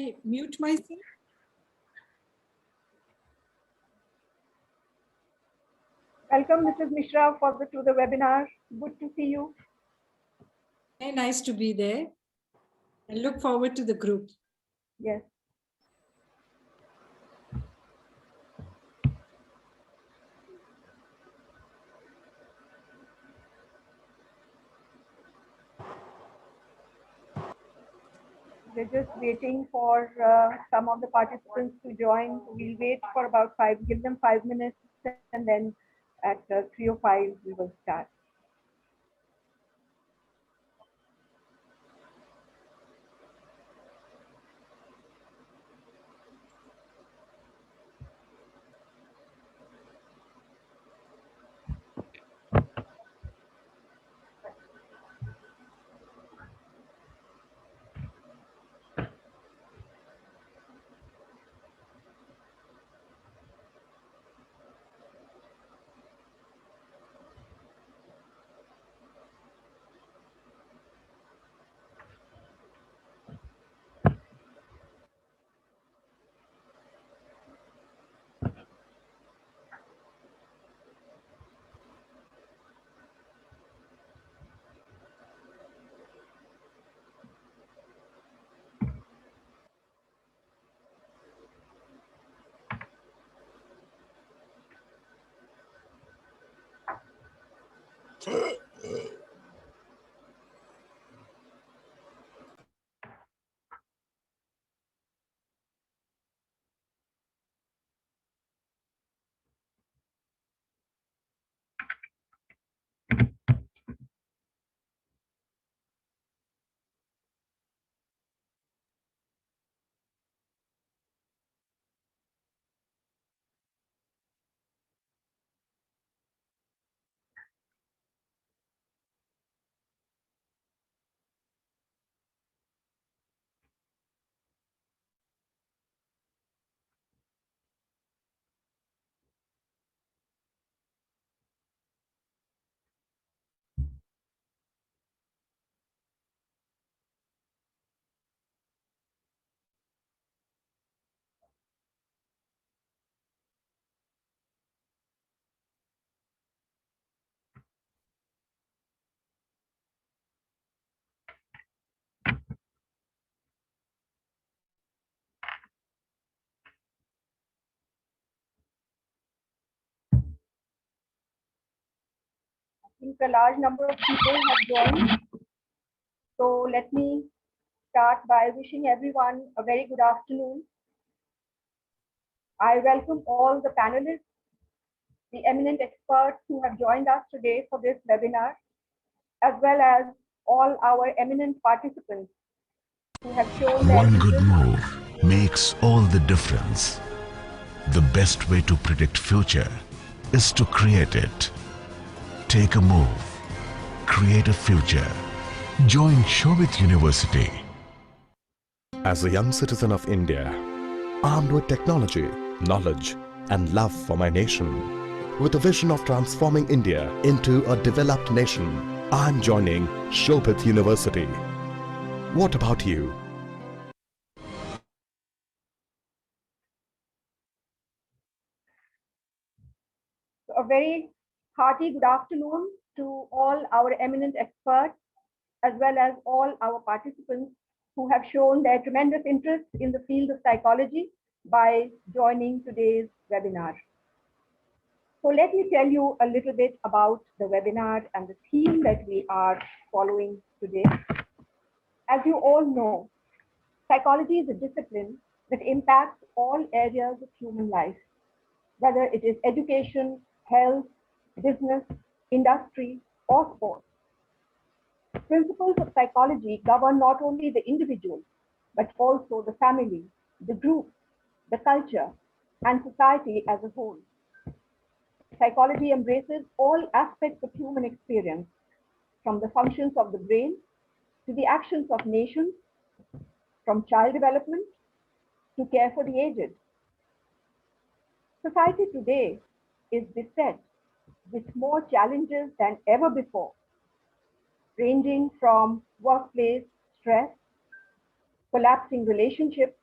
I mute myself? Welcome, Mrs. Mishra, to the webinar. Good to see you. Very nice to be there. I look forward to the group. Yes. We're just waiting for some of the participants to join. We'll wait for about give them 5 minutes, and then at 3:05 we will start. I think a large number of people have joined. So let me start by wishing everyone a very good afternoon. I welcome all the panelists, the eminent experts who have joined us today for this webinar, as well as all our eminent participants who have shown their One good move makes all the difference. The best way to predict future is to create it. Take a move. Create a future. Join Shobhit University. As a young citizen of India, armed with technology, knowledge, and love for my nation, with a vision of transforming India into a developed nation, I'm joining Shobhit University. What about you? A very hearty good afternoon to all our eminent experts, as well as all our participants who have shown their tremendous interest in the field of psychology by joining today's webinar. So let me tell you a little bit about the webinar and the theme that we are following today. As you all know, psychology is a discipline that impacts all areas of human life, whether it is education, health, business, industry, or sport. Principles of psychology govern not only the individual, but also the family, the group, the culture, and society as a whole. Psychology embraces all aspects of human experience, from the functions of the brain to the actions of nations, from child development to care for the aged. Society today is beset with more challenges than ever before, ranging from workplace stress, collapsing relationships,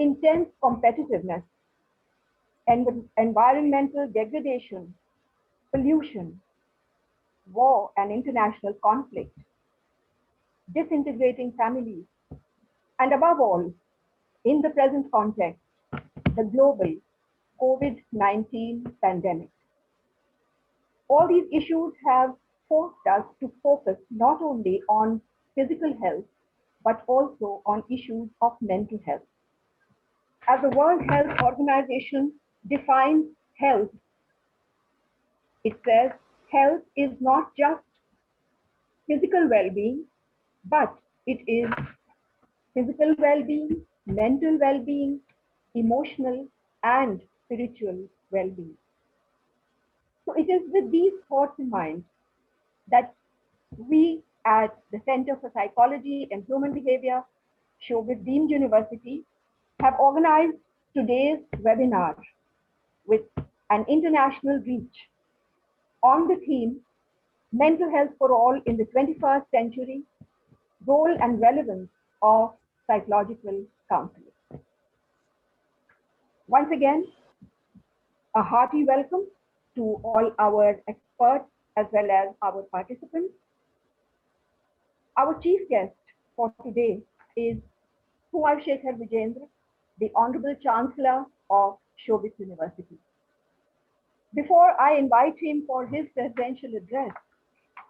intense competitiveness, environmental degradation, pollution, war and international conflict, disintegrating families, and above all, in the present context, the global COVID-19 pandemic. All these issues have forced us to focus not only on physical health, but also on issues of mental health. As the World Health Organization defines health, it says health is not just physical well-being, but it is physical well-being, mental well-being, emotional and spiritual well-being. So it is with these thoughts in mind that we at the Center for Psychology and Human Behavior, Shobhit Deemed University, have organized today's webinar with an international reach on the theme Mental Health for All in the 21st Century, Role and Relevance of Psychological Counseling. Once again, a hearty welcome to all our experts as well as our participants. Our chief guest for today is Kumar Shekhar Vijendra, the Honorable Chancellor of Shobhit University. Before I invite him for his presidential address,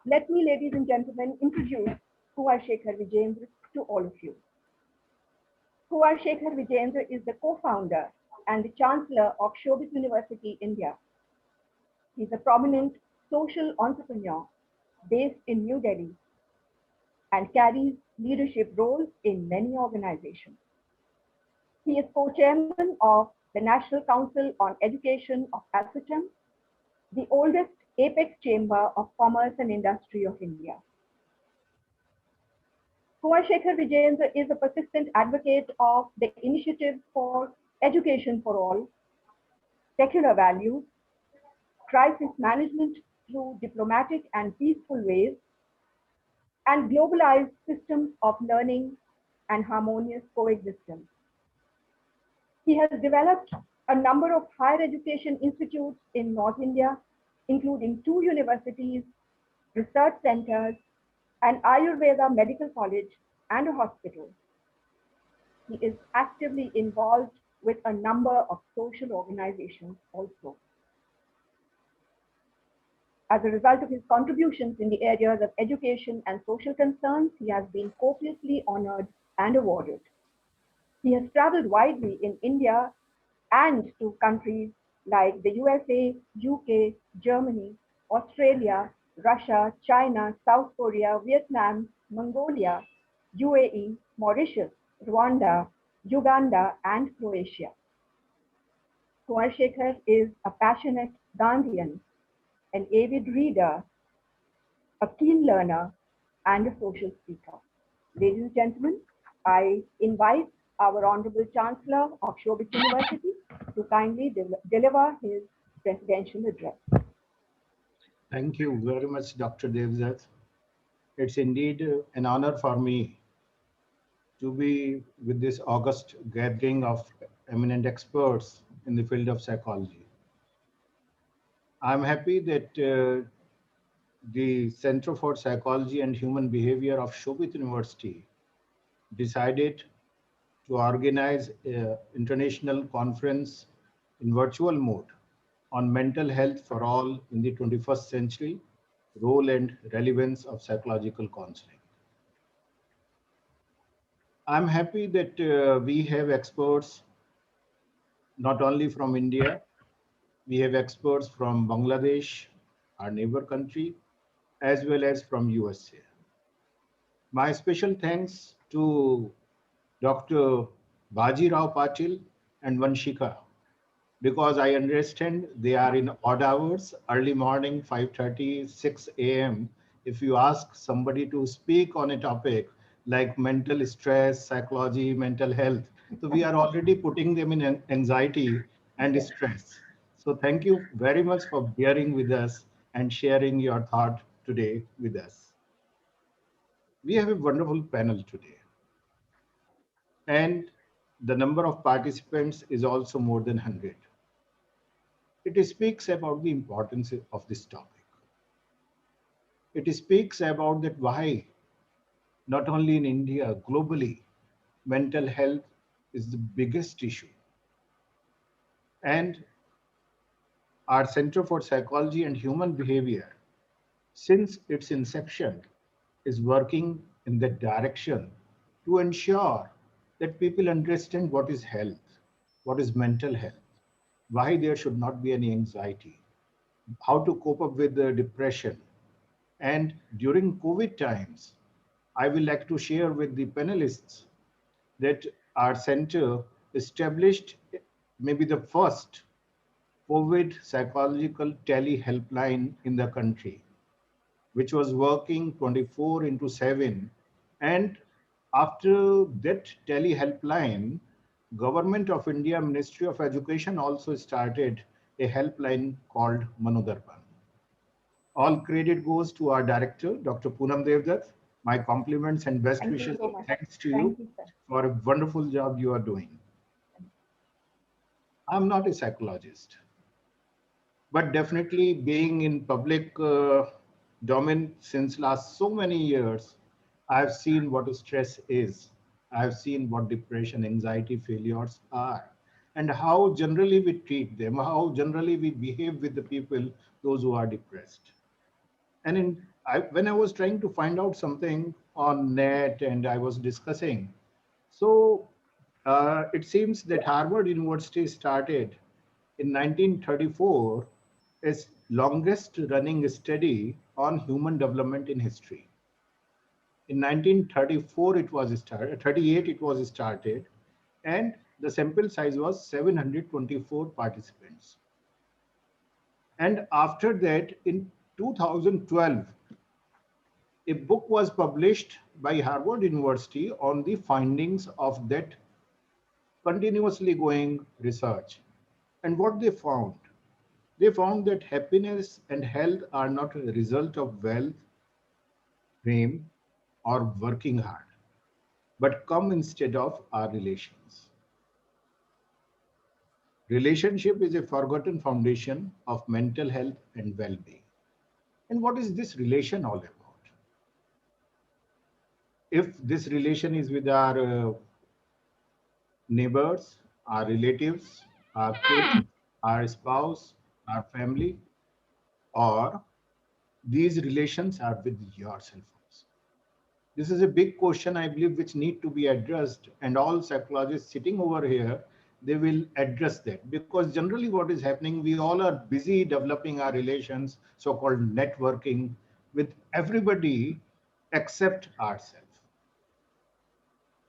let me, ladies and gentlemen, introduce Kumar Shekhar Vijendra to all of you. Kumar Shekhar Vijendra is the co-founder and the Chancellor of Shobhit University, India. He's a prominent social entrepreneur based in New Delhi and carries leadership roles in many organizations. He is co-chairman of the National Council on Education of Asoke, the oldest apex chamber of commerce and industry of India. Kumar Shekhar Vijendra is a persistent advocate of the initiative for education for all, secular values, crisis management through diplomatic and peaceful ways, and globalized systems of learning and harmonious coexistence. He has developed a number of higher education institutes in North India, including 2 universities, research centers, an Ayurveda medical college, and a hospital. He is actively involved with a number of social organizations also. As a result of his contributions in the areas of education and social concerns, he has been copiously honored and awarded. He has traveled widely in India and to countries like the USA, UK, Germany, Australia, Russia, China, South Korea, Vietnam, Mongolia, UAE, Mauritius, Rwanda, Uganda, and Croatia. Kumar Shekhar is a passionate Gandhian, an avid reader, a keen learner, and a social speaker. Ladies and gentlemen, I invite our Honorable Chancellor of Shobhit University to kindly deliver his presidential address. Thank you very much, Dr. Devdat. It's indeed an honor for me to be with this august gathering of eminent experts in the field of psychology. I'm happy that the Center for Psychology and Human Behavior of Shobhit University decided to organize an international conference in virtual mode on mental health for all in the 21st century, role and relevance of psychological counseling. I'm happy that we have experts not only from India, we have experts from Bangladesh, our neighbor country, as well as from USA. My special thanks to Dr. Bajeerao Patil and Vanshika, because I understand they are in odd hours, early morning, 5:30, 6 a.m. If you ask somebody to speak on a topic like mental stress, psychology, mental health, so we are already putting them in anxiety and stress. So thank you very much for bearing with us and sharing your thought today with us. We have a wonderful panel today. And The number of participants is also more than 100. It speaks about the importance of this topic. It speaks about that why, not only in India, globally, mental health is the biggest issue. And our Center for Psychology and Human Behavior, since its inception, is working in that direction to ensure that people understand what is health, what is mental health, why there should not be any anxiety, how to cope up with the depression. And during COVID times, I will like to share with the panelists that our center established maybe the first COVID psychological tele helpline in the country, which was working 24 into 7. And after that tele helpline, Government of India Ministry of Education also started a helpline called Manodarpan. All credit goes to our director, Dr. Poonam Devdutt. My compliments and best Thank you wishes so and much. thanks to Thank you you, sir. for a wonderful job you are doing. I'm not a psychologist, but definitely being in public domain since last so many years, I've seen what stress is. I've seen what depression, anxiety, failures are, and how generally we treat them, how generally we behave with the people, those who are depressed. And when I was trying to find out something on net and I was discussing, so it seems that Harvard University started in 1934 its longest running study on human development in history. In 1934 it was started, 38 it was started, and the sample size was 724 participants. And after that, in 2012, a book was published by Harvard University on the findings of that continuously going research. And what they found that happiness and health are not a result of wealth, fame, or working hard, but come instead of our relations. Relationship is a forgotten foundation of mental health and well-being. And what is this relation all about? If this relation is with our neighbors, our relatives, our kids, our spouse, our family, or these relations are with yourself also. This is a big question, I believe, which need to be addressed, and all psychologists sitting over here, they will address that, because generally what is happening, we all are busy developing our relations, so-called networking with everybody except ourselves.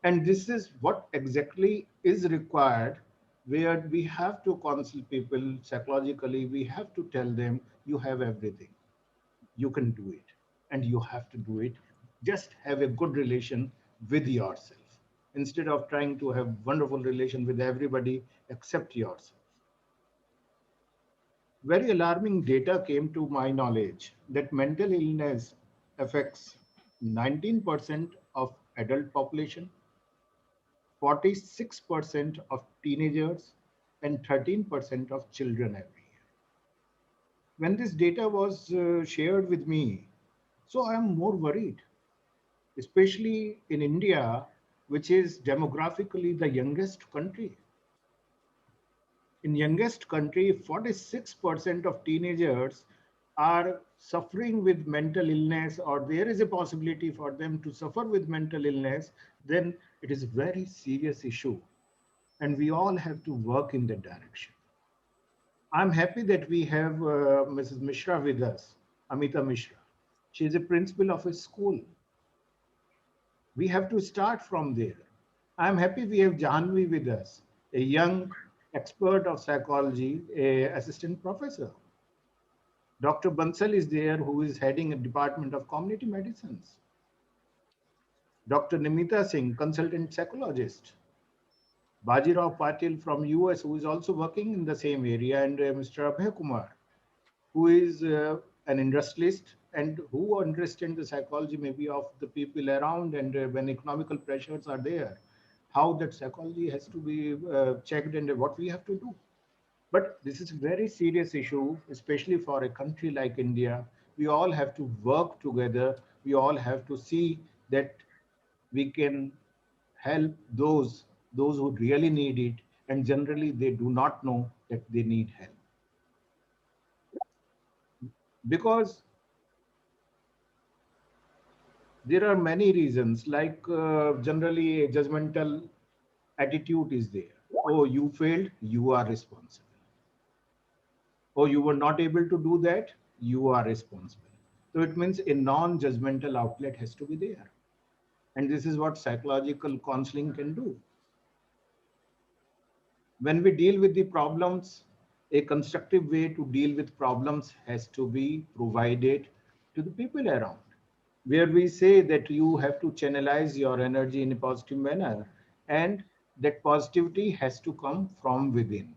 And this is what exactly is required, where we have to counsel people psychologically. We have to tell them, you have everything. You can do it. And you have to do it. Just have a good relation with yourself, instead of trying to have wonderful relation with everybody except yourself. Very alarming data came to my knowledge that mental illness affects 19% of adult population, 46% of teenagers, and 13% of children every year. When this data was shared with me, so I am more worried, especially in India, which is demographically the youngest country. In youngest country, 46% of teenagers are suffering with mental illness, or there is a possibility for them to suffer with mental illness, then it is a very serious issue. And we all have to work in that direction. I'm happy that we have Mrs. Mishra with us, Amita Mishra. She is a principal of a school. We have to start from there. I'm happy we have Janvi with us, a young expert of psychology, a assistant professor. Dr. Bansal is there, who is heading a department of community medicines. Dr. Namita Singh, consultant psychologist. Bajeerao Patil from US, who is also working in the same area, and Mr. Abhay Kumar, who is an industrialist and who understands the psychology maybe of the people around, and when economical pressures are there. how that psychology has to be checked and what we have to do. But this is a very serious issue, especially for a country like India. We all have to work together. We all have to see that we can help those who really need it, and generally they do not know that they need help. Because there are many reasons, like generally a judgmental attitude is there. Oh, you failed, you are responsible. Oh, you were not able to do that, you are responsible. So it means a non-judgmental outlet has to be there. And this is what psychological counseling can do. When we deal with the problems, a constructive way to deal with problems has to be provided to the people around, where we say that you have to channelize your energy in a positive manner, and that positivity has to come from within.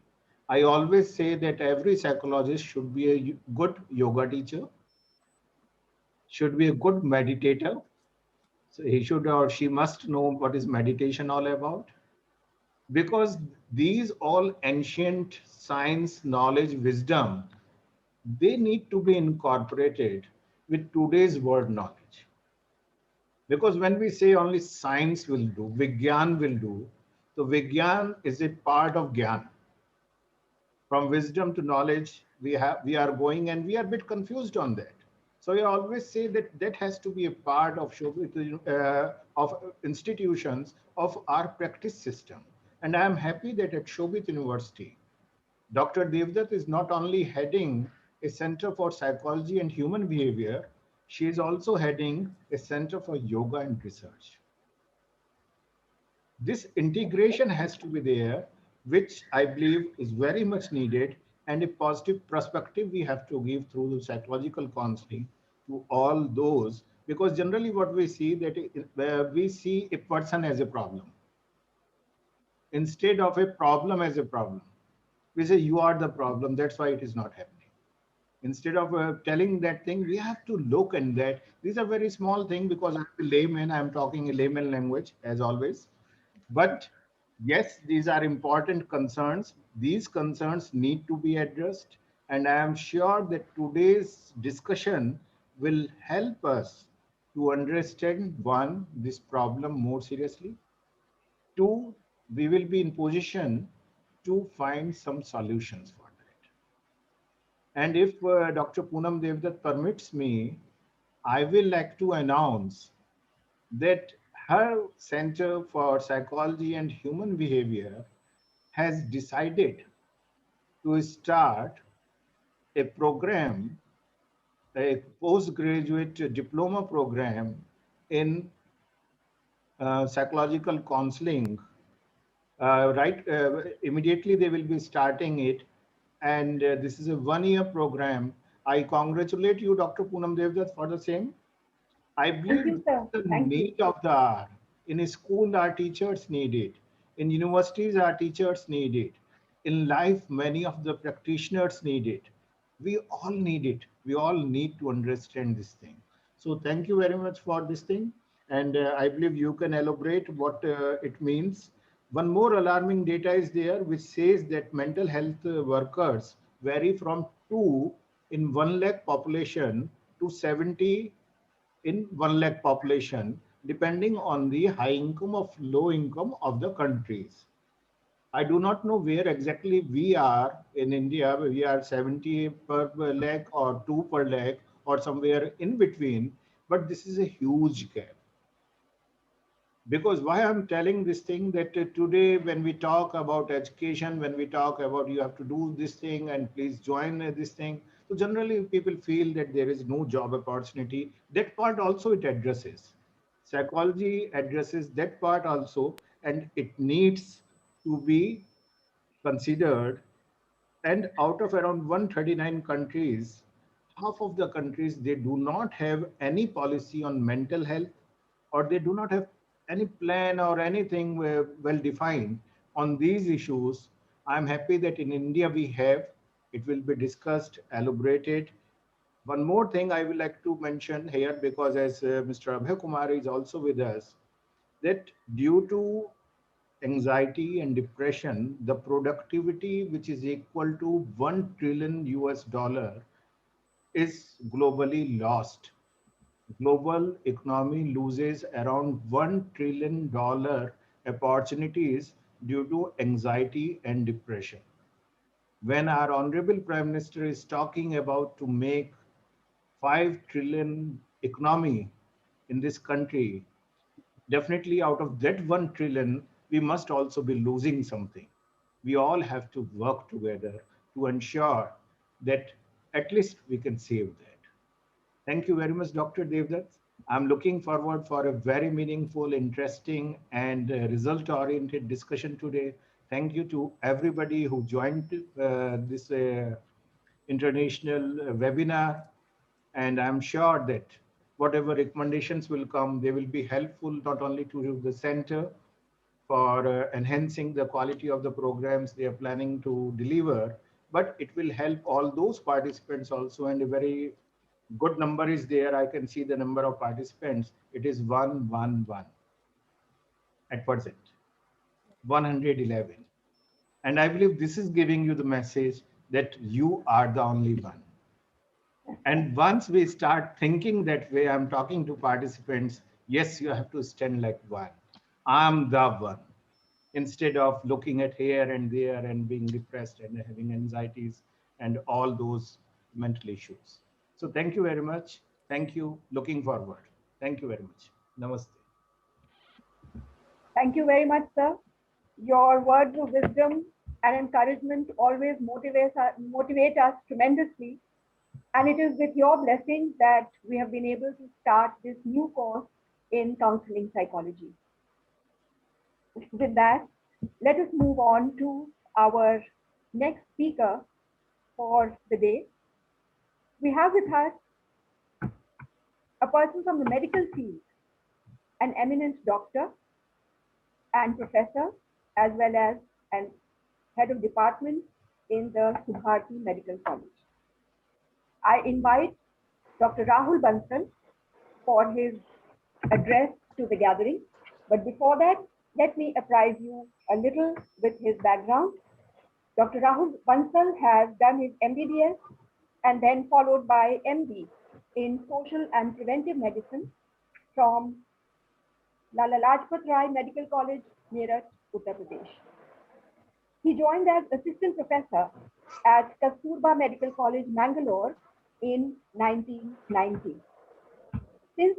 I always say that every psychologist should be a good yoga teacher, should be a good meditator. So he should or she must know what is meditation all about, because these all ancient science, knowledge, wisdom, they need to be incorporated with today's world knowledge. Because when we say only science will do, Vigyan will do, so Vigyan is a part of Gyan. From wisdom to knowledge, we are going, and we are a bit confused on that. So I always say that that has to be a part of Shobhit, of institutions of our practice system. And I am happy that at Shobhit University, Dr. Devdutt is not only heading a Center for Psychology and Human Behavior, she is also heading a Center for Yoga and Research. This integration has to be there, which I believe is very much needed, and a positive perspective we have to give through the psychological counseling to all those, because generally what we see that we see a person as a problem instead of a problem as a problem. We say you are the problem, that's why it is not happening. Instead of telling that thing, we have to look at that. These are very small things, because I'm a layman, I'm talking a layman language as always. But yes, these are important concerns. These concerns need to be addressed. And I am sure that today's discussion will help us to understand, one, this problem more seriously. Two, we will be in position to find some solutions for that. And if Dr. Poonam Devdutt permits me, I will like to announce that her Center for Psychology and Human Behavior has decided to start a program, a postgraduate diploma program in psychological counseling. Immediately they will be starting it. And this is a one-year program. I congratulate you, Dr. Poonam Devdutt, for the same. I Thank believe you, sir. the Thank you. need of the hour. In a school, our teachers need it. In universities, our teachers need it. In life, many of the practitioners need it. We all need it. We all need to understand this thing. So thank you very much for this thing. And I believe you can elaborate what it means. One more alarming data is there, which says that mental health workers vary from 2 in 1 lakh population to 70 in 1 lakh population, depending on the high income of low income of the countries. I do not know where exactly we are in India. We are 70 per lakh or 2 per lakh or somewhere in between, but this is a huge gap. Because why I'm telling this thing, that today when we talk about education, when we talk about you have to do this thing and please join this thing, so generally people feel that there is no job opportunity. That part also it addresses. Psychology addresses that part also, and it needs to be considered. And out of around 139 countries, half of the countries, they do not have any policy on mental health, or they do not have any plan or anything well defined on these issues. I'm happy that in India we have. It will be discussed, elaborated. One more thing I would like to mention here, because as Mr. Abhay Kumar is also with us, that due to anxiety and depression, the productivity which is equal to 1 trillion US dollar is globally lost. Global economy loses around $1 trillion opportunities due to anxiety and depression. When our Honorable Prime Minister is talking about to make 5 trillion economy in this country, definitely out of that 1 trillion, we must also be losing something. We all have to work together to ensure that at least we can save that. Thank you very much, Dr. Devdutt. I'm looking forward for a very meaningful, interesting, and result-oriented discussion today. Thank you to everybody who joined this international webinar. And I'm sure that whatever recommendations will come, they will be helpful not only to the center for enhancing the quality of the programs they are planning to deliver, but it will help all those participants also. And a very good number is there. I can see the number of participants. It is 111 at present, 111. And I believe this is giving you the message that you are the only one. And once we start thinking that way, I'm talking to participants, yes, you have to stand like one. I'm the one. Instead of looking at here and there and being depressed and having anxieties and all those mental issues. So thank you very much. Thank you. Looking forward. Thank you very much. Namaste. Thank you very much, sir. Your words of wisdom and encouragement always motivate us tremendously. And it is with your blessings that we have been able to start this new course in counseling psychology. With that, let us move on to our next speaker for the day. We have with us a person from the medical field, an eminent doctor and professor, as well as an head of department in the Subharti Medical College. I invite Dr. Rahul Bansal for his address to the gathering. But before that, let me apprise you a little with his background. Dr. Rahul Bansal has done his MBBS and then followed by MD in social and preventive medicine from Lala Lajpat Rai Medical College, Meerut, Uttar Pradesh. He joined as assistant professor at Kasturba Medical College, Mangalore in 1990. Since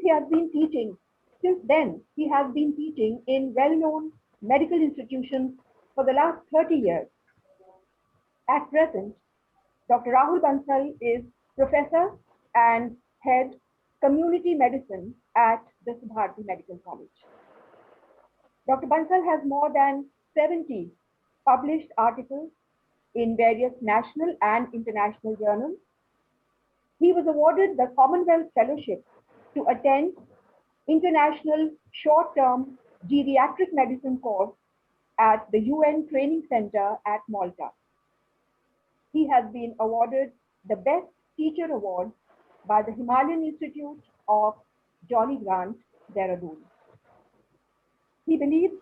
then, he has been teaching in well-known medical institutions for the last 30 years. At present, Dr. Rahul Bansal is professor and head community medicine at the Subharti Medical College. Dr. Bansal has more than 70 published articles in various national and international journals. He was awarded the Commonwealth Fellowship to attend International Short-Term Geriatric Medicine course at the UN Training Center at Malta. He has been awarded the Best Teacher Award by the Himalayan Institute of Jolly Grant, Dehradun. He believes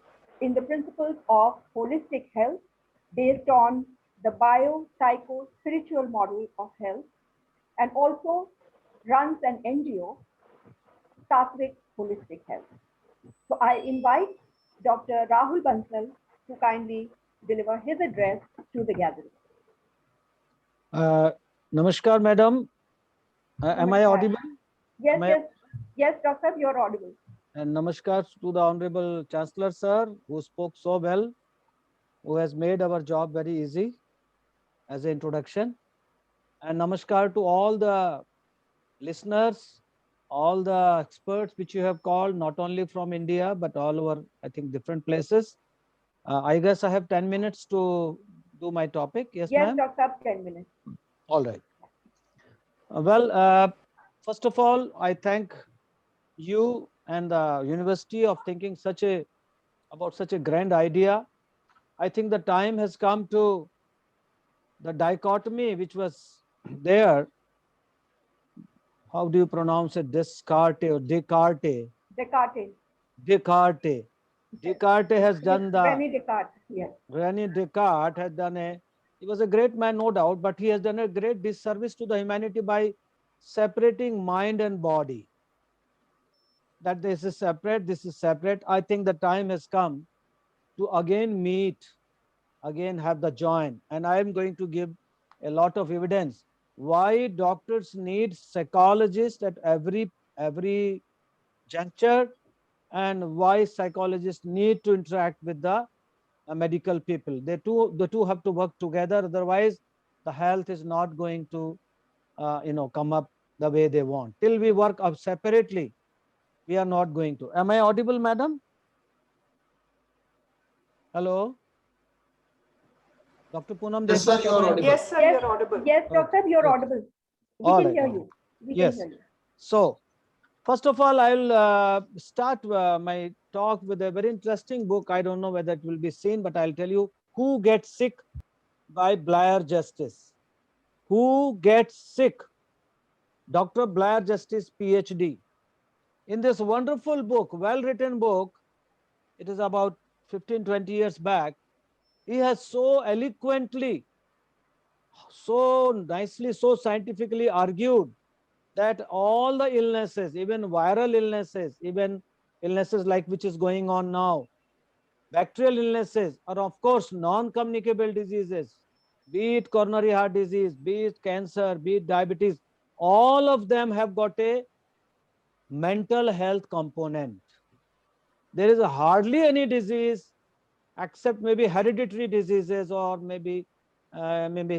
in the principles of holistic health based on the bio-psycho-spiritual model of health, and also runs an NGO, Sattvic Holistic Health. So I invite Dr. Rahul Bansal to kindly deliver his address to the gathering. Namaskar, madam. Am I audible? Yes, Doctor, you're audible. And namaskar to the Honorable Chancellor, sir, who spoke so well, who has made our job very easy as an introduction. And namaskar to all the listeners, all the experts which you have called, not only from India, but all over, I think, different places. I guess I have 10 minutes to do my topic. Yes, ma'am? Yes, Doctor, 10 minutes. All right. First of all, I thank you and the university of thinking about such a grand idea. I think the time has come to the dichotomy which was there. How do you pronounce it? Descartes or Descartes? Descartes. Descartes. Descartes has done the, Rene Descartes, yes. Rene Descartes had done he was a great man, no doubt, but he has done a great disservice to the humanity by separating mind and body. That this is separate, this is separate. I think the time has come to again meet, again have the join. And I am going to give a lot of evidence why doctors need psychologists at every juncture, and why psychologists need to interact with the medical people. The two have to work together. Otherwise, the health is not going to, come up the way they want. Till we work up separately, we are not going to. Am I audible, madam? Hello? Dr. Poonam Yes, sir, Desai, you am are I audible. Yes, sir, Yes, you're audible. yes, doctor, you're Okay. audible. We All can right, hear all you. We Yes. can hear you. So, first of all, I'll start my talk with a very interesting book. I don't know whether it will be seen, but I'll tell you Who Gets Sick by Blair Justice. Who Gets Sick? Dr. Blair Justice, PhD. In this wonderful book, well-written book, it is about 15, 20 years back, he has so eloquently, so nicely, so scientifically argued that all the illnesses, even viral illnesses, even illnesses like which is going on now, bacterial illnesses, are of course non-communicable diseases, be it coronary heart disease, be it cancer, be it diabetes, all of them have got a mental health component. There is hardly any disease except maybe hereditary diseases or maybe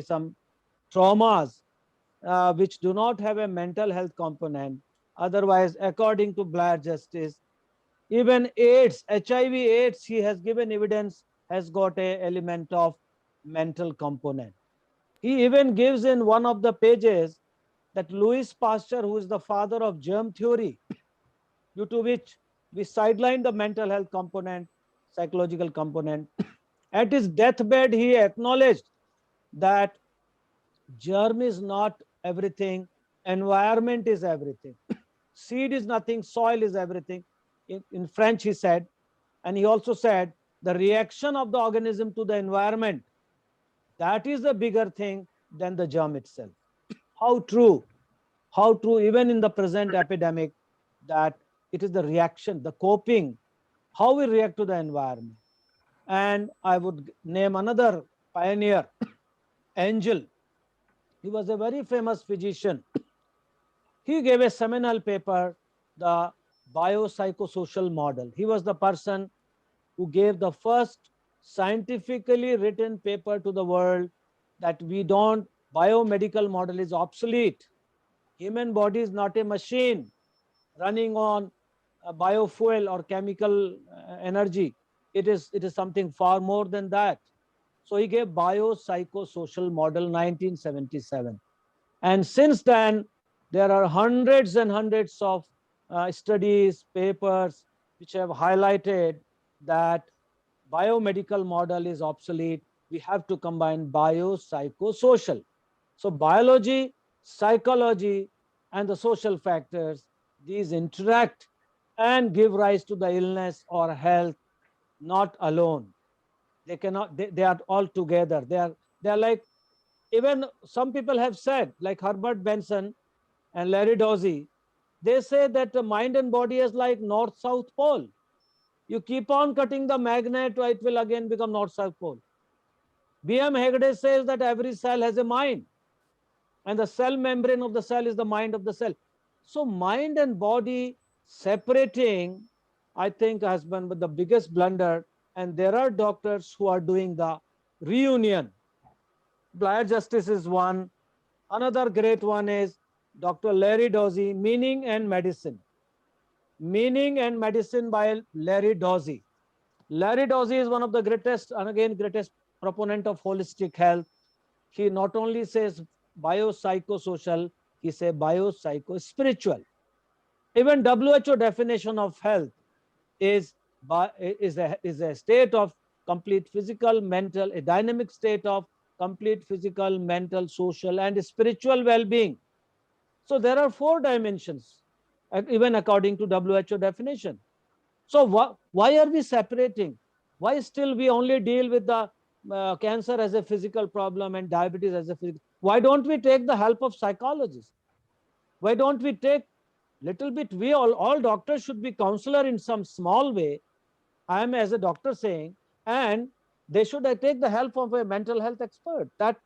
some traumas which do not have a mental health component. Otherwise, according to Blair Justice, even AIDS, HIV AIDS, he has given evidence, has got a element of mental component. He even gives in one of the pages that Louis Pasteur, who is the father of germ theory, due to which we sideline the mental health component, psychological component. At his deathbed, he acknowledged that germ is not everything, environment is everything. Seed is nothing, soil is everything. In French, he said, and he also said the reaction of the organism to the environment, that is the bigger thing than the germ itself. How true, even in the present epidemic, that it is the reaction, the coping, how we react to the environment. And I would name another pioneer, Angel. He was a very famous physician. He gave a seminal paper, the biopsychosocial model. He was the person who gave the first scientifically written paper to the world that biomedical model is obsolete. Human body is not a machine running on biofuel or chemical energy. It is something far more than that. So he gave biopsychosocial model 1977. And since then, there are hundreds and hundreds of studies, papers, which have highlighted that biomedical model is obsolete. We have to combine biopsychosocial. So biology, psychology, and the social factors, these interact and give rise to the illness or health, not alone. They cannot, they are all together. They are like, even some people have said, like Herbert Benson and Larry Dozy, they say that the mind and body is like north-south pole. You keep on cutting the magnet, it will again become north-south pole. B.M. Hegde says that every cell has a mind, and the cell membrane of the cell is the mind of the cell. So mind and body separating, I think, has been the biggest blunder. And there are doctors who are doing the reunion. Blair Justice is one. Another great one is Dr. Larry Dozy, Meaning and Medicine. Meaning and Medicine by Larry Dozy. Larry Dozy is one of the greatest, and again, greatest proponent of holistic health. He not only says biopsychosocial, he says biopsychospiritual. Even WHO definition of health is a state of complete physical, mental, a dynamic state of complete physical, mental, social, and spiritual well-being. So there are 4 dimensions, even according to WHO definition. So why are we separating? Why still we only deal with the cancer as a physical problem and diabetes as a physical? Why don't we take the help of psychologists? Why don't we take little bit? We all doctors should be counselor in some small way. I am as a doctor saying, and they should take the help of a mental health expert. That,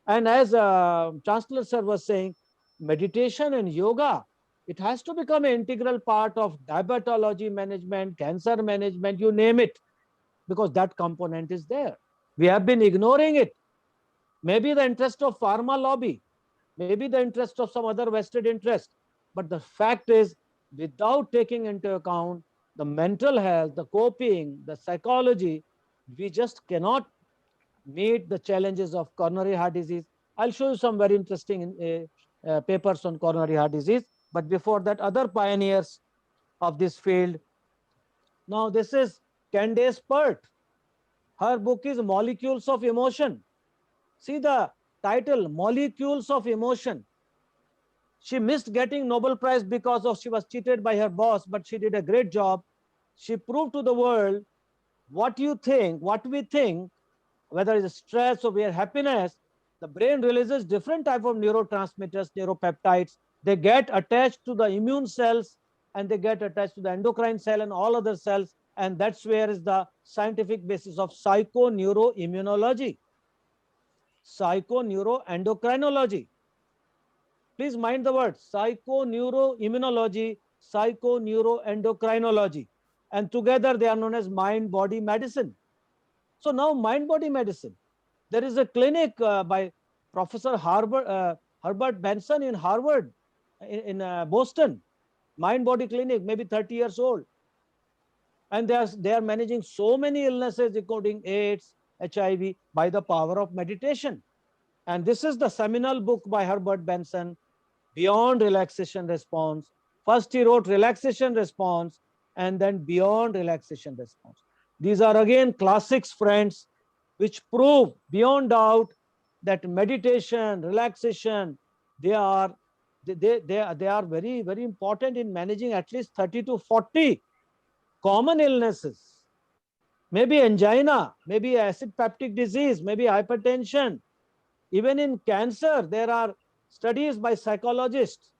and as Chancellor sir was saying, meditation and yoga, it has to become an integral part of diabetology management, cancer management, you name it, because that component is there. We have been ignoring it. Maybe the interest of pharma lobby, maybe the interest of some other vested interest. But the fact is, without taking into account the mental health, the coping, the psychology, we just cannot meet the challenges of coronary heart disease. I'll show you some very interesting papers on coronary heart disease. But before that, other pioneers of this field. Now, this is Candace Pert. Her book is Molecules of Emotion. See the title, Molecules of Emotion. She missed getting Nobel Prize because of she was cheated by her boss, but she did a great job. She proved to the world what you think, what we think, whether it's stress or we are happiness, the brain releases different type of neurotransmitters, neuropeptides. They get attached to the immune cells and they get attached to the endocrine cell and all other cells. And that's where is the scientific basis of psychoneuroimmunology, psychoneuroendocrinology. Please mind the word psychoneuroimmunology, psychoneuroendocrinology. And together they are known as mind-body medicine. So now mind-body medicine. There is a clinic by Professor Herbert Benson in Harvard, in Boston, mind-body clinic, maybe 30 years old. And they are managing so many illnesses, including AIDS, HIV, by the power of meditation. And this is the seminal book by Herbert Benson, Beyond Relaxation Response. First he wrote Relaxation Response and then Beyond Relaxation Response. These are again classics, friends, which prove beyond doubt that meditation, relaxation, they are very, very important in managing at least 30 to 40 common illnesses. Maybe angina, maybe acid peptic disease, maybe hypertension. Even in cancer, there are studies by psychologists.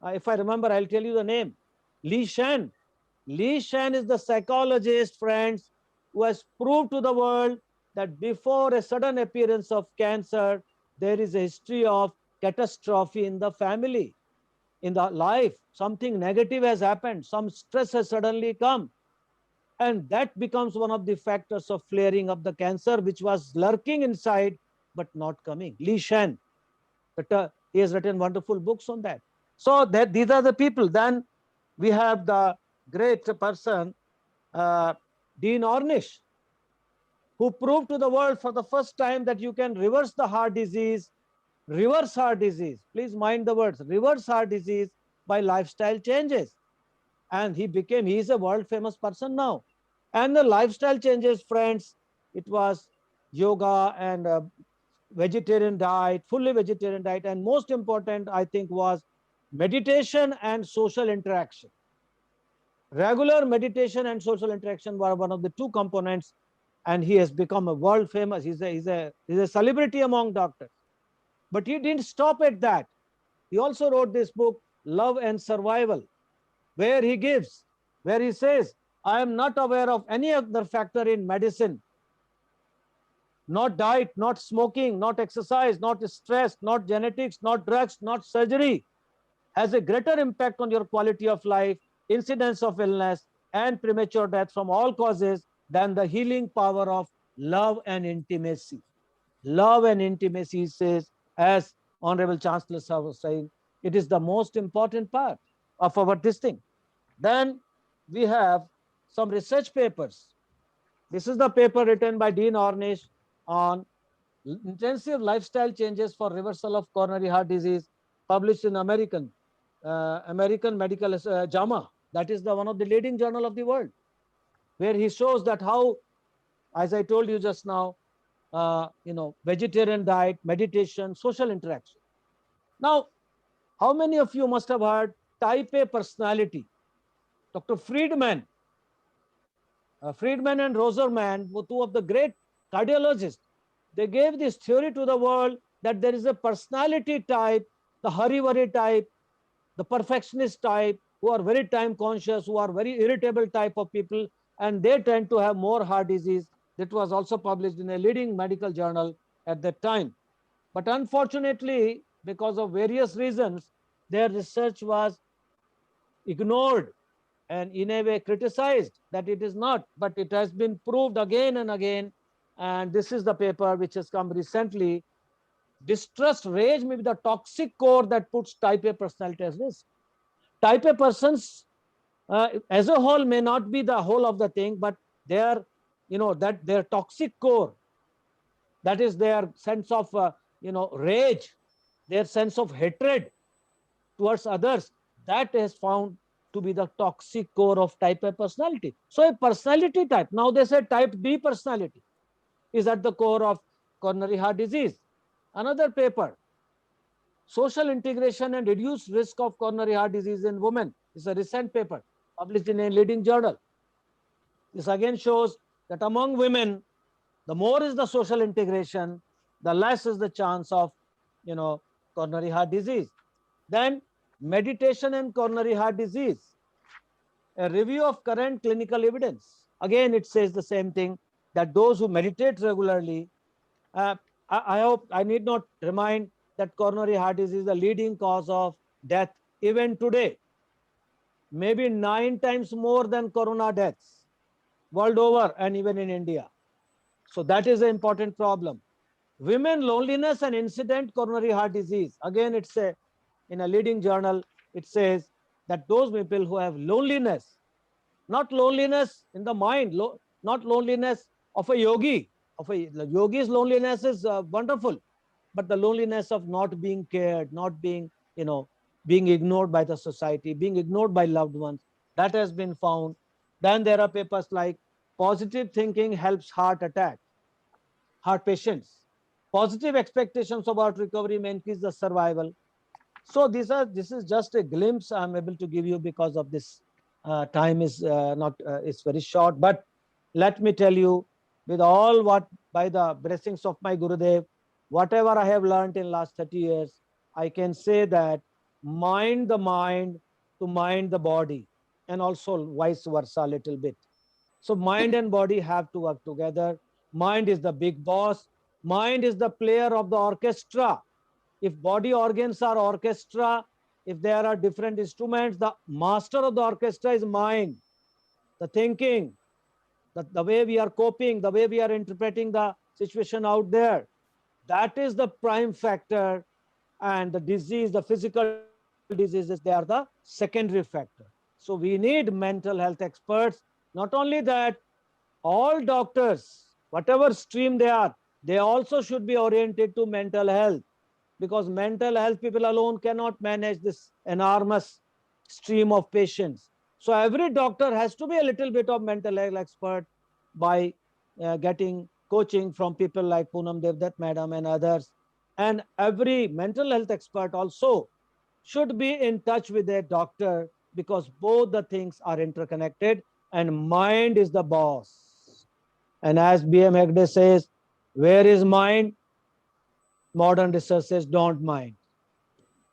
If I remember, I'll tell you the name. Li Shan. Li Shan is the psychologist, friends, who has proved to the world that before a sudden appearance of cancer, there is a history of catastrophe in the family, in the life. Something negative has happened. Some stress has suddenly come. And that becomes one of the factors of flaring up the cancer, which was lurking inside, but not coming. Li Shan. He has written wonderful books on that. So that these are the people. Then we have the great person, Dean Ornish, who proved to the world for the first time that you can reverse the heart disease, reverse heart disease. Please mind the words, reverse heart disease by lifestyle changes. And he is a world famous person now. And the lifestyle changes, friends, it was yoga and vegetarian diet, fully vegetarian diet. And most important, I think, was meditation and social interaction. Regular meditation and social interaction were one of the two components, and he has become a world famous. He's a celebrity among doctors. But he didn't stop at that. He also wrote this book, Love and Survival, where he says, I am not aware of any other factor in medicine, not diet, not smoking, not exercise, not stress, not genetics, not drugs, not surgery, has a greater impact on your quality of life, incidence of illness, and premature death from all causes than the healing power of love and intimacy. Love and intimacy, he says, as Honorable Chancellor Saha was saying, it is the most important part of our this thing. Then we have some research papers. This is the paper written by Dean Ornish on intensive lifestyle changes for reversal of coronary heart disease, published in American Medical JAMA. That is one of the leading journal of the world, where he shows that how, as I told you just now, vegetarian diet, meditation, social interaction. Now, how many of you must have heard type A personality? Dr. Friedman, Friedman and Roserman, two of the great cardiologists, they gave this theory to the world that there is a personality type, the hurry-worry type, the perfectionist type, who are very time conscious, who are very irritable type of people, and they tend to have more heart disease. That was also published in a leading medical journal at that time. But unfortunately, because of various reasons, their research was ignored and in a way criticized that it is not, but it has been proved again and again. And this is the paper which has come recently. Distrust, rage may be the toxic core that puts type A personality at risk. Type A persons as a whole may not be the whole of the thing, but their, that their toxic core, that is their sense of, rage, their sense of hatred towards others, that is found to be the toxic core of type A personality. So a personality type, now they say type B personality is at the core of coronary heart disease. Another paper, social integration and reduced risk of coronary heart disease in women, is a recent paper published in a leading journal. This again shows that among women, the more is the social integration, the less is the chance of, coronary heart disease. Then meditation and coronary heart disease, a review of current clinical evidence. Again, it says the same thing, that those who meditate regularly, I hope I need not remind that coronary heart disease is the leading cause of death even today, maybe 9 times more than corona deaths world over and even in India. So that is an important problem. Women loneliness and incident coronary heart disease. Again, it's in a leading journal, it says that those people who have loneliness, not loneliness in the mind, not loneliness of a yogi. The yogi's loneliness is wonderful, but the loneliness of not being cared, not being, being ignored by the society, being ignored by loved ones, that has been found. Then there are papers like positive thinking helps heart patients. Positive expectations about recovery may increase the survival. So this is just a glimpse I'm able to give you because of this time is it's very short. But let me tell you, with all what by the blessings of my Gurudev, whatever I have learned in last 30 years, I can say that mind the mind to mind the body, and also vice versa a little bit. So mind and body have to work together. Mind is the big boss. Mind is the player of the orchestra. If body organs are orchestra, if there are different instruments, the master of the orchestra is mind, the thinking, the way we are coping, the way we are interpreting the situation out there. That is the prime factor. And the disease, the physical diseases, they are the secondary factor. So we need mental health experts. Not only that, all doctors, whatever stream they also should be oriented to mental health, because mental health people alone cannot manage this enormous stream of patients. So every doctor has to be a little bit of mental health expert by getting coaching from people like Poonam Devdutt madam and others. And every mental health expert also should be in touch with a doctor, because both the things are interconnected and mind is the boss. And as B.M. Hegde says, where is mind? Modern research says don't mind.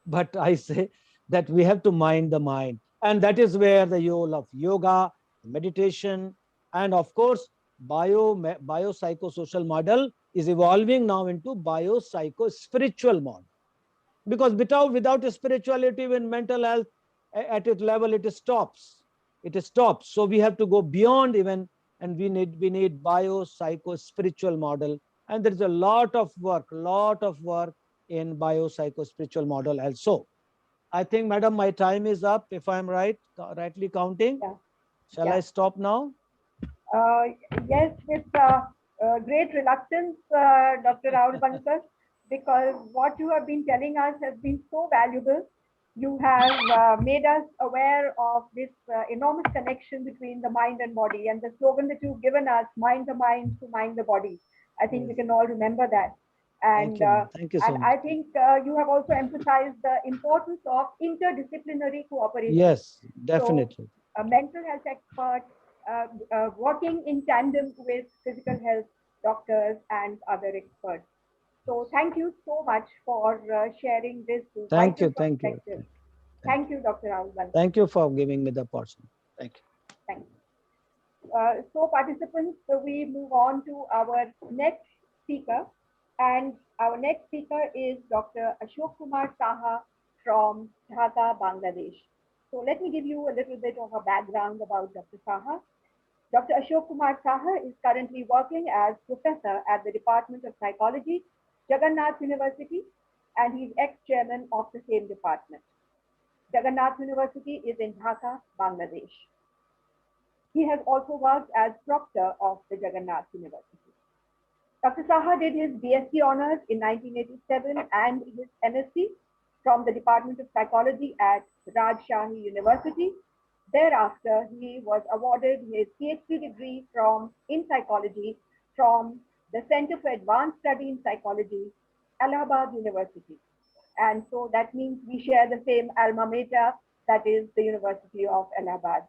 But I say that we have to mind the mind. And that is where the role of yoga, meditation, and of course, biopsychosocial model is evolving now into biopsychospiritual model. Because without spirituality, when mental health at its level, it stops. It stops. So we have to go beyond even, and we need biopsychospiritual model. And there is a lot of work in biopsychospiritual model also. I think, madam, my time is up, if I'm rightly counting. Yeah. Shall I stop now? Yes, with great reluctance, Dr. Rahul Bansal, because what you have been telling us has been so valuable. You have made us aware of this enormous connection between the mind and body, and the slogan that you've given us, mind the mind to mind the body. I think we can all remember that. And Thank you so much. I think you have also emphasized the importance of interdisciplinary cooperation. Yes, definitely. So, a mental health expert, working in tandem with physical health doctors and other experts. So thank you so much for sharing this Thank vital you. Thank you. perspective. Thank you, Dr. Rahul. Thank you for giving me the opportunity. Thank you. Thank you. So participants, we move on to our next speaker. And our next speaker is Dr. Ashok Kumar Saha from Dhaka, Bangladesh. So let me give you a little bit of a background about Dr. Saha. Dr. Ashok Kumar Saha is currently working as professor at the Department of Psychology, Jagannath University, and he's ex-chairman of the same department. Jagannath University is in Dhaka, Bangladesh. He has also worked as proctor of the Jagannath University. Dr. Saha did his BSc honors in 1987 and his MSc from the Department of Psychology at Rajshahi University. Thereafter, he was awarded his PhD degree in psychology from the Center for Advanced Study in Psychology, Allahabad University. And so that means we share the same alma mater, that is the University of Allahabad.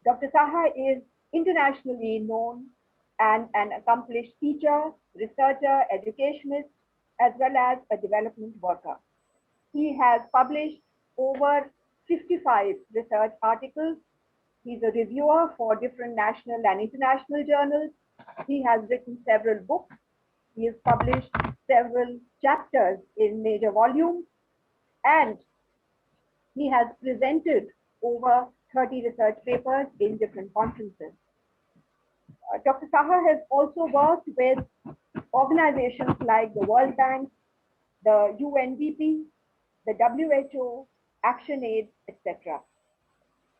Dr. Saha is internationally known and an accomplished teacher, researcher, educationist, as well as a development worker. He has published over 55 research articles. He's a reviewer for different national and international journals. He has written several books. He has published several chapters in major volumes, and he has presented over 30 research papers in different conferences. Dr. Saha has also worked with organizations like the World Bank, the UNDP, the WHO, ActionAid, etc.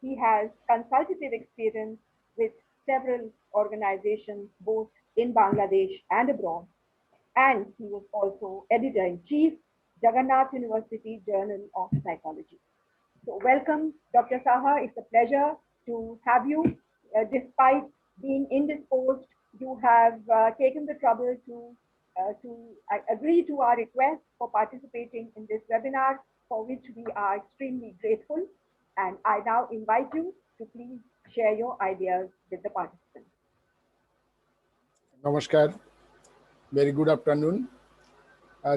He has consultative experience with several organizations, both in Bangladesh and abroad. And he was also editor-in-chief, Jagannath University Journal of Psychology. So welcome, Dr. Saha. It's a pleasure to have you. Despite being indisposed, you have taken the trouble to agree to our request for participating in this webinar, for which we are extremely grateful. And I now invite you to please share your ideas with the participants. Namaskar. Very good afternoon.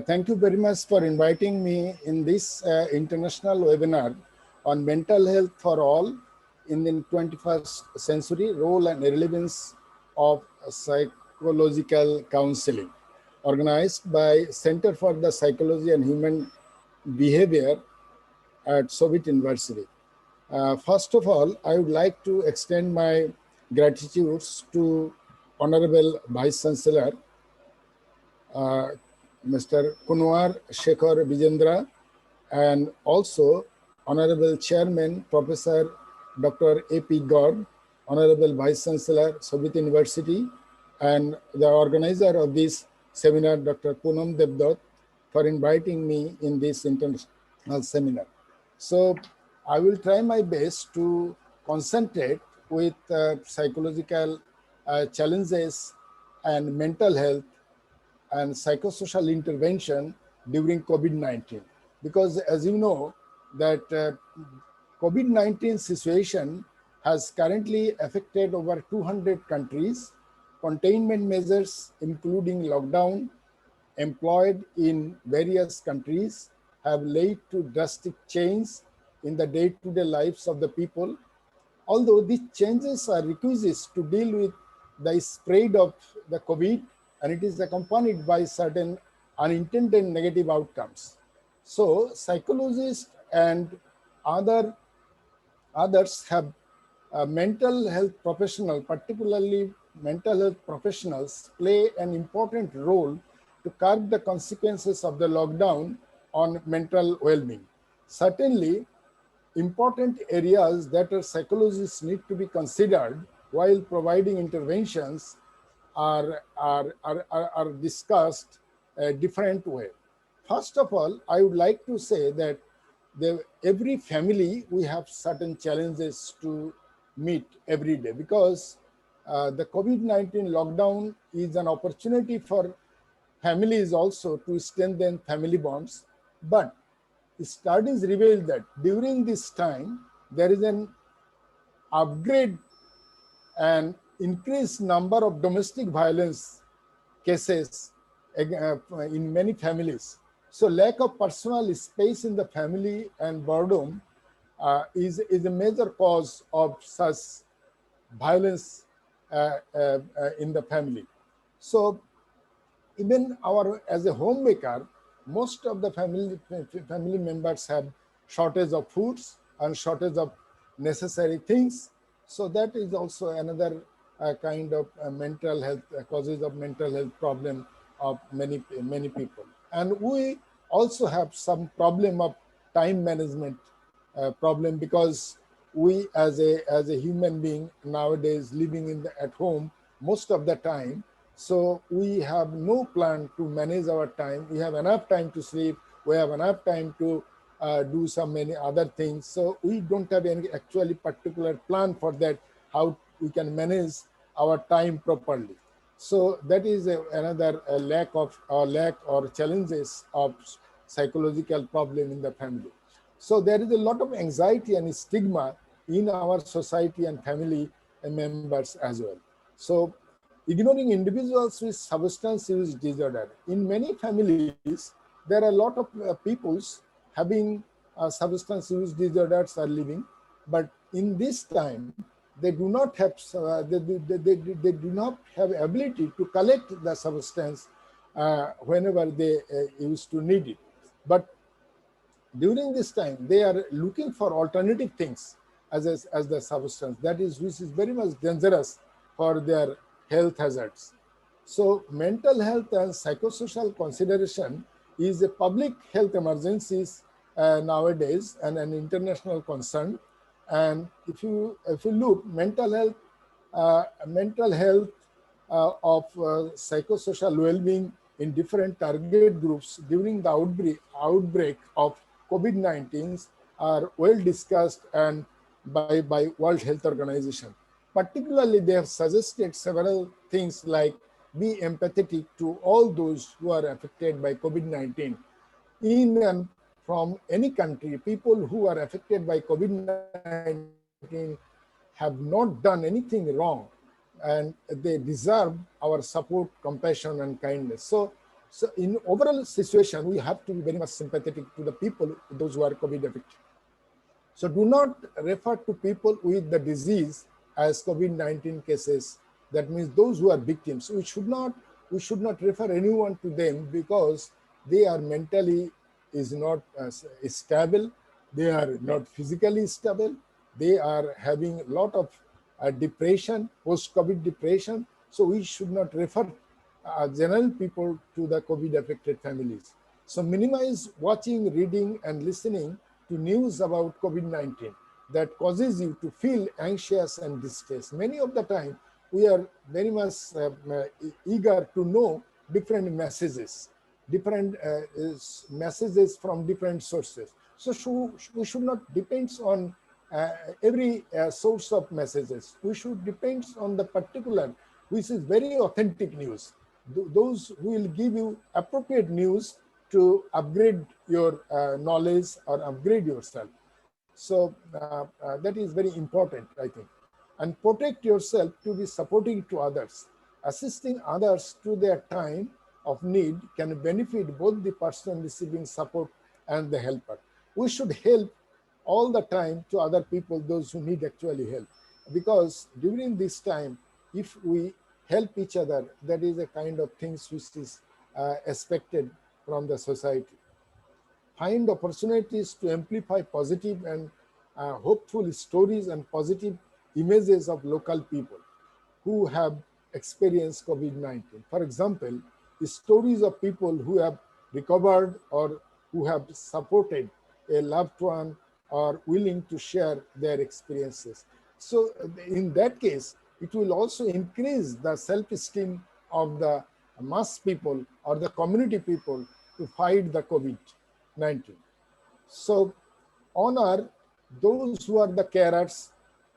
Thank you very much for inviting me in this international webinar on mental health for all in the 21st century, role and relevance of psychological counseling, organized by Center for the Psychology and Human Behavior at Shobhit University. First of all, I would like to extend my gratitude to Honorable Vice Chancellor, Mr. Kunwar, Shekhar, Vijendra, and also Honorable Chairman, Professor Dr. A.P. Gaur, Honorable Vice Chancellor, Shobhit University, and the organizer of this seminar, Dr. Poonam Dept, for inviting me in this international seminar. So I will try my best to concentrate with psychological challenges and mental health and psychosocial intervention during COVID-19. Because as you know, that COVID-19 situation has currently affected over 200 countries. Containment measures, including lockdown, employed in various countries, have led to drastic change in the day-to-day lives of the people. Although these changes are requisite to deal with the spread of the COVID, and it is accompanied by certain unintended negative outcomes. So psychologists and others have mental health professionals, particularly mental health professionals, play an important role to curb the consequences of the lockdown on mental well-being. Certainly, important areas that our psychologists need to be considered while providing interventions are discussed a different way. First of all, I would like to say that every family, we have certain challenges to meet every day, because the COVID-19 lockdown is an opportunity for families also to strengthen family bonds. But studies reveal that during this time, there is an upgrade and increased number of domestic violence cases in many families. So lack of personal space in the family and boredom is a major cause of such violence in the family. So even as a homemaker, most of the family members have shortage of foods and shortage of necessary things. So that is also another kind of mental health causes of mental health problem of many people. And we also have some problem of time management problem, because we as a human being nowadays living at home most of the time, so we have no plan to manage our time. We have enough time to sleep, we have enough time to do so many other things, so we don't have any actually particular plan for that, how we can manage our time properly. So that is another lack or challenges of psychological problem in the family. So there is a lot of anxiety and stigma in our society and family members as well. So ignoring individuals with substance use disorder. In many families, there are a lot of peoples having substance use disorders are living, but in this time, they do not have they do not have ability to collect the substance whenever they used to need it. But during this time, they are looking for alternative things as the substance, that is, which is very much dangerous for their health hazards. So mental health and psychosocial consideration is a public health emergency nowadays and an international concern. And if you look, mental health of psychosocial well-being in different target groups during the outbreak of COVID-19 are well discussed and by World Health Organization. Particularly, they have suggested several things like be empathetic to all those who are affected by COVID-19. In and from any country, people who are affected by COVID-19 have not done anything wrong, and they deserve our support, compassion, and kindness. So in overall situation, we have to be very much sympathetic to the people, those who are COVID affected. So do not refer to people with the disease as COVID-19 cases. That means those who are victims. We should not refer anyone to them, because they are mentally is not stable. They are not physically stable. They are having a lot of depression, post-COVID depression. So we should not refer general people to the COVID-affected families. So minimize watching, reading, and listening to news about COVID-19 that causes you to feel anxious and distressed. Many of the time, we are very much eager to know different messages from different sources. So we should not depend on every source of messages. We should depend on the particular, which is very authentic news. Those who will give you appropriate news to upgrade your knowledge or upgrade yourself. So that is very important, I think. And protect yourself to be supporting to others. Assisting others to their time of need can benefit both the person receiving support and the helper. We should help all the time to other people, those who need actually help. Because during this time, if we help each other, that is a kind of things which is expected from the society. Find opportunities to amplify positive and hopeful stories and positive images of local people who have experienced COVID-19. For example, stories of people who have recovered or who have supported a loved one or willing to share their experiences. So in that case, it will also increase the self-esteem of the mass people or the community people to fight the COVID-19. So honor those who are the carers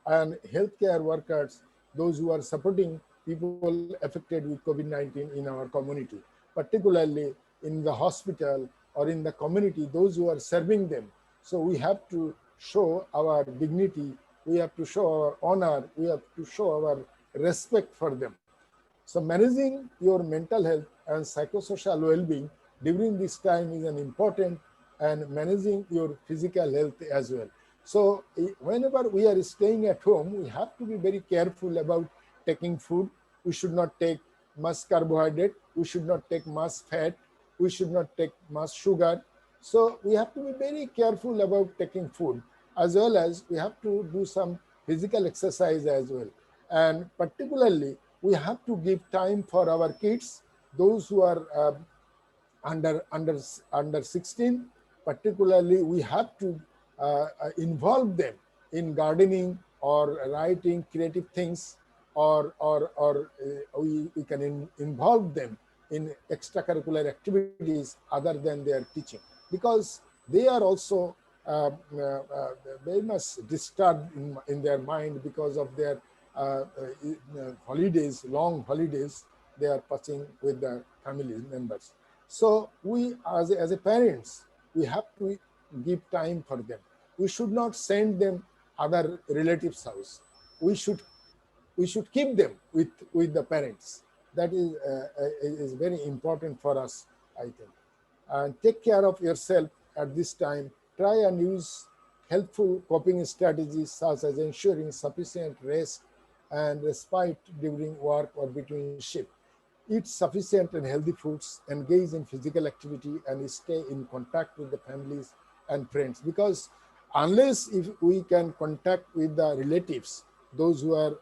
and healthcare workers, those who are supporting people affected with COVID-19 in our community, particularly in the hospital or in the community, those who are serving them. So we have to show our dignity we have to show our honor, we have to show our respect for them. So managing your mental health and psychosocial well-being during this time is an important, and managing your physical health as well. So whenever we are staying at home, we have to be very careful about taking food. We should not take much carbohydrate. We should not take much fat. We should not take much sugar. So we have to be very careful about taking food, as well as we have to do some physical exercise as well. And particularly, we have to give time for our kids, those who are under 16. Particularly, we have to involve them in gardening or writing creative things, or we can involve them in extracurricular activities other than their teaching, because they are also very much disturbed in their mind because of their holidays, long holidays they are passing with their family members. So we, as a parents, we have to give time for them. We should not send them other relatives' house. We should keep them with the parents. That is very important for us, I think. And take care of yourself at this time. Try and use helpful coping strategies such as ensuring sufficient rest and respite during work or between shifts. Eat sufficient and healthy foods, engage in physical activity, and stay in contact with the families and friends. Because unless if we can contact with the relatives, those who are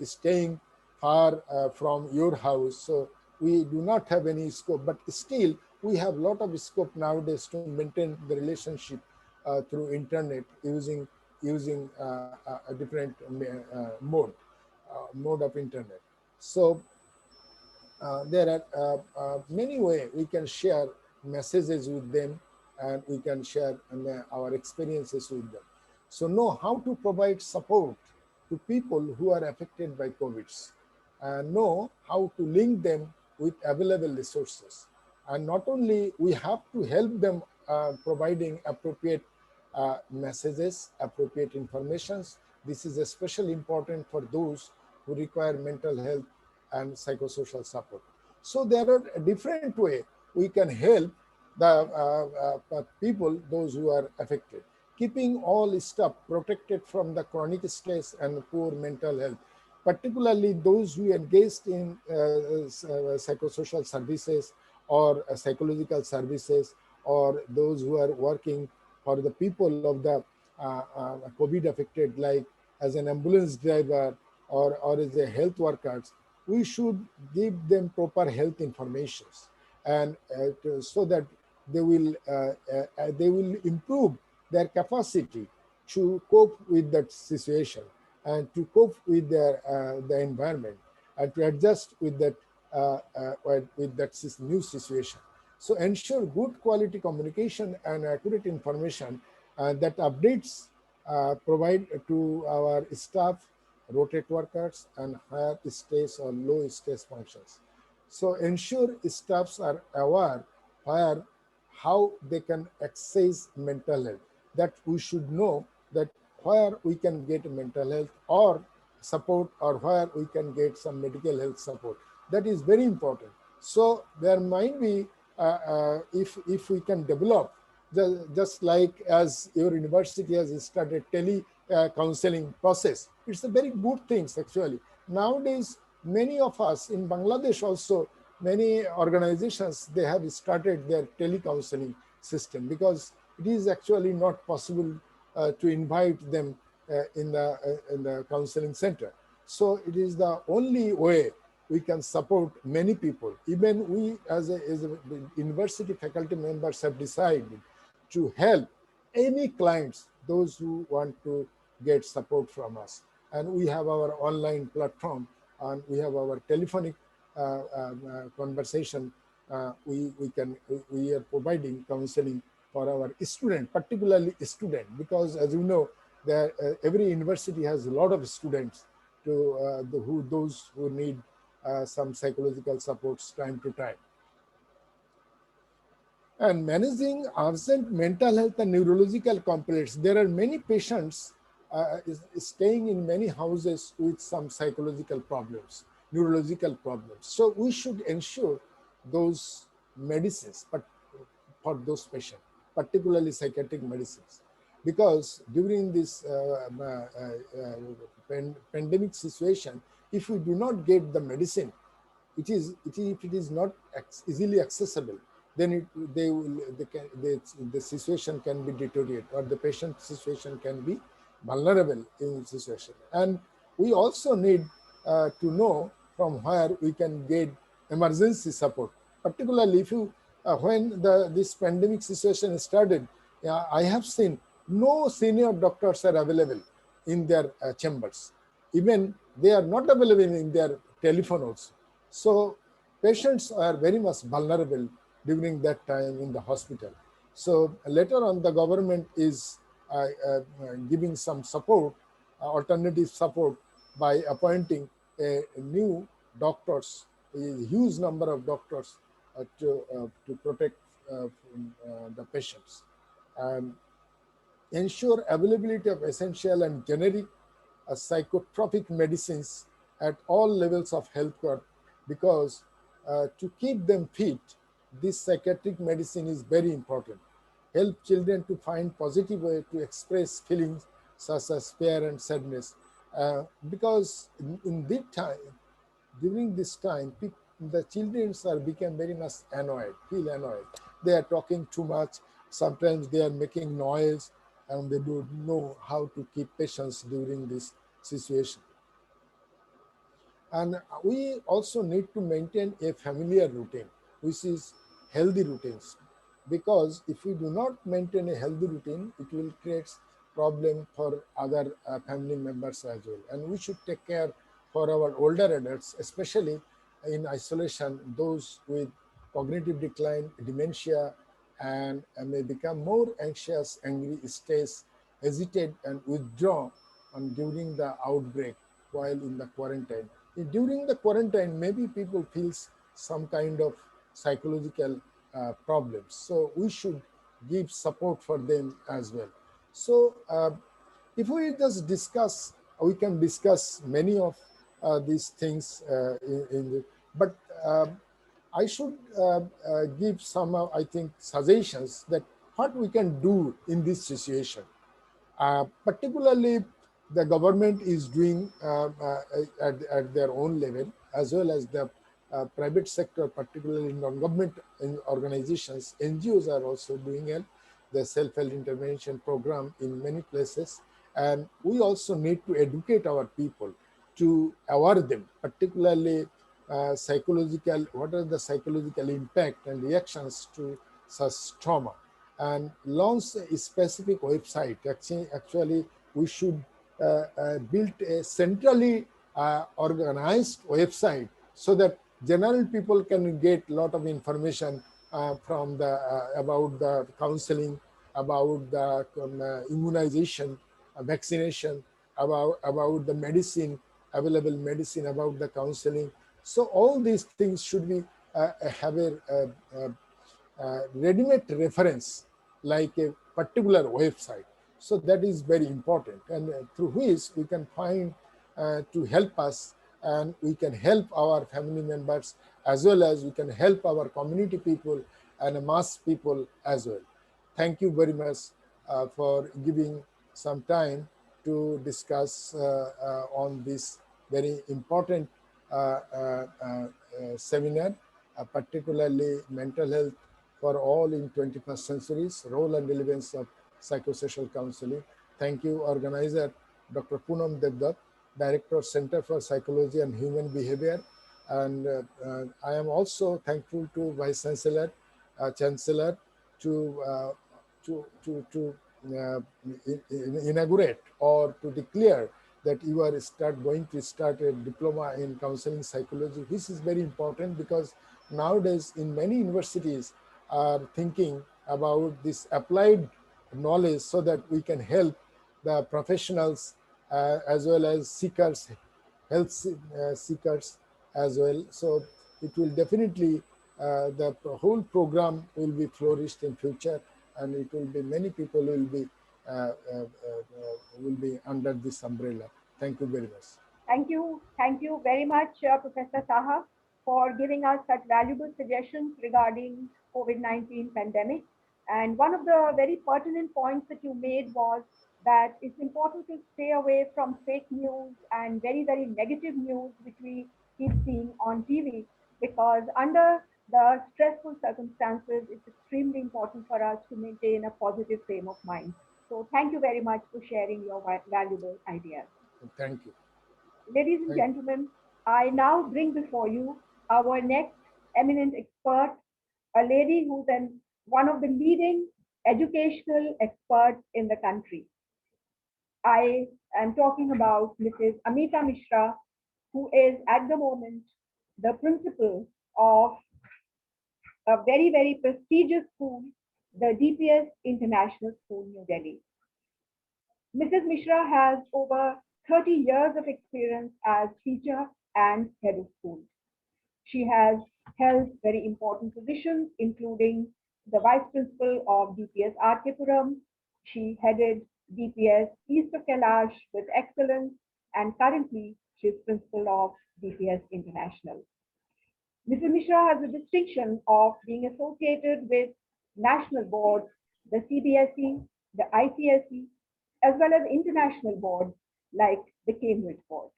staying far from your house, so we do not have any scope. But still, we have a lot of scope nowadays to maintain the relationship through internet using a different mode of internet. So there are many ways we can share messages with them, and we can share our experiences with them. So know how to provide support to people who are affected by COVID, and know how to link them with available resources. And not only we have to help them providing appropriate messages, appropriate informations. This is especially important for those who require mental health and psychosocial support. So there are a different way we can help the people, those who are affected, keeping all stuff protected from the chronic stress and poor mental health, particularly those who engaged in psychosocial services or psychological services, or those who are working for the people of the COVID affected, like as an ambulance driver or as a health workers. We should give them proper health information, and so that they will improve their capacity to cope with that situation and to cope with the environment and to adjust with that new situation. So ensure good quality communication and accurate information that updates provide to our staff, rotate workers, and higher stress or low stress functions. So ensure staffs are aware how they can access mental health. That we should know that where we can get mental health or support, or where we can get some medical health support. That is very important. So there might be, if we can develop, just like as your university has started counseling process, it's a very good thing actually. Nowadays, many of us in Bangladesh also, many organizations, they have started their counseling system, because it is actually not possible to invite them in the counseling center. So it is the only way we can support many people. Even we as a university faculty members have decided to help any clients, those who want to get support from us. And we have our online platform, and we have our telephonic conversation. We are providing counseling for our student, particularly student, because as you know, every university has a lot of students to those who need some psychological supports time to time. And managing urgent mental health and neurological complaints. There are many patients is staying in many houses with some psychological problems, neurological problems. So we should ensure those medicines, but for those patients, particularly psychiatric medicines, because during this pandemic situation, if we do not get the medicine, if it is not easily accessible, then the situation can be deteriorated, or the patient situation can be vulnerable in this situation. And we also need to know from where we can get emergency support, particularly if you when this pandemic situation started. I have seen no senior doctors are available in their chambers. Even they are not available in their telephone also. So patients are very much vulnerable during that time in the hospital. So later on, the government is giving some support, alternative support, by appointing a new doctors, a huge number of doctors to protect the patients. Ensure availability of essential and generic psychotropic medicines at all levels of healthcare, because to keep them fit, this psychiatric medicine is very important. Help children to find positive way to express feelings such as fear and sadness, because in this time, during this time, the children become very much annoyed, feel annoyed. They are talking too much. Sometimes they are making noise, and they don't know how to keep patience during this situation. And we also need to maintain a familiar routine, which is healthy routines, because if we do not maintain a healthy routine, it will create problem for other family members as well. And we should take care for our older adults, especially in isolation, those with cognitive decline, dementia, and may become more anxious, angry, stressed, hesitate, and withdraw during the outbreak while in the quarantine. During the quarantine, maybe people feel some kind of psychological problems. So we should give support for them as well. So if we just discuss, we can discuss many of these things but I should give some, I think, suggestions that what we can do in this situation. Particularly, the government is doing at their own level, as well as the private sector, particularly non-government organizations. NGOs are also doing the self-help intervention program in many places. And we also need to educate our people, to aware them, particularly psychological, what are the psychological impact and reactions to such trauma, and launch a specific website. Actually we should build a centrally organized website, so that general people can get a lot of information from the about the counseling, about the immunization, vaccination, about the medicine, available medicine, about the counseling. So all these things should be have a ready-made reference, like a particular website. So that is very important, and through which we can find to help us, and we can help our family members, as well as we can help our community people and mass people as well. Thank you very much for giving some time to discuss on this very important seminar, particularly mental health for all in 21st centuries, role and relevance of psychosocial counseling. Thank you, organizer, Dr. Dept, Director, Center for Psychology and Human Behavior. And I am also thankful to Vice Chancellor, Chancellor, to inaugurate or to declare that you are going to start a diploma in counseling psychology. This is very important, because nowadays in many universities are thinking about this applied knowledge, so that we can help the professionals as well as seekers, health seekers as well. So it will definitely, the whole program will be flourished in future, and it will be, many people will be will be under this umbrella. Thank you very much. Thank you. Thank you very much, Professor Saha, for giving us such valuable suggestions regarding COVID-19 pandemic. And one of the very pertinent points that you made was that it's important to stay away from fake news and very, very negative news, which we keep seeing on TV, because under the stressful circumstances, it's extremely important for us to maintain a positive frame of mind. So thank you very much for sharing your valuable ideas. Thank you. Ladies and gentlemen, I now bring before you our next eminent expert, a lady who's one of the leading educational experts in the country. I am talking about Mrs. Amita Mishra, who is at the moment the principal of a very, very prestigious school, the DPS International School, New Delhi. Mrs. Mishra has over 30 years of experience as teacher and head of school. She has held very important positions, including the vice principal of DPS Arkepuram. She headed DPS East of Kailash with excellence, and currently she is principal of DPS International. Mrs. Mishra has the distinction of being associated with national boards, the CBSE, the ICSE, as well as international boards like the Cambridge Board.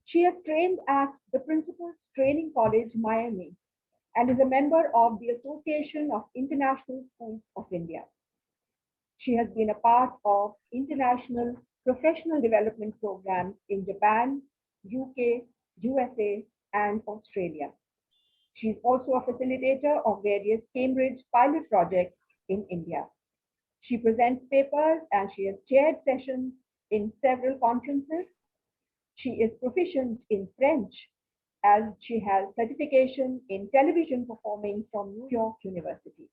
She has trained at the Principal's Training College, Miami, and is a member of the Association of International Schools of India. She has been a part of international professional development programs in Japan, UK, USA, and Australia. She is also a facilitator of various Cambridge pilot projects in India. She presents papers and she has chaired sessions in several conferences. She is proficient in French, as she has certification in television performing from New York University.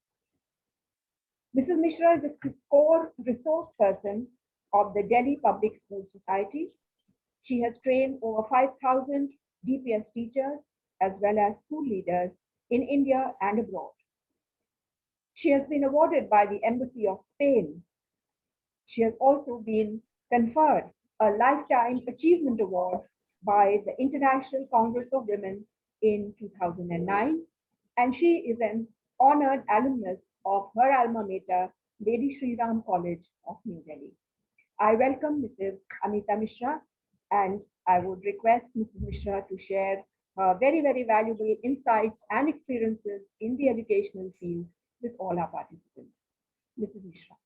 Mrs. Mishra is a core resource person of the Delhi Public School Society. She has trained over 5,000 DPS teachers as well as school leaders in India and abroad. She has been awarded by the Embassy of Spain. She has also been conferred a Lifetime Achievement Award by the International Congress of Women in 2009, and she is an honored alumnus of her alma mater, Lady Shri Ram College of New Delhi. I welcome Mrs. Amita Mishra, and I would request Mrs. Mishra to share her very, very valuable insights and experiences in the educational field with all our participants. Mrs. Mishra.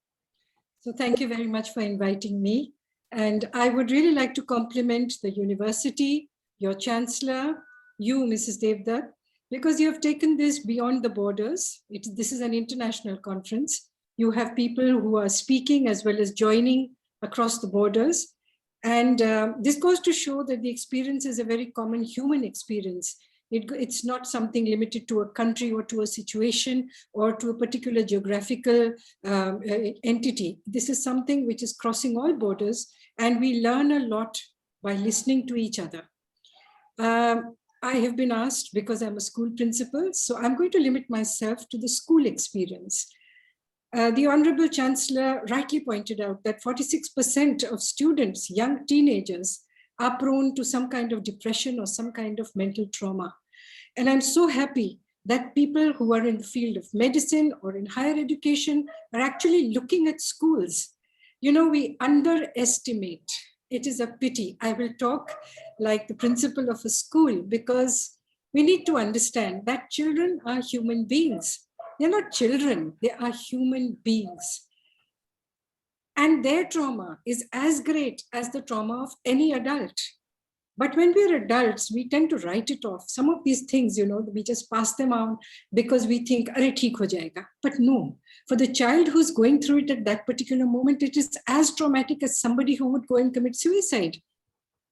So thank you very much for inviting me. And I would really like to compliment the university, your Chancellor, you, Mrs. Dept, because you have taken this beyond the borders. This is an international conference. You have people who are speaking as well as joining across the borders. And this goes to show that the experience is a very common human experience. It's not something limited to a country or to a situation or to a particular geographical entity. This is something which is crossing all borders, and we learn a lot by listening to each other. I have been asked, because I'm a school principal, so I'm going to limit myself to the school experience. The Honorable Chancellor rightly pointed out that 46% of students, young teenagers, are prone to some kind of depression or some kind of mental trauma. And I'm so happy that people who are in the field of medicine or in higher education are actually looking at schools. You know, we underestimate. It is a pity. I will talk like the principal of a school, because we need to understand that children are human beings. They're not children, they are human beings. And their trauma is as great as the trauma of any adult. But when we're adults, we tend to write it off. Some of these things, you know, we just pass them on because we think, "Arey, theek ho jayega." But no, for the child who's going through it at that particular moment, it is as traumatic as somebody who would go and commit suicide.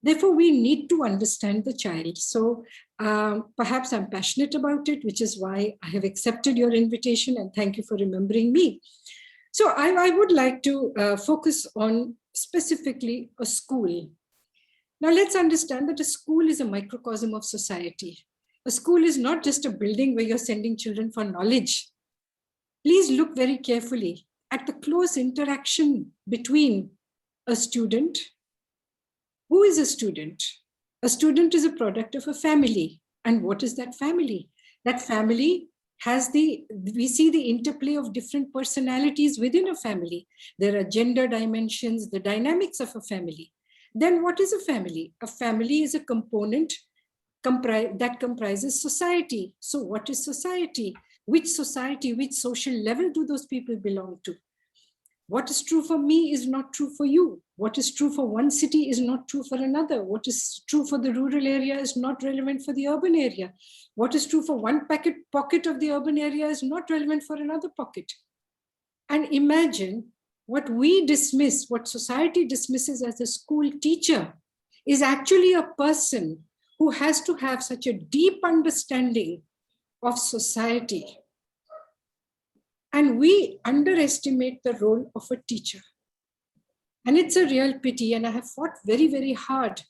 Therefore, we need to understand the child. So perhaps I'm passionate about it, which is why I have accepted your invitation, and thank you for remembering me. So I would like to focus on specifically a school. Now let's understand that a school is a microcosm of society. A school is not just a building where you're sending children for knowledge. Please look very carefully at the close interaction between a student. Who is a student? A student is a product of a family. And what is that family? That family has we see the interplay of different personalities within a family. There are gender dimensions, the dynamics of a family. Then what is a family? A family is a component that comprises society. So what is society? Which society, which social level do those people belong to? What is true for me is not true for you. What is true for one city is not true for another. What is true for the rural area is not relevant for the urban area. What is true for one pocket of the urban area is not relevant for another pocket. And imagine what we dismiss, what society dismisses as a school teacher is actually a person who has to have such a deep understanding of society. And we underestimate the role of a teacher. And it's a real pity. And I have fought very, very hard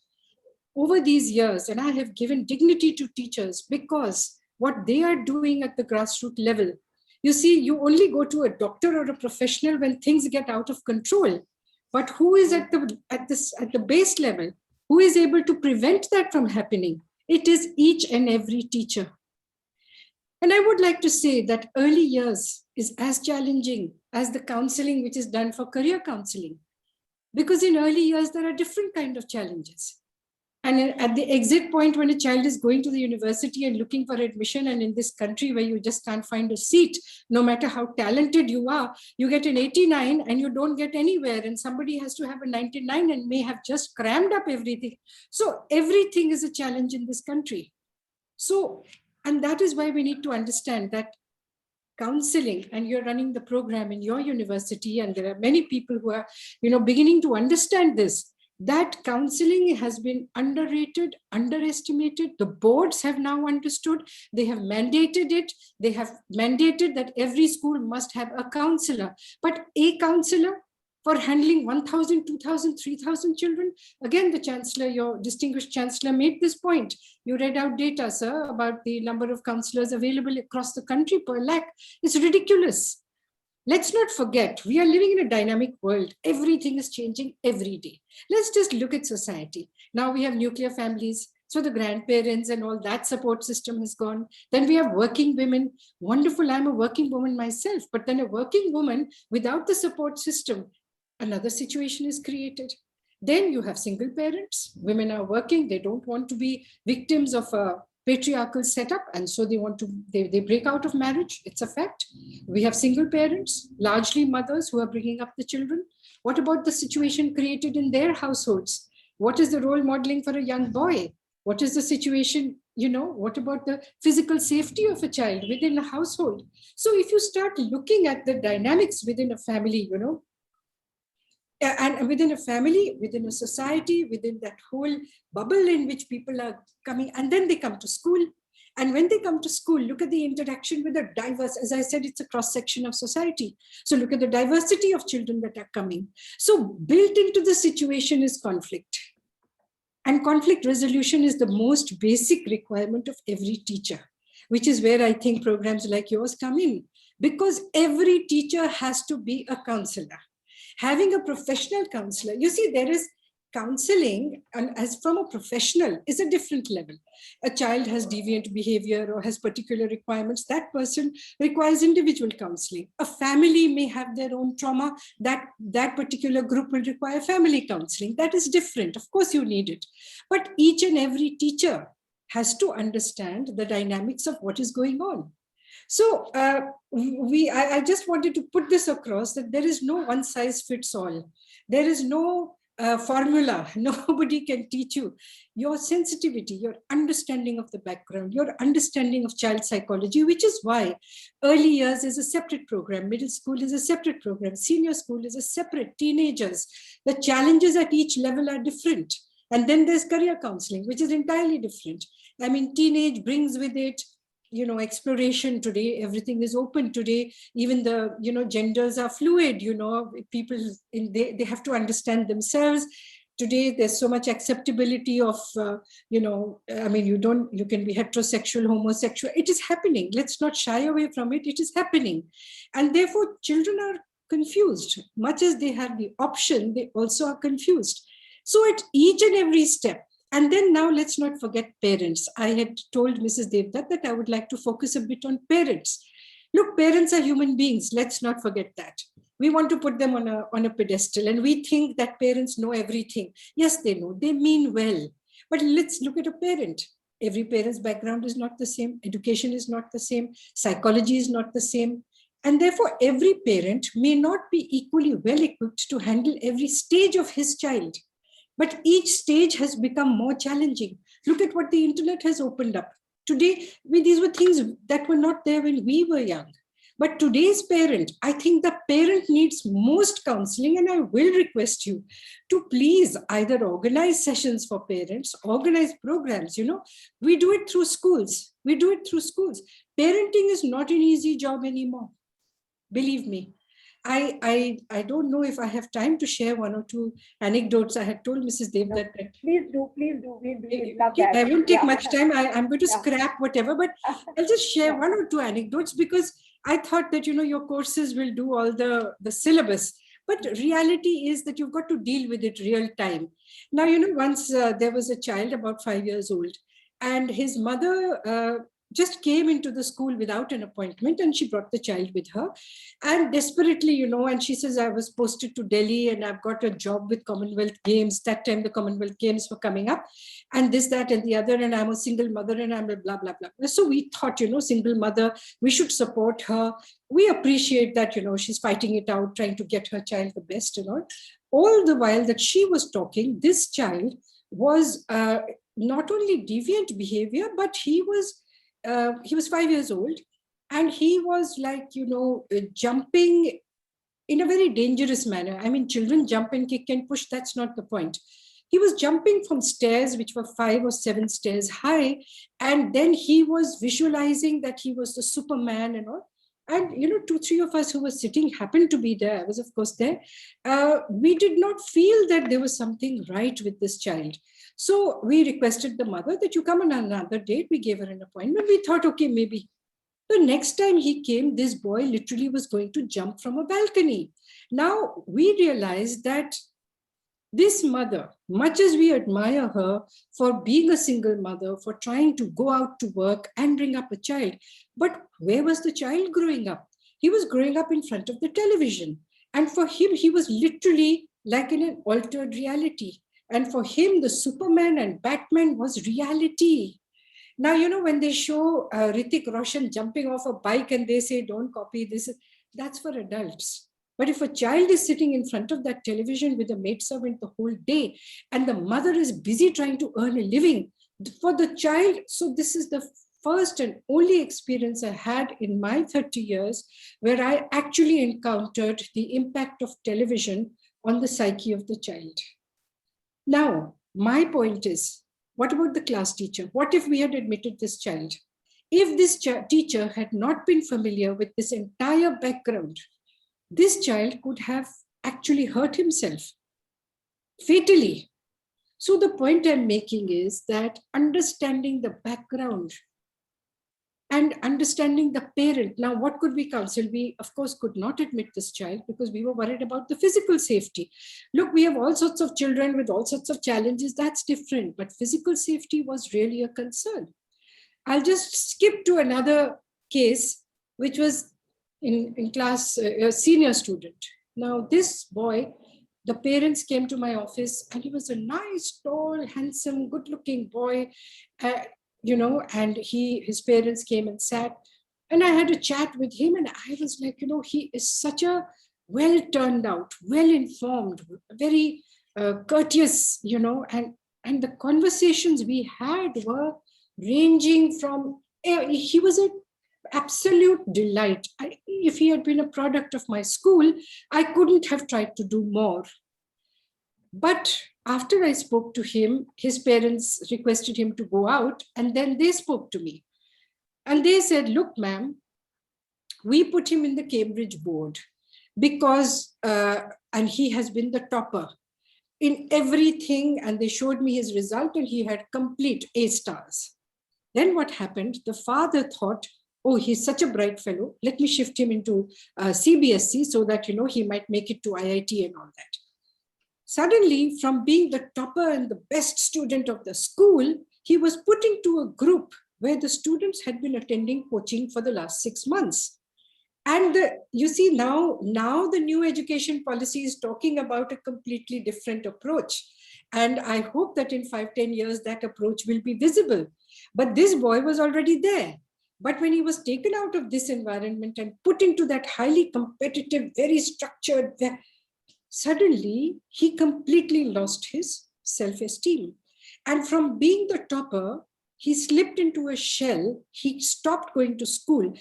over these years. And I have given dignity to teachers because what they are doing at the grassroots level, you see, you only go to a doctor or a professional when things get out of control. But who is at the base level? Who is able to prevent that from happening? It is each and every teacher. And I would like to say that early years is as challenging as the counseling which is done for career counseling. Because in early years, there are different kinds of challenges. And at the exit point, when a child is going to the university and looking for admission, and in this country where you just can't find a seat, no matter how talented you are, you get an 89 and you don't get anywhere. And somebody has to have a 99 and may have just crammed up everything. So everything is a challenge in this country. So, and that is why we need to understand that counseling, and you're running the program in your university, and there are many people who are, beginning to understand this, that counseling has been underrated, underestimated. The boards have now understood. They have mandated it. They have mandated that every school must have a counselor, but a counselor for handling 1,000, 2,000, 3,000 children. Again, the Chancellor, your distinguished Chancellor, made this point. You read out data, sir, about the number of counselors available across the country per lakh. It's ridiculous. Let's not forget, we are living in a dynamic world. Everything is changing every day. Let's just look at society. Now we have nuclear families. So the grandparents and all that support system has gone. Then we have working women. Wonderful, I'm a working woman myself, but then a working woman without the support system, another situation is created. Then you have single parents. Women are working. They don't want to be victims of a patriarchal setup. And so they break out of marriage. It's a fact. We have single parents, largely mothers who are bringing up the children. What about the situation created in their households? What is the role modeling for a young boy? What is the situation, what about the physical safety of a child within a household? So if you start looking at the dynamics within a family, and within a family, within a society, within that whole bubble in which people are coming, and then they come to school. And when they come to school, look at the interaction with the diverse, as I said, it's a cross-section of society. So look at the diversity of children that are coming. So built into the situation is conflict. And conflict resolution is the most basic requirement of every teacher, which is where I think programs like yours come in, because every teacher has to be a counselor. Having a professional counselor, you see, there is counseling, and as from a professional is a different level. A child has deviant behavior or has particular requirements. That person requires individual counseling. A family may have their own trauma. That particular group will require family counseling. That is different. Of course, you need it. But each and every teacher has to understand the dynamics of what is going on. So I just wanted to put this across, that there is no one size fits all. There is no formula. Nobody can teach you. Your sensitivity, your understanding of the background, your understanding of child psychology, which is why early years is a separate program, middle school is a separate program, senior school is a separate, teenagers. The challenges at each level are different. And then there's career counseling, which is entirely different. I mean, teenage brings with it, exploration. Today, everything is open. Today, even the, genders are fluid, people, they have to understand themselves. Today, there's so much acceptability of, you can be heterosexual, homosexual. It is happening. Let's not shy away from it. It is happening. And therefore, children are confused. Much as they have the option, they also are confused. So at each and every step, and then now let's not forget parents. I had told Mrs. Devdutt that I would like to focus a bit on parents. Look, parents are human beings. Let's not forget that. We want to put them on a pedestal, and we think that parents know everything. Yes, they know. They mean well. But let's look at a parent. Every parent's background is not the same. Education is not the same. Psychology is not the same. And therefore, every parent may not be equally well equipped to handle every stage of his child. But each stage has become more challenging. Look at what the internet has opened up. Today, these were things that were not there when we were young. But today's parent, I think the parent needs most counseling, and I will request you to please either organize sessions for parents, organize programs. We do it through schools. Parenting is not an easy job anymore. Believe me. I don't know if I have time to share one or two anecdotes. I had told Mrs. Devdutt that. Please do. We love that. I won't take much time. I'm going to scrap whatever, but I'll just share one or two anecdotes, because I thought that, your courses will do all the syllabus. But reality is that you've got to deal with it real time. Now, once there was a child about 5 years old, and his mother just came into the school without an appointment, and she brought the child with her, and desperately, and she says, I was posted to Delhi and I've got a job with Commonwealth Games. That time the Commonwealth Games were coming up, and this, that, and the other, and I'm a single mother, and I'm a blah, blah, blah. So we thought, single mother, we should support her. We appreciate that, she's fighting it out, trying to get her child the best and all the while that she was talking, this child was not only deviant behavior, but he was 5 years old, and he was like, jumping in a very dangerous manner. I mean, children jump and kick and push. That's not the point. He was jumping from stairs, which were 5 or 7 stairs high. And then he was visualizing that he was the Superman and all. And, 2-3 of us who were sitting happened to be there. I was, of course, there. We did not feel that there was something right with this child. So we requested the mother that you come on another date. We gave her an appointment. We thought, okay, maybe. The next time he came, this boy literally was going to jump from a balcony. Now we realized that this mother, much as we admire her for being a single mother, for trying to go out to work and bring up a child, but where was the child growing up? He was growing up in front of the television. And for him, he was literally like in an altered reality. And for him, the Superman and Batman was reality. Now, when they show Hrithik Roshan jumping off a bike and they say, don't copy this, that's for adults. But if a child is sitting in front of that television with a maidservant the whole day, and the mother is busy trying to earn a living for the child, so this is the first and only experience I had in my 30 years where I actually encountered the impact of television on the psyche of the child. Now, my point is, what about the class teacher? What if we had admitted this child? If this teacher had not been familiar with this entire background, this child could have actually hurt himself fatally. So the point I'm making is that understanding the background and understanding the parent. Now, what could we counsel? We, of course, could not admit this child because we were worried about the physical safety. Look, we have all sorts of children with all sorts of challenges. That's different. But physical safety was really a concern. I'll just skip to another case, which was in class, a senior student. Now, this boy, the parents came to my office, and he was a nice, tall, handsome, good-looking boy. And his parents came and sat, and I had a chat with him, and I was like, he is such a well turned out, well informed, very courteous, and the conversations we had were ranging from, he was an absolute delight. If he had been a product of my school, I couldn't have tried to do more. But after I spoke to him, his parents requested him to go out, and then they spoke to me. And they said, look, ma'am, we put him in the Cambridge board because, and he has been the topper in everything. And they showed me his result, and he had complete A stars. Then what happened? The father thought, oh, he's such a bright fellow. Let me shift him into CBSE so that, he might make it to IIT and all that. Suddenly, from being the topper and the best student of the school, he was put into a group where the students had been attending coaching for the last 6 months. And you see, now the new education policy is talking about a completely different approach. And I hope that in 5-10 years, that approach will be visible. But this boy was already there. But when he was taken out of this environment and put into that highly competitive, very structured, suddenly he completely lost his self-esteem. And from being the topper, he slipped into a shell. He stopped going to school.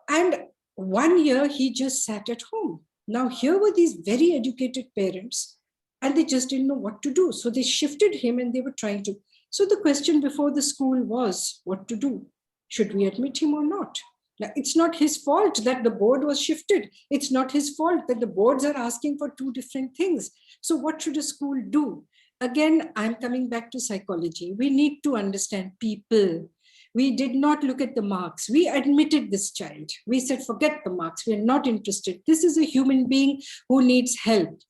And 1 year, he just sat at home. Now, here were these very educated parents, and they just didn't know what to do. So they shifted him and they were trying to. So the question before the school was what to do. Should we admit him or not? Now, it's not his fault that the board was shifted. It's not his fault that the boards are asking for two different things. So what should a school do? Again, I'm coming back to psychology. We need to understand people. We did not look at the marks. We admitted this child. We said, forget the marks. We are not interested. This is a human being who needs help.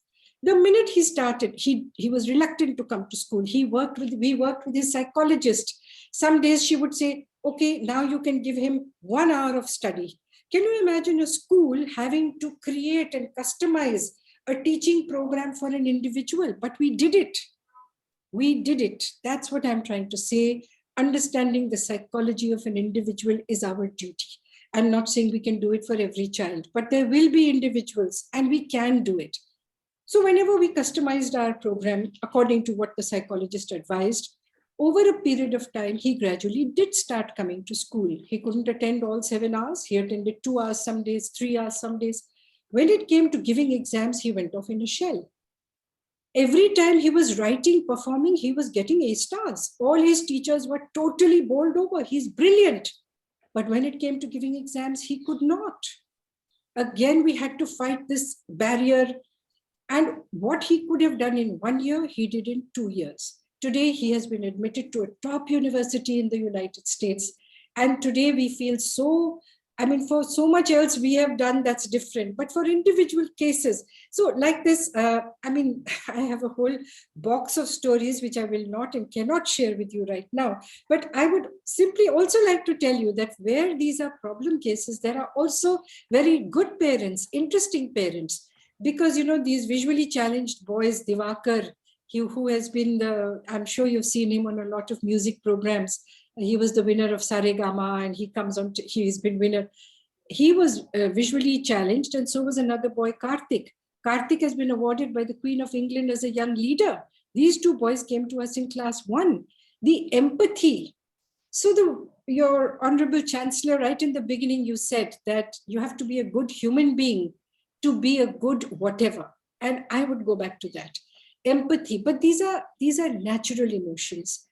The minute he started, he was reluctant to come to school. We worked with his psychologist. Some days she would say, okay, now you can give him 1 hour of study. Can you imagine a school having to create and customize a teaching program for an individual? But we did it. We did it. That's what I'm trying to say. Understanding the psychology of an individual is our duty. I'm not saying we can do it for every child, but there will be individuals and we can do it. So whenever we customized our program according to what the psychologist advised, over a period of time, he gradually did start coming to school. He couldn't attend all 7 hours. He attended 2 hours some days, 3 hours some days. When it came to giving exams, he went off in a shell. Every time he was writing, performing, he was getting A stars. All his teachers were totally bowled over. He's brilliant. But when it came to giving exams, he could not. Again, we had to fight this barrier. And what he could have done in 1 year, he did in 2 years. Today, he has been admitted to a top university in the United States. And today we feel so, for so much else we have done that's different, but for individual cases. So like this, I have a whole box of stories which I will not and cannot share with you right now. But I would simply also like to tell you that where these are problem cases, there are also very good parents, interesting parents, because, these visually challenged boys, Divakar, who has been I'm sure you've seen him on a lot of music programs. He was the winner of Saregama and he's been winner. He was visually challenged, and so was another boy, Karthik. Karthik has been awarded by the Queen of England as a young leader. These two boys came to us in class 1. The empathy. So your Honorable Chancellor, right in the beginning, you said that you have to be a good human being to be a good whatever. And I would go back to that. Empathy, but these are natural emotions.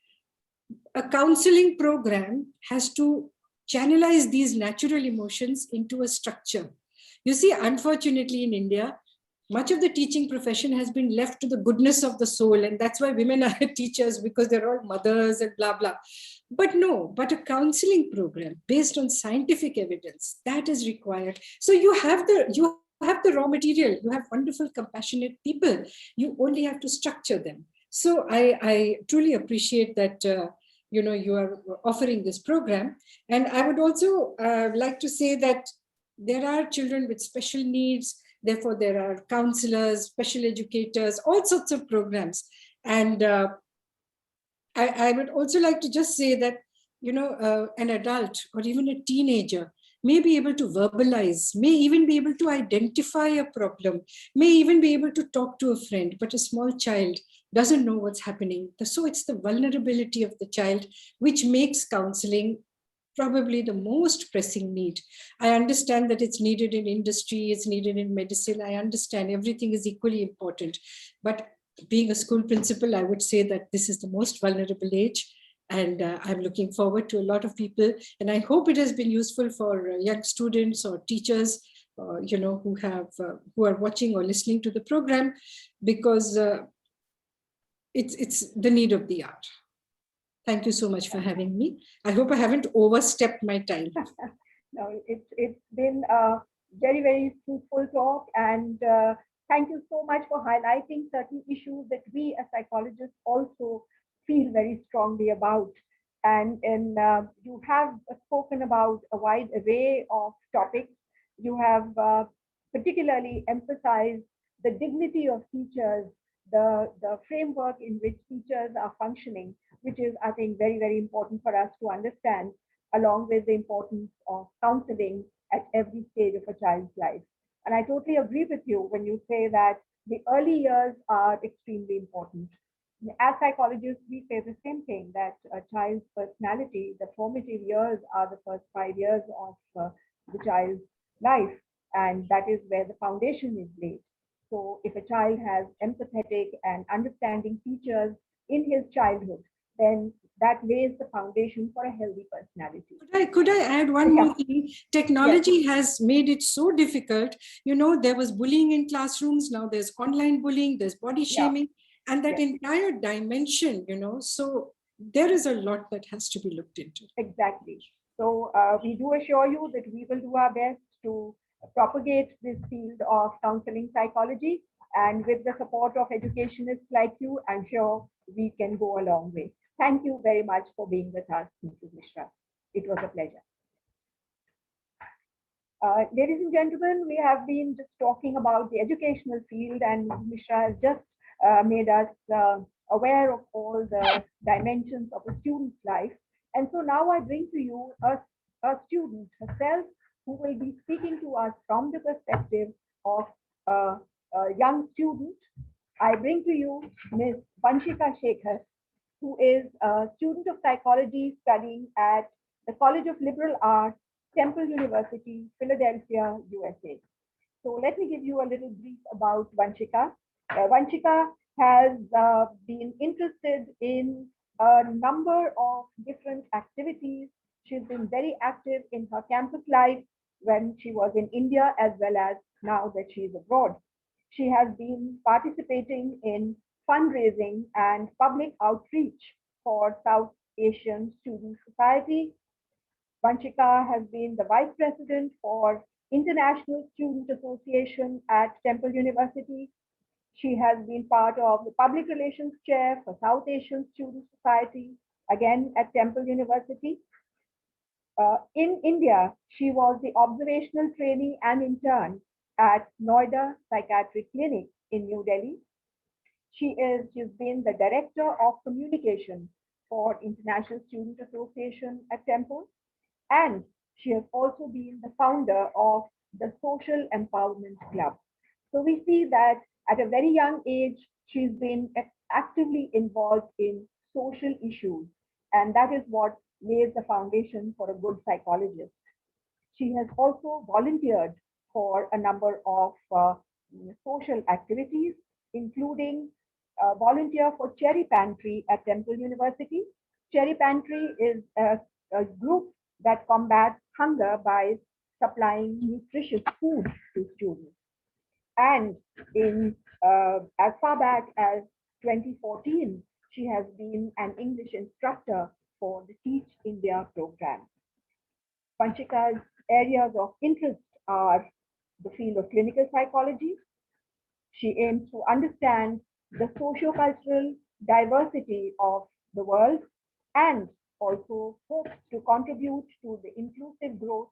A counseling program has to channelize these natural emotions into a structure. You see, unfortunately in India, much of the teaching profession has been left to the goodness of the soul, and that's why women are teachers, because they're all mothers and blah, blah. But a counseling program based on scientific evidence, that is required. So you have the raw material, you have wonderful, compassionate people. You only have to structure them. So I truly appreciate that, you are offering this program. And I would also like to say that there are children with special needs. Therefore, there are counselors, special educators, all sorts of programs. And I would also like to just say that, an adult or even a teenager may be able to verbalize, may even be able to identify a problem, may even be able to talk to a friend, but a small child doesn't know what's happening. So it's the vulnerability of the child which makes counseling probably the most pressing need. I understand that it's needed in industry, it's needed in medicine. I understand everything is equally important. But being a school principal, I would say that this is the most vulnerable age. And I'm looking forward to a lot of people. And I hope it has been useful for young students or teachers, who are watching or listening to the program, because it's the need of the hour. Thank you so much for having me. I hope I haven't overstepped my time. No, it's been a very, very fruitful talk, and thank you so much for highlighting certain issues that we as psychologists also feel very strongly about. And you have spoken about a wide array of topics. You have particularly emphasized the dignity of teachers, the framework in which teachers are functioning, which is, I think, very, very important for us to understand, along with the importance of counseling at every stage of a child's life. And I totally agree with you when you say that the early years are extremely important. As psychologists, we say the same thing, that a child's personality, the formative years are the first 5 years of the child's life, and that is where the foundation is laid. So if a child has empathetic and understanding features in his childhood, then that lays the foundation for a healthy personality. Could I add one more thing? Technology has made it so difficult. You know, there was bullying in classrooms. Now there's online bullying, there's body shaming, and that entire dimension, you know, so there is a lot that has to be looked into. Exactly. So we do assure you that we will do our best to propagate this field of counseling psychology. And with the support of educationists like you, I'm sure we can go a long way. Thank you very much for being with us, Mrs. Mishra. It was a pleasure. Ladies and gentlemen, we have been just talking about the educational field, and Mrs. Mishra has just made us aware of all the dimensions of a student's life. And so now I bring to you a student herself who will be speaking to us from the perspective of a young student. I bring to you Ms. Vanshika Shekhar, who is a student of psychology studying at the College of Liberal Arts, Temple University, Philadelphia, USA. So let me give you a little brief about Vanshika. Vanshika has been interested in a number of different activities. She's been very active in her campus life when she was in India, as well as now that she is abroad. She has been participating in fundraising and public outreach for South Asian Student Society. Vanshika has been the Vice President for International Student Association at Temple University. She has been part of the Public Relations Chair for South Asian Student Society, again at Temple University. In India, she was the observational trainee and intern at Noida Psychiatric Clinic in New Delhi. She's been the Director of Communication for International Student Association at Temple, and she has also been the founder of the Social Empowerment Club. So we see that at a very young age, she's been actively involved in social issues, and that is what lays the foundation for a good psychologist. She has also volunteered for a number of social activities, including volunteer for Cherry Pantry at Temple University. Cherry Pantry is a group that combats hunger by supplying nutritious food to students. And in as far back as 2014, she has been an English instructor for the Teach India program. Vanshika's areas of interest are the field of clinical psychology. She aims to understand the socio-cultural diversity of the world and also hopes to contribute to the inclusive growth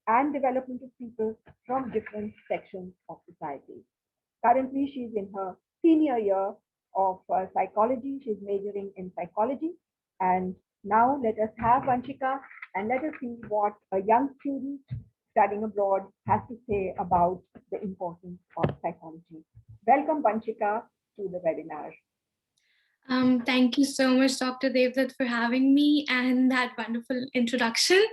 and development of people from different sections of society. Currently, she's in her senior year of psychology. She's majoring in psychology. And now let us have Vanshika and let us see what a young student studying abroad has to say about the importance of psychology. Welcome, Vanshika, to the webinar. Thank you so much, Dr. Devdutt, for having me and that wonderful introduction.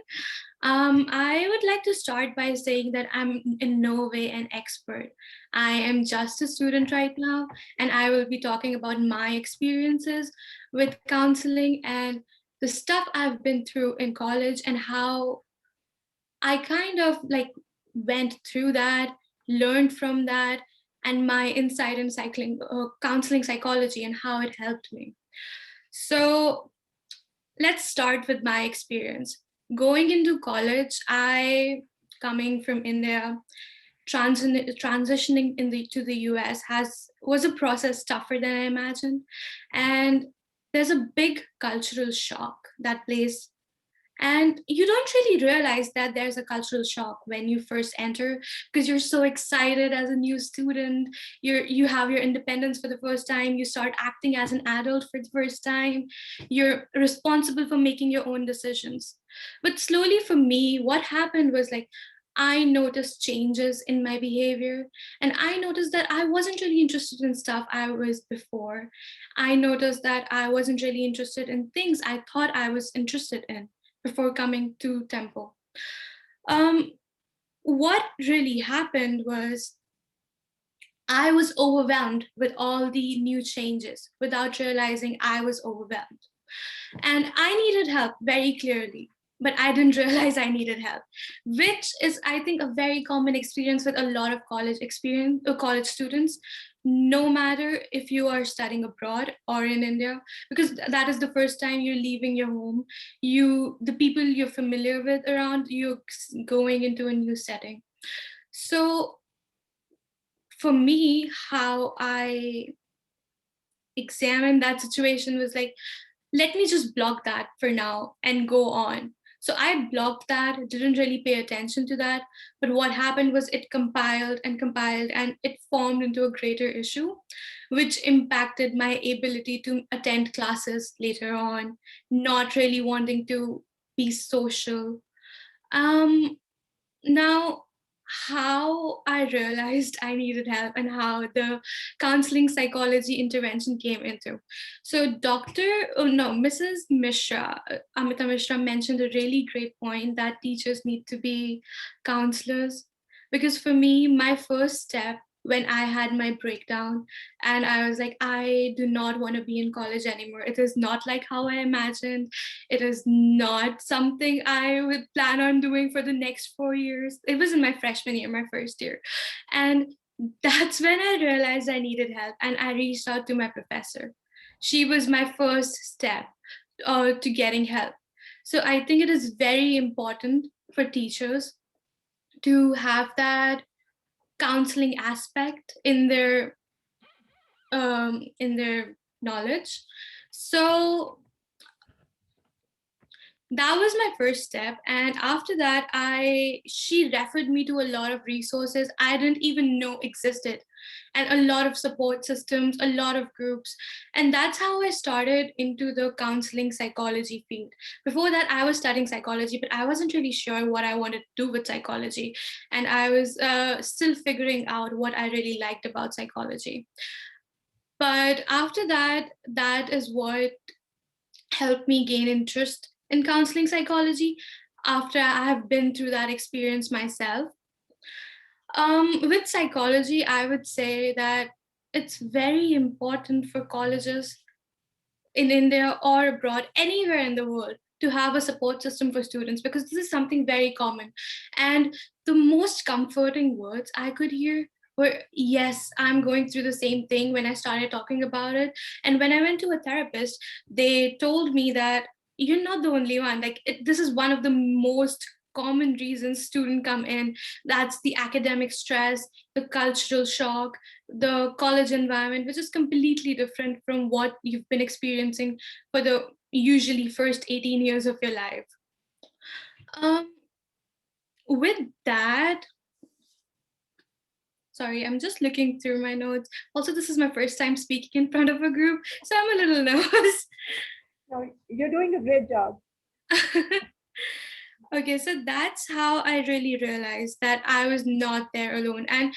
I would like to start by saying that I'm in no way an expert. I am just a student right now, and I will be talking about my experiences with counseling and the stuff I've been through in college and how I kind of like went through that, learned from that, and my insight in counseling psychology and how it helped me. So let's start with my experience. going into college, coming from India, transitioning to the US was a process tougher than I imagined. And there's a big cultural shock that plays. And you don't really realize that there's a cultural shock when you first enter, because you're so excited as a new student. You have your independence for the first time. You start acting as an adult for the first time. You're responsible for making your own decisions. But slowly for me, what happened was like, I noticed changes in my behavior, and I noticed that I wasn't really interested in stuff I was before. I noticed that I wasn't really interested in things I thought I was interested in before coming to Temple. What really happened was I was overwhelmed with all the new changes without realizing I was overwhelmed. And I needed help very clearly, but I didn't realize I needed help, which is, I think, a very common experience with a lot of college students, no matter if you are studying abroad or in India, because that is the first time you're leaving your home. The people you're familiar with around, you're going into a new setting. So for me, how I examined that situation was like, let me just block that for now and go on. So I blocked that, didn't really pay attention to that. But what happened was it compiled, and it formed into a greater issue, which impacted my ability to attend classes later on, not really wanting to be social. Now, how I realized I needed help and how the counseling psychology intervention came into. So Mrs. Mishra, Amita Mishra mentioned a really great point that teachers need to be counselors. Because for me, my first step when I had my breakdown and I was like, I do not want to be in college anymore. It is not like how I imagined. It is not something I would plan on doing for the next 4 years. It was in my freshman year, my first year. And that's when I realized I needed help, and I reached out to my professor. She was my first step to getting help. So I think it is very important for teachers to have that counseling aspect in their knowledge. So that was my first step, and after that she referred me to a lot of resources I didn't even know existed, and a lot of support systems, a lot of groups. And that's how I started into the counseling psychology field. Before that, I was studying psychology, but I wasn't really sure what I wanted to do with psychology, and I was still figuring out what I really liked about psychology. But after that, that is what helped me gain interest in counseling psychology after I have been through that experience myself. With psychology, I would say that it's very important for colleges in India or abroad, anywhere in the world, to have a support system for students, because this is something very common. And the most comforting words I could hear were, yes, I'm going through the same thing, when I started talking about it. And when I went to a therapist, they told me that you're not the only one. Like, this is one of the most common reasons students come in. That's the academic stress, the cultural shock, the college environment, which is completely different from what you've been experiencing for the usually first 18 years of your life. With that, sorry, I'm just looking through my notes. Also, this is my first time speaking in front of a group, so I'm a little nervous. No, you're doing a great job. Okay, so that's how I really realized that I was not there alone. And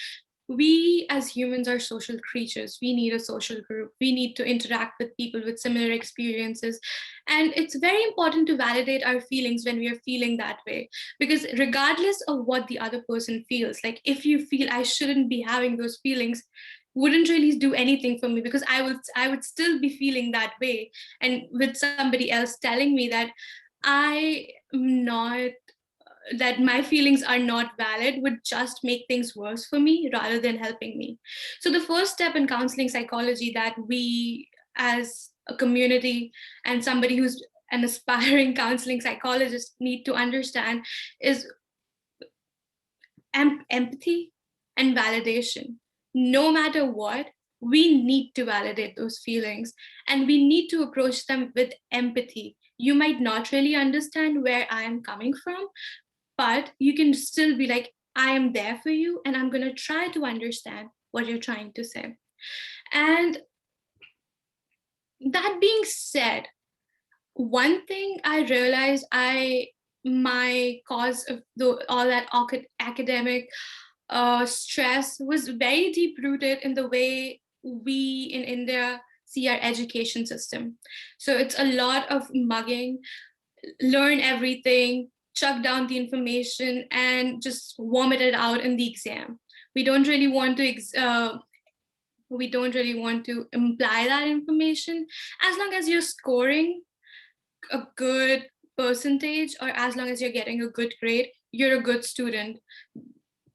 we as humans are social creatures. We need a social group. We need to interact with people with similar experiences. And it's very important to validate our feelings when we are feeling that way. Because regardless of what the other person feels, like if you feel I shouldn't be having those feelings, wouldn't really do anything for me, because I would still be feeling that way. And with somebody else telling me that that my feelings are not valid would just make things worse for me rather than helping me. So the first step in counseling psychology that we as a community and somebody who's an aspiring counseling psychologist need to understand is empathy and validation. No matter what, we need to validate those feelings and we need to approach them with empathy. You might not really understand where I am coming from, but you can still be like, I am there for you and I'm going to try to understand what you're trying to say. And that being said, one thing I realized my cause of all that academic stress was very deep rooted in the way we in India see our education system. So it's a lot of mugging, learn everything, chuck down the information, and just vomit it out in the exam. We don't really want to imply that information. As long as you're scoring a good percentage or as long as you're getting a good grade, you're a good student.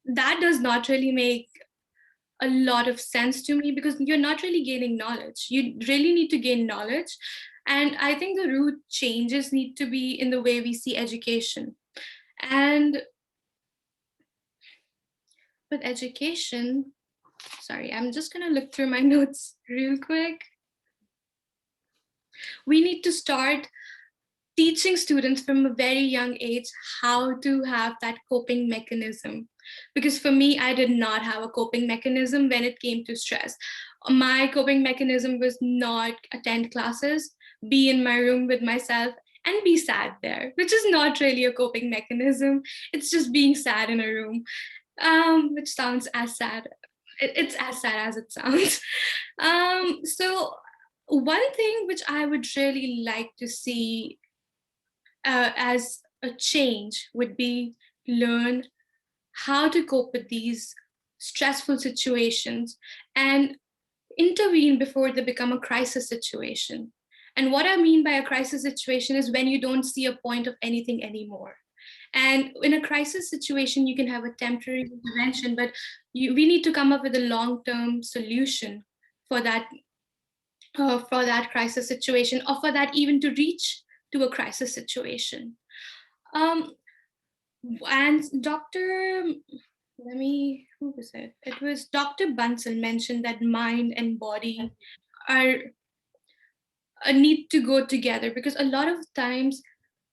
That does not really make a lot of sense to me because you're not really gaining knowledge. You really need to gain knowledge. And I think the root changes need to be in the way we see education. And with education, sorry, I'm just going to look through my notes real quick. We need to start teaching students from a very young age how to have that coping mechanism. Because for me, I did not have a coping mechanism when it came to stress. My coping mechanism was not attend classes, be in my room with myself, and be sad there, which is not really a coping mechanism. It's just being sad in a room, which sounds as sad. It's as sad as it sounds. So one thing which I would really like to see as a change would be learn how to cope with these stressful situations and intervene before they become a crisis situation. And what I mean by a crisis situation is when you don't see a point of anything anymore. And in a crisis situation, you can have a temporary intervention, but we need to come up with a long-term solution for that crisis situation, or for that even to reach to a crisis situation. And who was it? It was Dr. Bansal mentioned that mind and body are need to go together, because a lot of times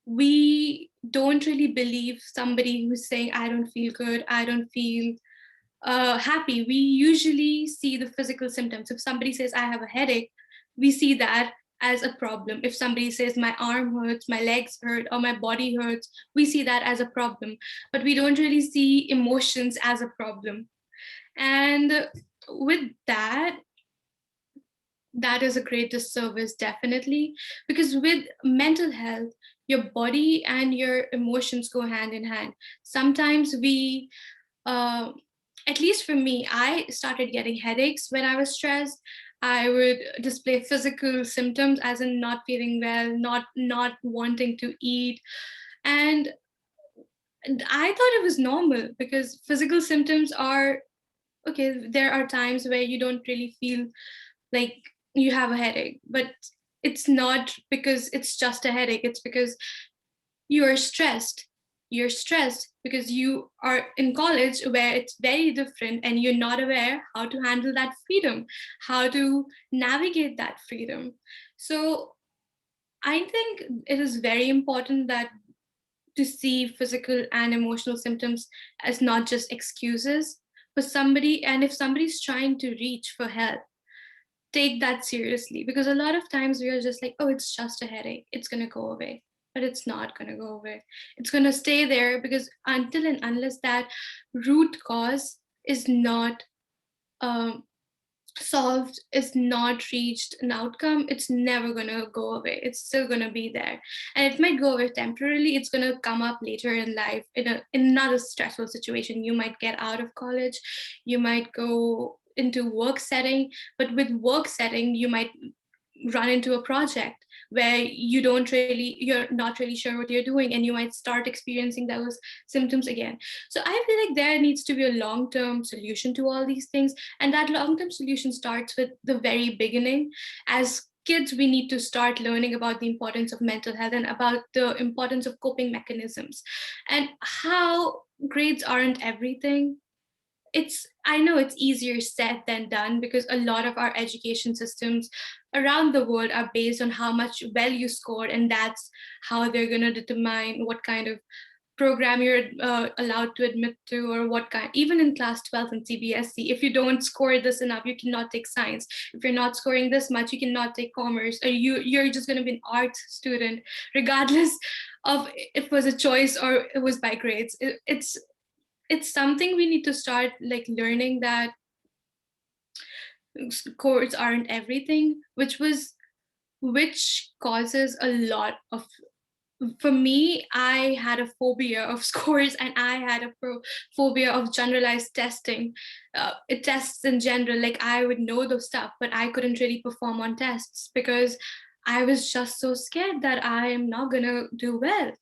we don't really believe somebody who's saying, I don't feel good, I don't feel happy. We usually see the physical symptoms. If somebody says, I have a headache, we see that as a problem. If somebody says my arm hurts, my legs hurt, or my body hurts, we see that as a problem. But we don't really see emotions as a problem. And with that is a great disservice, definitely, because with mental health, your body and your emotions go hand in hand. Sometimes we, at least for me, I started getting headaches when I was stressed. I would display physical symptoms as in not feeling well, not wanting to eat. And I thought it was normal because physical symptoms are, okay, there are times where you don't really feel like you have a headache, but it's not because it's just a headache. It's because you are stressed. You're stressed because you are in college where it's very different and you're not aware how to handle that freedom, how to navigate that freedom. So I think it is very important that to see physical and emotional symptoms as not just excuses for somebody. And if somebody's trying to reach for help, take that seriously, because a lot of times we are just like, oh, it's just a headache, it's going to go away. But it's not going to go away. It's going to stay there, because until and unless that root cause is not solved, is not reached an outcome, it's never going to go away. It's still going to be there. And it might go away temporarily. It's going to come up later in life in another stressful situation. You might get out of college, you might go into work setting, but with work setting, you might run into a project where you're not really sure what you're doing, and you might start experiencing those symptoms again. So I feel like there needs to be a long-term solution to all these things, and that long-term solution starts with the very beginning. As kids, we need to start learning about the importance of mental health and about the importance of coping mechanisms and how grades aren't everything. I know it's easier said than done, because a lot of our education systems around the world are based on how much well you scored, and that's how they're going to determine what kind of program you're allowed to admit to, or what kind. Even in class 12 in CBSE, if you don't score this enough, you cannot take science. If you're not scoring this much, you cannot take commerce, or you're just going to be an art student, regardless of if it was a choice or it was by grades. It's something we need to start like learning, that scores aren't everything, which causes a lot of, for me, I had a phobia of scores, and I had a phobia of generalized testing. Tests in general, like I would know those stuff, but I couldn't really perform on tests because I was just so scared that I am not gonna do well.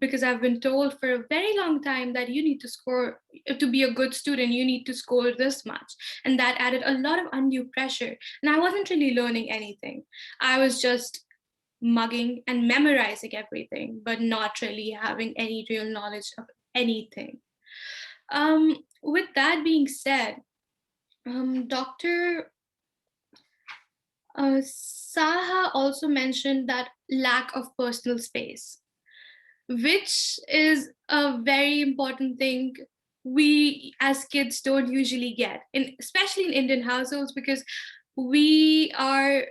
Because I've been told for a very long time that you need to score, to be a good student, you need to score this much. And that added a lot of undue pressure. And I wasn't really learning anything. I was just mugging and memorizing everything, but not really having any real knowledge of anything. With that being said, Dr. Saha also mentioned that lack of personal space, which is a very important thing we as kids don't usually get, especially in Indian households, because we are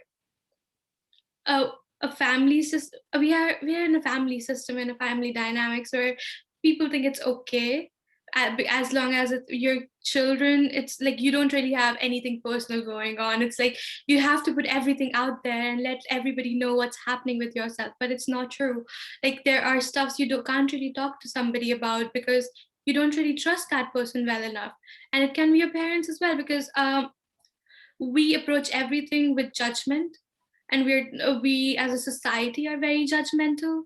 a family system. We are in a family system, in a family dynamics where people think it's okay as long as it's your children. It's like you don't really have anything personal going on. It's like you have to put everything out there and let everybody know what's happening with yourself, but it's not true. Like there are stuffs you can't really talk to somebody about because you don't really trust that person well enough. And it can be your parents as well, because we approach everything with judgment, and we as a society are very judgmental.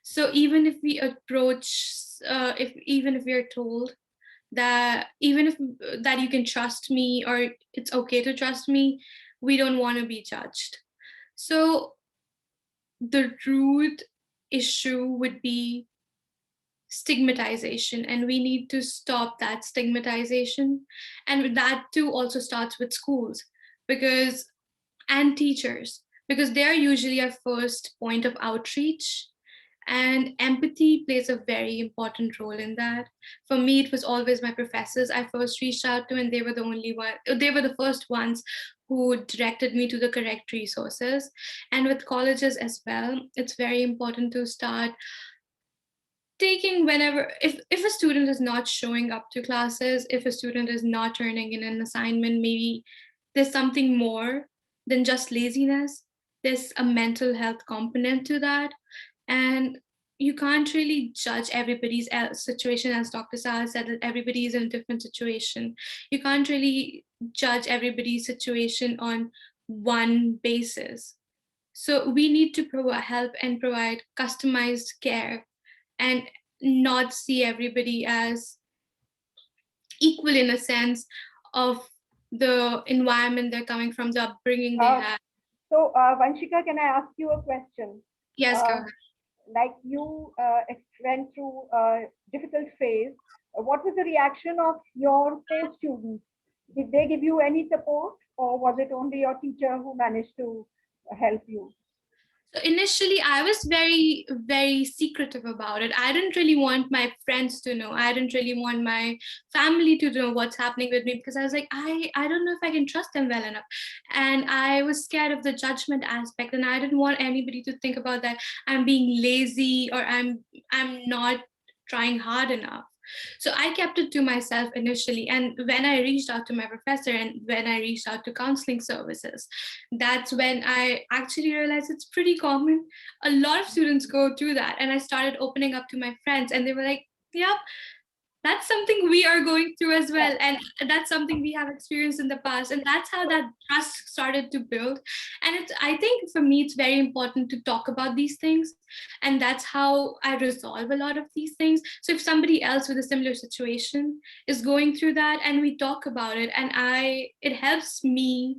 So even if we approach, even if we're told that that you can trust me or it's okay to trust me, we don't want to be judged. So the root issue would be stigmatization, and we need to stop that stigmatization. And that too also starts with schools, because and teachers, because they're usually our first point of outreach, and empathy plays a very important role in that. For me, it was always my professors I first reached out to, and they were the first ones who directed me to the correct resources. And with colleges as well, it's very important to start taking, whenever, if a student is not showing up to classes, if a student is not turning in an assignment, maybe there's something more than just laziness. There's a mental health component to that. And you can't really judge everybody's situation, as Dr. Saha said, that everybody is in a different situation. You can't really judge everybody's situation on one basis. So we need to help and provide customized care, and not see everybody as equal in a sense of the environment they're coming from, the upbringing they have. So, Vanshika, can I ask you a question? Yes, go ahead. Like you went through a difficult phase. What was the reaction of your co-students? Did they give you any support, or was it only your teacher who managed to help you? So initially, I was very, very secretive about it. I didn't really want my friends to know. I didn't really want my family to know what's happening with me, because I was like, I don't know if I can trust them well enough. And I was scared of the judgment aspect, and I didn't want anybody to think about that I'm being lazy or I'm not trying hard enough. So I kept it to myself initially. And when I reached out to my professor and when I reached out to counseling services, that's when I actually realized it's pretty common. A lot of students go through that. And I started opening up to my friends, and they were like, yep, that's something we are going through as well. And that's something we have experienced in the past. And that's how that trust started to build. And I think for me, it's very important to talk about these things. And that's how I resolve a lot of these things. So if somebody else with a similar situation is going through that, and we talk about it, and it helps me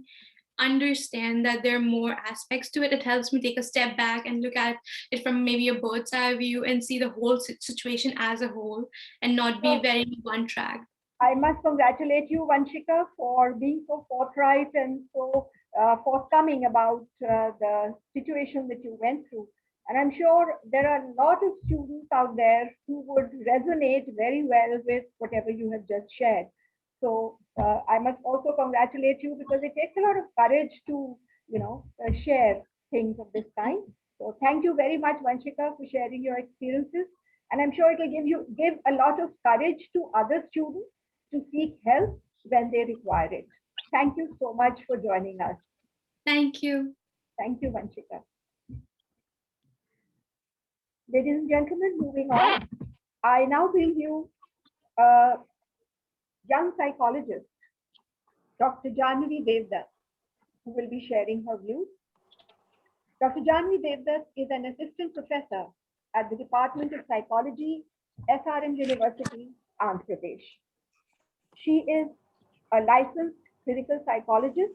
understand that there are more aspects to it. It helps me take a step back and look at it from maybe a bird's eye view and see the whole situation as a whole and not be very one track. I must congratulate you, Vanshika, for being so forthright and so forthcoming about the situation that you went through. And I'm sure there are a lot of students out there who would resonate very well with whatever you have just shared. So I must also congratulate you, because it takes a lot of courage to, share things of this kind. So thank you very much, Vanshika, for sharing your experiences. And I'm sure it will give a lot of courage to other students to seek help when they require it. Thank you so much for joining us. Thank you. Thank you, Vanshika. Ladies and gentlemen, moving on, I now bring you a young psychologist, Dr. Janvi Devdutt, who will be sharing her views. Dr. Janvi Devdutt is an assistant professor at the Department of Psychology, SRM University, Andhra Pradesh. She is a licensed clinical psychologist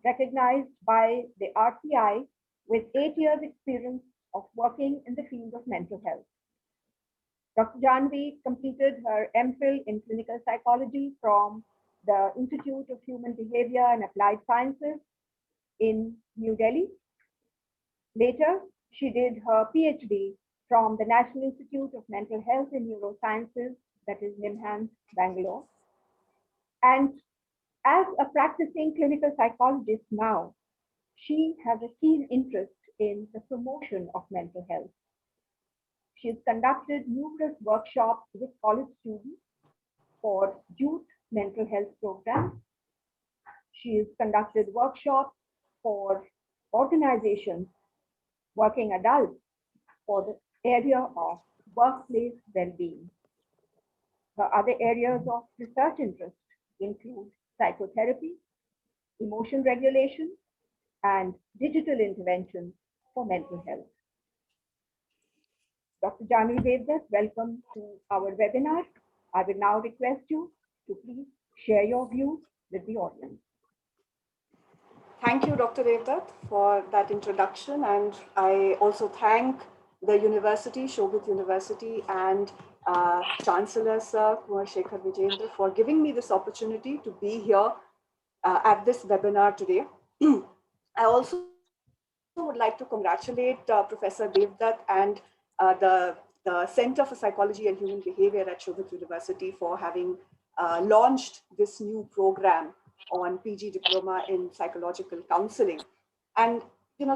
recognized by the RCI with 8 years experience of working in the field of mental health. Dr. Janvi completed her MPhil in clinical psychology from the Institute of Human Behavior and Applied Sciences in New Delhi. Later, she did her PhD from the National Institute of Mental Health and Neurosciences, that is NIMHANS, Bangalore. And as a practicing clinical psychologist now, she has a keen interest in the promotion of mental health. She has conducted numerous workshops with college students for youth mental health programs. She has conducted workshops for organizations, working adults, for the area of workplace well-being. Her other areas of research interest include psychotherapy, emotion regulation, and digital interventions for mental health. Dr. Janvi Devdutt, welcome to our webinar. I will now request you to please share your views with the audience. Thank you, Dr. Devdutt, for that introduction. And I also thank the university, Shobhit University, and Chancellor, Sir, Kumar, Shekhar, Vijendra, for giving me this opportunity to be here at this webinar today. I also would like to congratulate Professor Devdutt and the Center for Psychology and Human Behavior at Shobhit University for having launched this new program on PG Diploma in Psychological Counseling. And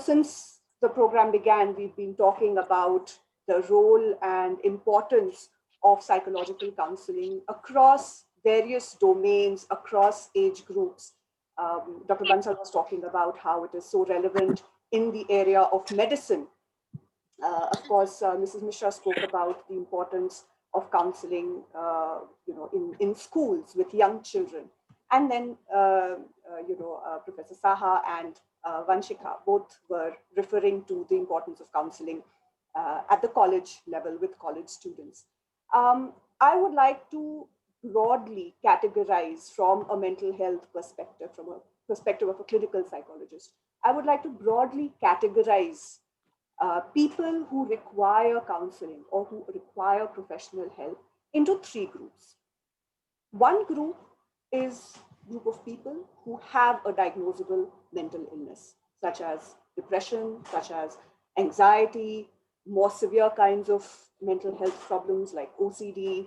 since the program began, we've been talking about the role and importance of psychological counseling across various domains, across age groups. Dr. Bansal was talking about how it is so relevant in the area of medicine. Of course, Mrs. Mishra spoke about the importance of counseling, in schools with young children. And then, Professor Saha and Vanshika both were referring to the importance of counseling at the college level with college students. I would like to broadly categorize from a mental health perspective, from a perspective of a clinical psychologist. I would like to broadly categorize people who require counseling or who require professional help into 3 groups. One group is a group of people who have a diagnosable mental illness, such as depression, such as anxiety, more severe kinds of mental health problems like OCD,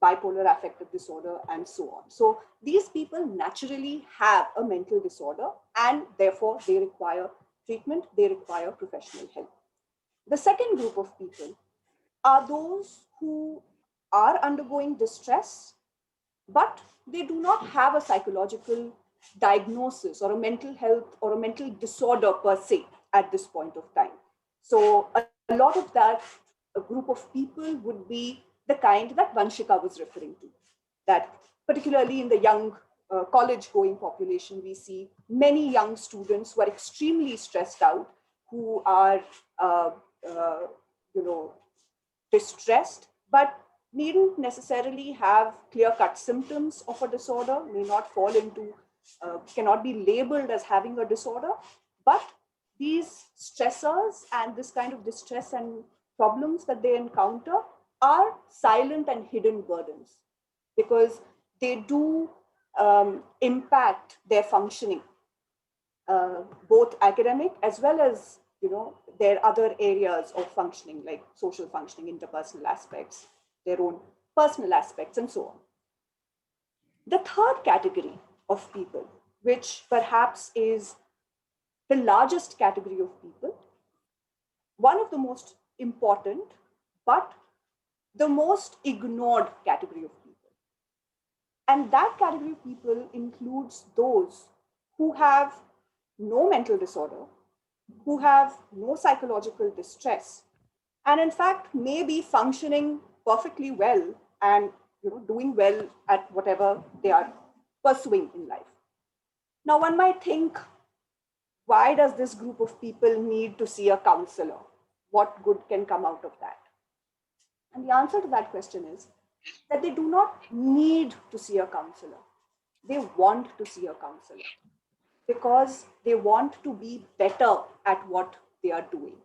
bipolar affective disorder, and so on. So these people naturally have a mental disorder, and therefore they require treatment, they require professional help. The second group of people are those who are undergoing distress, but they do not have a psychological diagnosis or a mental health or a mental disorder per se at this point of time. So a lot of that group of people would be the kind that Vanshika was referring to, that particularly in the young college-going population, we see many young students who are extremely stressed out, who are distressed, but needn't necessarily have clear-cut symptoms of a disorder, may not fall into cannot be labeled as having a disorder, but these stressors and this kind of distress and problems that they encounter are silent and hidden burdens, because they do impact their functioning, both academic as well as their other areas of functioning, like social functioning, interpersonal aspects, their own personal aspects, and so on. The third category of people, which perhaps is the largest category of people, one of the most important, but the most ignored category of people. And that category of people includes those who have no mental disorder, who have no psychological distress, and in fact may be functioning perfectly well and doing well at whatever they are pursuing in life. Now, one might think, why does this group of people need to see a counselor? What good can come out of that? And the answer to that question is that they do not need to see a counselor. They want to see a counselor because they want to be better at what they are doing.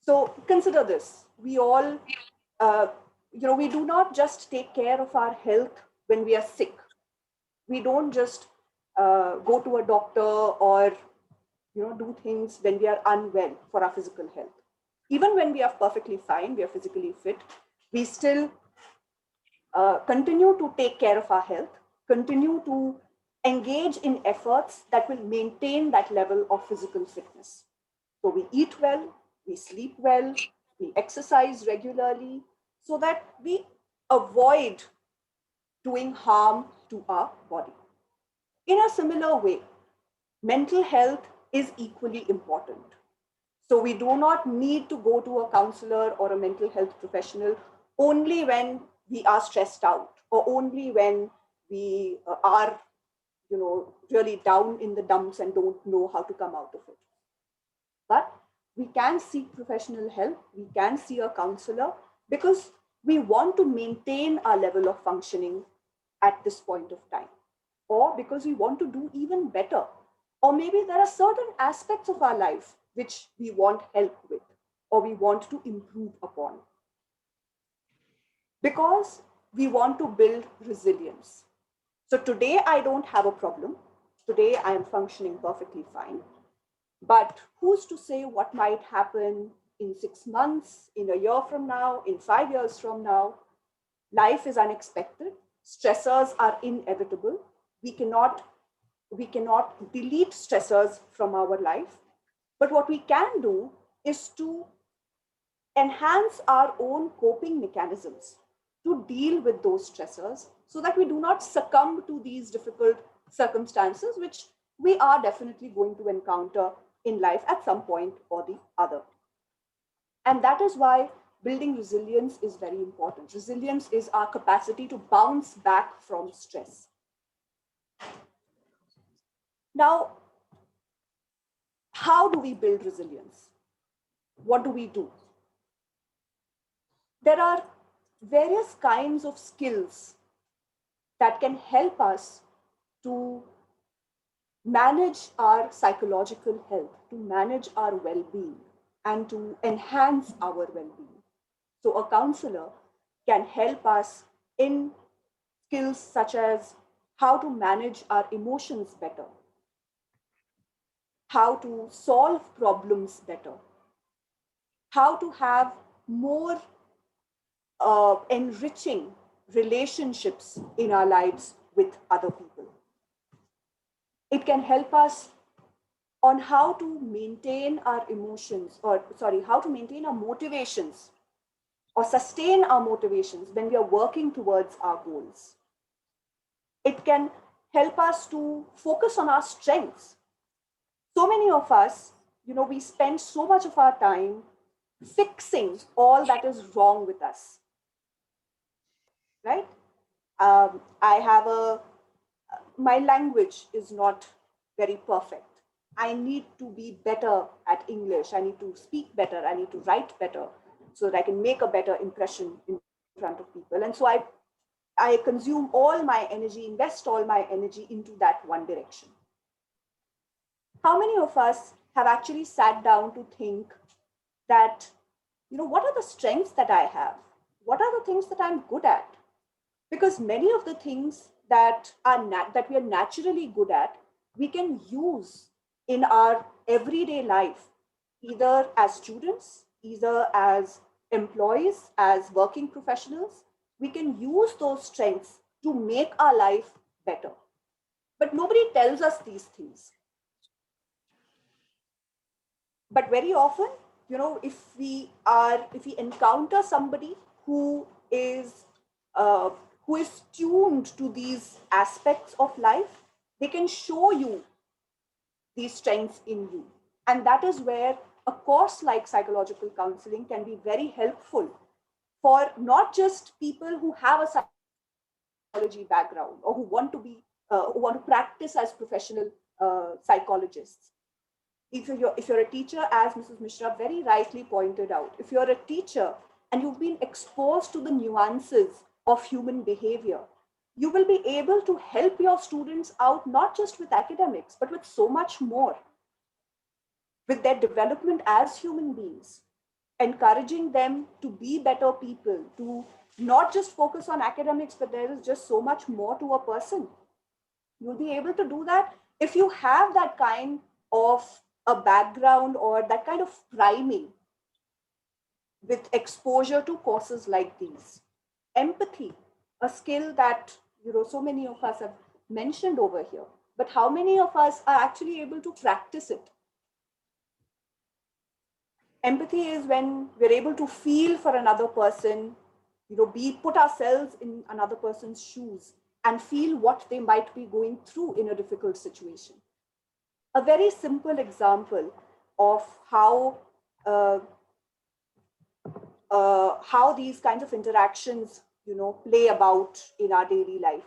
So consider this. We all, we do not just take care of our health when we are sick. We don't just go to a doctor or do things when we are unwell for our physical health. Even when we are perfectly fine, we are physically fit, we still continue to take care of our health, continue to engage in efforts that will maintain that level of physical fitness. So we eat well, we sleep well, we exercise regularly, so that we avoid doing harm to our body. In a similar way, mental health is equally important. So we do not need to go to a counselor or a mental health professional only when we are stressed out or only when we are really down in the dumps and don't know how to come out of it. But we can seek professional help, we can see a counselor because we want to maintain our level of functioning at this point of time, or because we want to do even better. Or maybe there are certain aspects of our life which we want help with or we want to improve upon. Because we want to build resilience. So today I don't have a problem. Today I am functioning perfectly fine. But who's to say what might happen in 6 months, in a year from now, in 5 years from now? Life is unexpected. Stressors are inevitable. We cannot delete stressors from our life. But what we can do is to enhance our own coping mechanisms to deal with those stressors so that we do not succumb to these difficult circumstances, which we are definitely going to encounter in life at some point or the other. And that is why building resilience is very important. Resilience is our capacity to bounce back from stress. Now, how do we build resilience? What do we do? There are various kinds of skills that can help us to manage our psychological health, to manage our well-being, and to enhance our well-being. So a counselor can help us in skills such as how to manage our emotions better, how to solve problems better, how to have more enriching relationships in our lives with other people. It can help us on how to maintain our emotions, how to maintain our motivations or sustain our motivations when we are working towards our goals. It can help us to focus on our strengths. So many of us, we spend so much of our time fixing all that is wrong with us, right? My language is not very perfect. I need to be better at English. I need to speak better. I need to write better so that I can make a better impression in front of people. And so I I consume all my energy, invest all my energy into that one direction. How many of us have actually sat down to think that, what are the strengths that I have? What are the things that I'm good at? Because many of the things that we are naturally good at, we can use in our everyday life, either as students, either as employees, as working professionals. We can use those strengths to make our life better. But nobody tells us these things. But very often, if we encounter somebody who is tuned to these aspects of life, they can show you these strengths in you. And that is where a course like psychological counseling can be very helpful for not just people who have a psychology background or who want to practice as professional psychologists. If you're a teacher, as Mrs. Mishra very rightly pointed out, if you're a teacher and you've been exposed to the nuances of human behavior, you will be able to help your students out, not just with academics, but with so much more, with their development as human beings, encouraging them to be better people, to not just focus on academics, but there is just so much more to a person. You'll be able to do that if you have that kind of a background or that kind of priming with exposure to courses like these. Empathy, a skill that so many of us have mentioned over here, but how many of us are actually able to practice it? Empathy is when we're able to feel for another person, put ourselves in another person's shoes and feel what they might be going through in a difficult situation. A very simple example of how these kinds of interactions, play about in our daily life.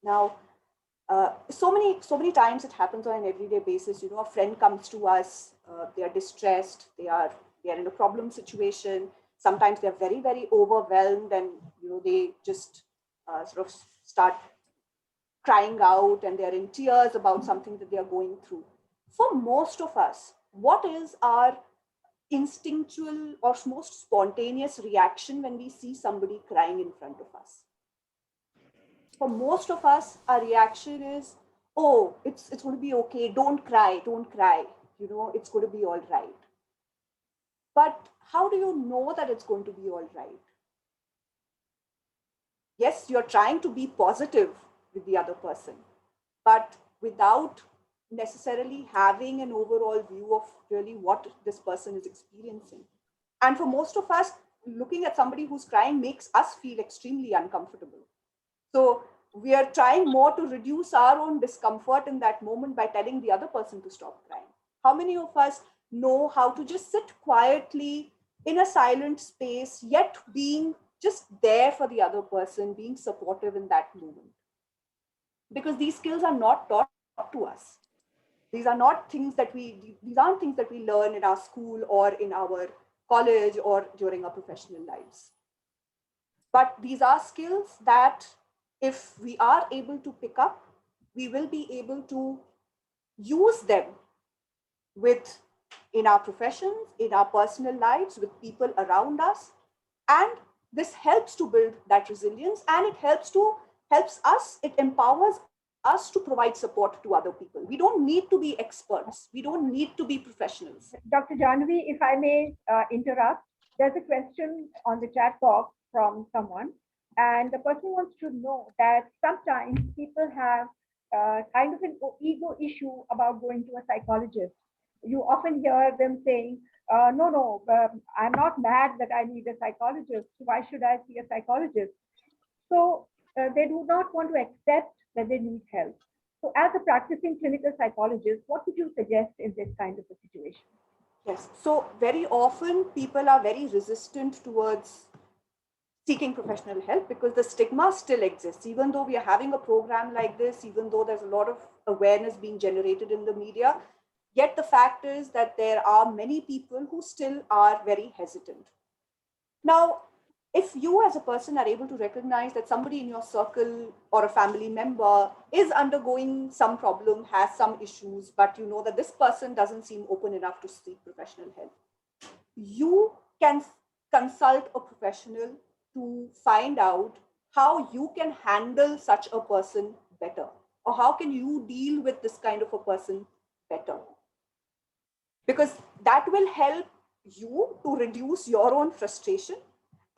Now, so many times it happens on an everyday basis. A friend comes to us, they are distressed, they are in a problem situation. Sometimes they're very, very overwhelmed, and they just sort of start crying out and they're in tears about something that they are going through. For most of us, what is our instinctual or most spontaneous reaction when we see somebody crying in front of us? For most of us, our reaction is, oh, it's going to be okay. Don't cry. It's going to be all right. But how do you know that it's going to be all right? Yes, you're trying to be positive with the other person, but without necessarily having an overall view of really what this person is experiencing. And for most of us, looking at somebody who's crying makes us feel extremely uncomfortable. So we are trying more to reduce our own discomfort in that moment by telling the other person to stop crying. How many of us know how to just sit quietly in a silent space, yet being just there for the other person, being supportive in that moment? Because these skills are not taught to us. These aren't things that we learn in our school or in our college or during our professional lives. But these are skills that if we are able to pick up, we will be able to use them in our professions, in our personal lives, with people around us. And this helps to build that resilience, and it empowers us to provide support to other people. We don't need to be experts. We don't need to be professionals. Dr. Janvi, if I may interrupt, there's a question on the chat box from someone, and the person wants to know that sometimes people have kind of an ego issue about going to a psychologist. You often hear them saying, no, I'm not mad that I need a psychologist. Why should I see a psychologist? So they do not want to accept that they need help. So as a practicing clinical psychologist, what would you suggest in this kind of a situation? Yes, so very often people are very resistant towards seeking professional help because the stigma still exists. Even though we are having a program like this, even though there's a lot of awareness being generated in the media, yet the fact is that there are many people who still are very hesitant. Now, if you as a person are able to recognize that somebody in your circle or a family member is undergoing some problem, has some issues, but you know that this person doesn't seem open enough to seek professional help, you can consult a professional to find out how you can handle such a person better, or how can you deal with this kind of a person better. Because that will help you to reduce your own frustration.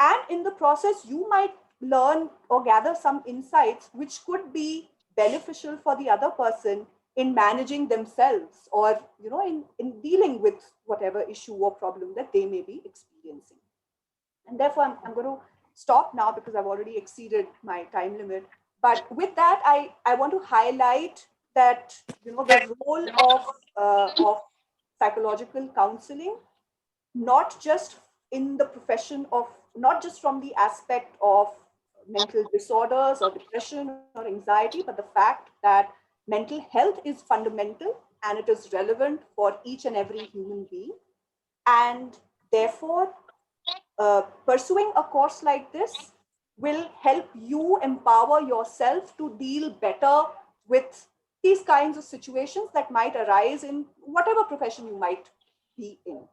And in the process, you might learn or gather some insights which could be beneficial for the other person in managing themselves, or in dealing with whatever issue or problem that they may be experiencing. And therefore, I'm going to stop now because I've already exceeded my time limit. But with that, I want to highlight that the role of psychological counseling, not just in the profession of, not just from the aspect of mental disorders or depression or anxiety, but the fact that mental health is fundamental and it is relevant for each and every human being. And therefore, pursuing a course like this will help you empower yourself to deal better with these kinds of situations that might arise in whatever profession you might be in.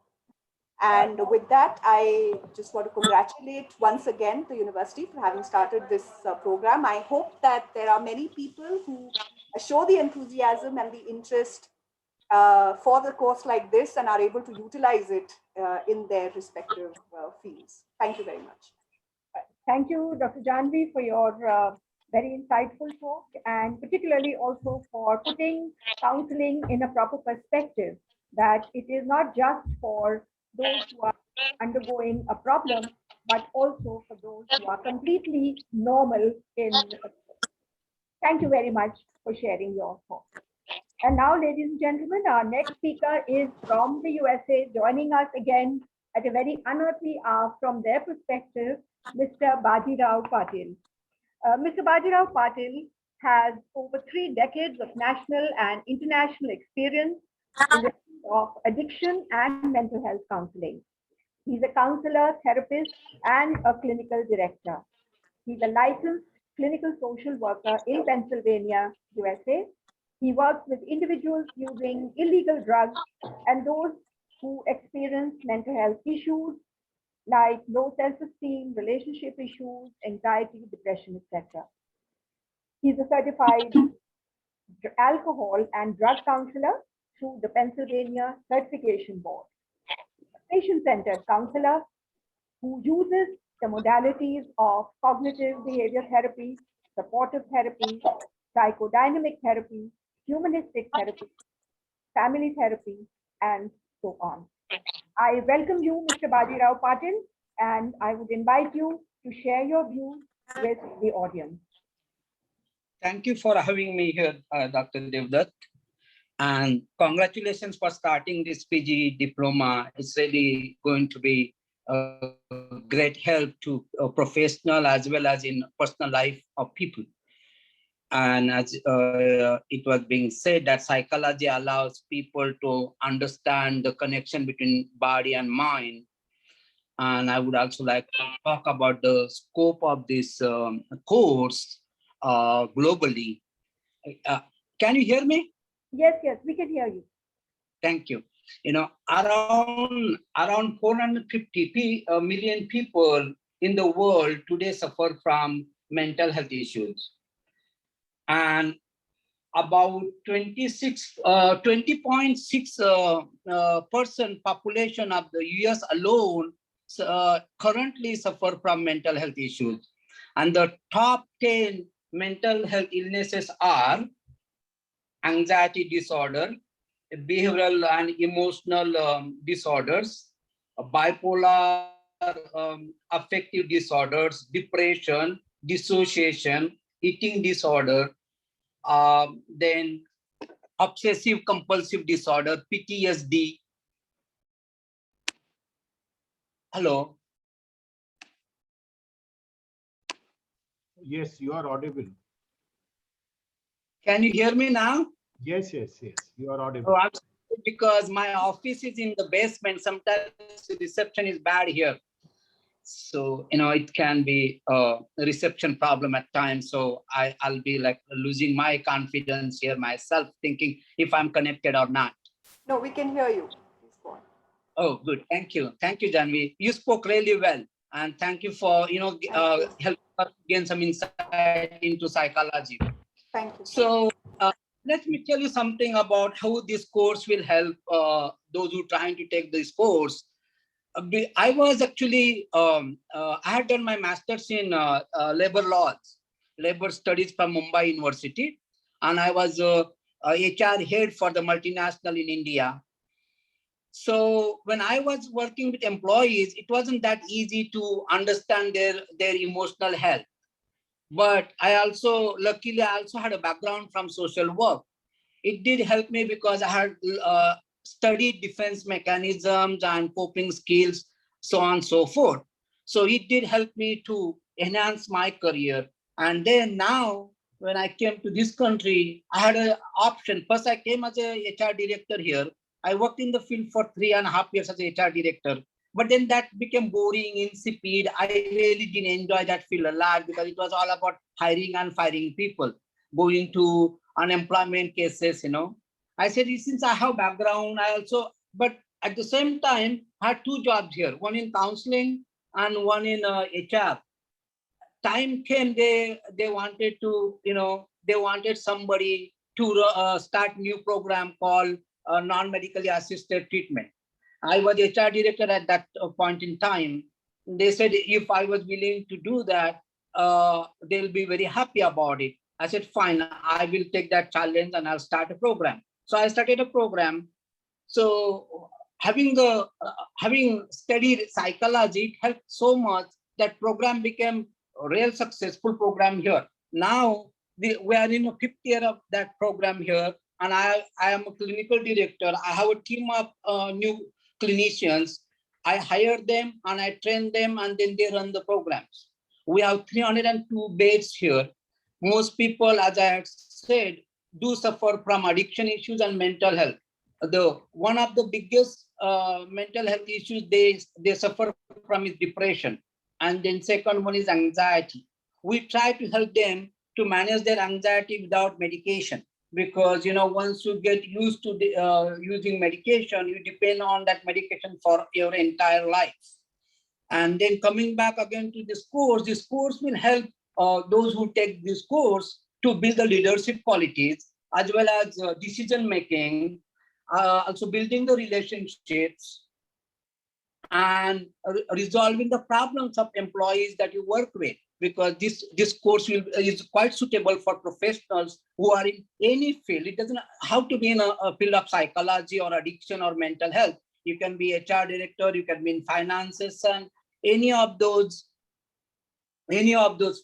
And with that, I just want to congratulate once again the university for having started this program. I hope that there are many people who show the enthusiasm and the interest for the course like this and are able to utilize it in their respective fields. Thank you very much. Thank you, Dr. Janvi, for your very insightful talk, and particularly also for putting counseling in a proper perspective, that it is not just for those who are undergoing a problem, but also for those who are completely normal in. Thank you very much for sharing your thoughts. And now, ladies and gentlemen, our next speaker is from the USA, joining us again at a very unearthly hour from their perspective, Mr. Bajeerao Patil. Mr. Bajeerao Patil has over 3 decades of national and international experience in the field of addiction and mental health counseling. He's a counselor, therapist, and a clinical director. He's a licensed clinical social worker in Pennsylvania, USA. He works with individuals using illegal drugs and those who experience mental health issues like low self-esteem, relationship issues, anxiety, depression, etc. He's a certified alcohol and drug counselor through the Pennsylvania Certification Board. A patient-centered counselor who uses the modalities of cognitive behavior therapy, supportive therapy, psychodynamic therapy, humanistic therapy, family therapy, and so on. I welcome you, Mr. Bajeerao Patil, and I would invite you to share your views with the audience. Thank you for having me here, Dr. Devdutt. And congratulations for starting this PG diploma. It's really going to be a great help to a professional as well as in personal life of people. And as it was being said, that psychology allows people to understand the connection between body and mind. And I would also like to talk about the scope of this course globally. Can you hear me? Yes, we can hear you. Thank you. Around 450 million people in the world today suffer from mental health issues. And about 20.6% population of the US alone currently suffer from mental health issues. And the top 10 mental health illnesses are anxiety disorder, behavioral and emotional disorders, bipolar affective disorders, depression, dissociation, eating disorder, then obsessive compulsive disorder, PTSD. Hello. Yes, you are audible. Can you hear me now? Yes, you are audible. Oh, because my office is in the basement. Sometimes the reception is bad here. So, it can be a reception problem at times. So I'll be like losing my confidence here myself, thinking if I'm connected or not. No, we can hear you. Please go on. Oh, good. Thank you. Thank you, Janvi. You spoke really well. And thank you for, helping us gain some insight into psychology. Thank you. So let me tell you something about how this course will help those who are trying to take this course. I was actually, I had done my master's in labor laws, labor studies from Mumbai University. And I was a HR head for the multinational in India. So when I was working with employees, it wasn't that easy to understand their emotional health. But luckily, I also had a background from social work. It did help me because I had studied defense mechanisms and coping skills, so on and so forth. So it did help me to enhance my career. And then now, when I came to this country, I had an option. First, I came as a HR director here. I worked in the field for 3.5 years as a HR director. But then that became boring, insipid. I really didn't enjoy that field a lot because it was all about hiring and firing people, going to unemployment cases, I said, since I have background, but at the same time, I had 2 jobs here, one in counseling and one in HR. Time came, they wanted to, they wanted somebody to start new program called non-medically assisted treatment. I was HR director at that point in time. They said if I was willing to do that, they'll be very happy about it. I said, fine, I will take that challenge and I'll start a program. So I started a program. So having studied psychology, it helped so much that program became a real successful program here. Now we are in the 5th year of that program here, and I am a clinical director. I have a team of new clinicians. I hire them and I train them, and then they run the programs. We have 302 beds here. Most people, as I had said, do suffer from addiction issues and mental health. One of the biggest mental health issues they suffer from is depression. And then second one is anxiety. We try to help them to manage their anxiety without medication. Because, once you get used to using medication, you depend on that medication for your entire life. And then coming back again to this course will help those who take this course to build the leadership qualities as well as decision making, also building the relationships and resolving the problems of employees that you work with. Because this course is quite suitable for professionals who are in any field. It doesn't have to be in a field of psychology or addiction or mental health. You can be HR director, you can be in finances and any of those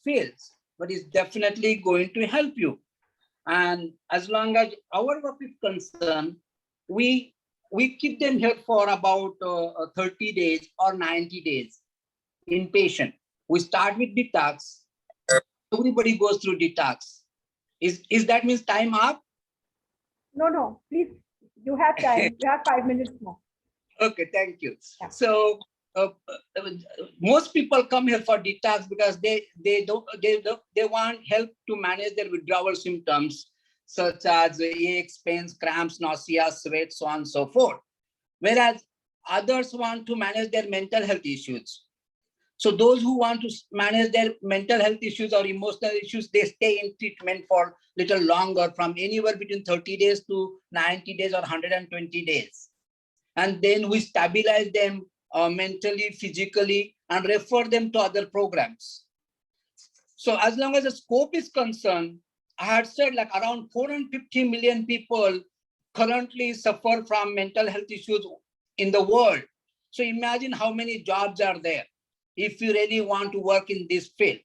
fields, but it's definitely going to help you. And as long as our work is concerned, we keep them here for about 30 days or 90 days inpatient. We start with detox. Everybody goes through detox. Is that means time up? No, please. You have time. You have 5 minutes more. Okay, thank you. Yeah. So most people come here for detox because they want help to manage their withdrawal symptoms such as aches, pains, cramps, nausea, sweat, so on and so forth. Whereas others want to manage their mental health issues. So those who want to manage their mental health issues or emotional issues, they stay in treatment for a little longer, from anywhere between 30 days to 90 days or 120 days. And then we stabilize them mentally, physically, and refer them to other programs. So as long as the scope is concerned, I had said like around 450 million people currently suffer from mental health issues in the world. So imagine how many jobs are there if you really want to work in this field.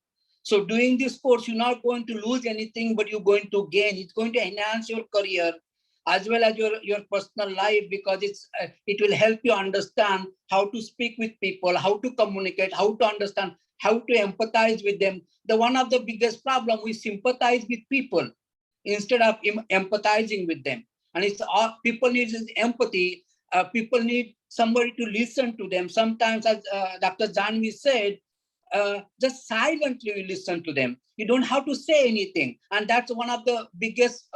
So doing this course, you're not going to lose anything, but you're going to gain. It's going to enhance your career as well as your personal life, because it will help you understand how to speak with people, how to communicate, how to understand, how to empathize with them. One of the biggest problem, we sympathize with people instead of empathizing with them. And it's all people need is empathy. People need somebody to listen to them. Sometimes, as Dr. Janvi said, just silently you listen to them. You don't have to say anything. And that's one of the biggest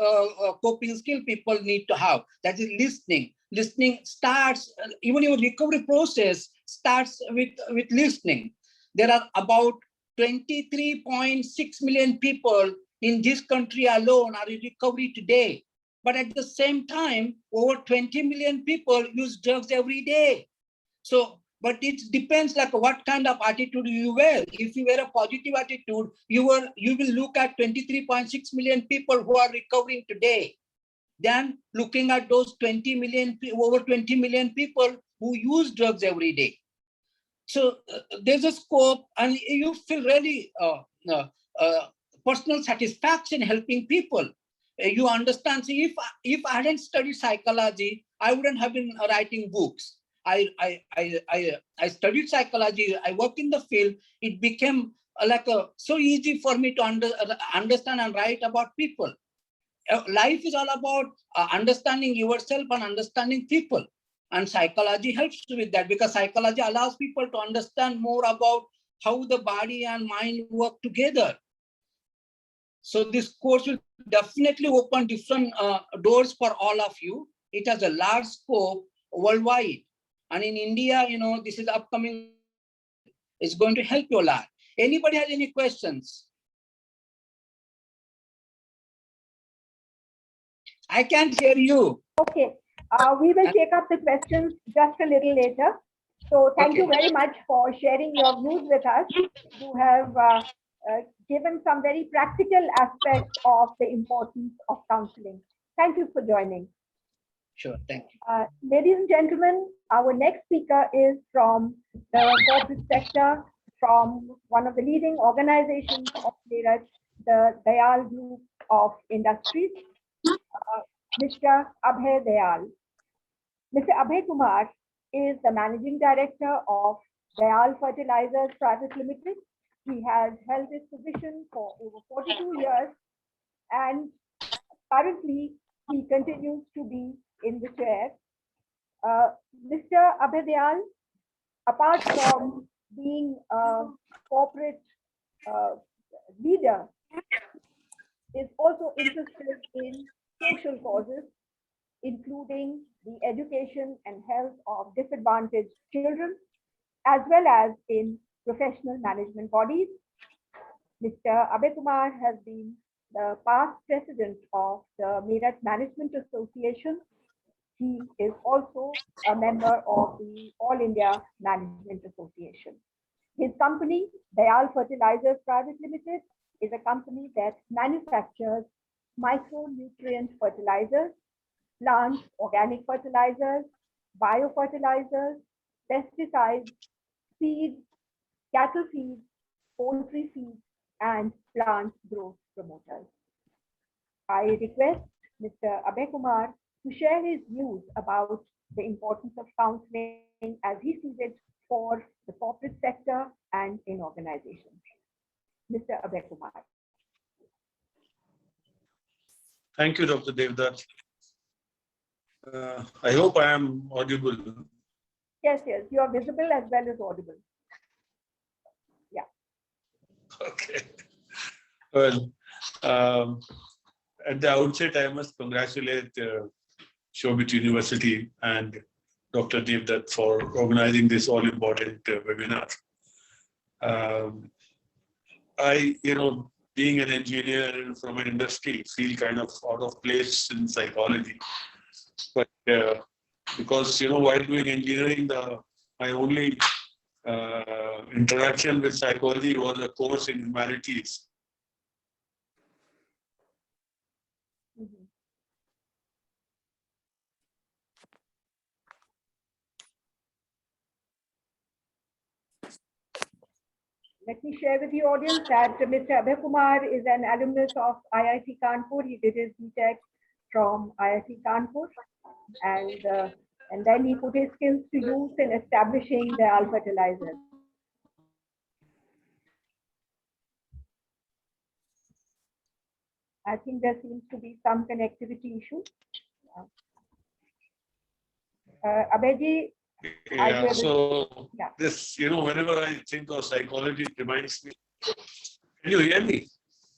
coping skill people need to have. That is listening. Listening starts, even your recovery process starts with listening. There are about 23.6 million people in this country alone are in recovery today. But at the same time, over 20 million people use drugs every day. So, but it depends like what kind of attitude you wear. If you wear a positive attitude, you will look at 23.6 million people who are recovering today. Then looking at those 20 million, over 20 million people who use drugs every day. So there's a scope, and you feel really personal satisfaction helping people. You understand. See, if I hadn't studied psychology, I wouldn't have been writing books. I studied psychology. I work in the field. It became so easy for me to understand and write about people. Life is all about understanding yourself and understanding people. And psychology helps with that, because psychology allows people to understand more about how the body and mind work together. So this course will definitely open different doors for all of you. It has a large scope worldwide. And in India, this is upcoming. It's going to help you a lot. Anybody has any questions? I can't hear you. Okay, we will take up the questions just a little later. So thank you very much for sharing your views with us. You have given some very practical aspects of the importance of counseling. Thank you for joining. Sure, thank you. Ladies and gentlemen, our next speaker is from the corporate sector, from one of the leading organizations of Meerut, the Dayal Group of Industries, Mr. Abhay Dayal. Mr. Abhay Kumar is the Managing Director of Dayal Fertilizers Private Limited. He has held this position for over 42 years, and currently he continues to be in the chair. Mr. Abhay Dayal, apart from being a corporate leader, is also interested in social causes, including the education and health of disadvantaged children, as well as in professional management bodies. Mr. Abhay Kumar has been the past president of the Meerut Management Association. He is also a member of the All India Management Association. His company, Dayal Fertilizers Private Limited, is a company that manufactures micronutrient fertilizers, plant organic fertilizers, biofertilizers, pesticides, seeds, cattle feed, poultry feed, and plant growth promoters. I request Mr. Abhay Kumar to share his views about the importance of counseling as he sees it for the corporate sector and in organizations. Mr. Abhay Kumar. Thank you, Dr. Devdutt. I hope I am audible. Yes, you are visible as well as audible. Yeah. Okay. Well, at the outset, I must congratulate Shobhit University and Dr. Devdutt for organizing this all-important webinar. Being an engineer from an industry, feel kind of out of place in psychology. But because, while doing engineering, my only interaction with psychology was a course in humanities. Mm-hmm. Let me share with the audience that Mr. Abhay Kumar is an alumnus of IIT Kanpur. He did his BTech from IIT Kanpur, and then he put his skills to use in establishing the Dayal Fertilizers. I think there seems to be some connectivity issue. Abhayji, Yeah, so Yeah. this, whenever I think of psychology, it reminds me. Can you hear me?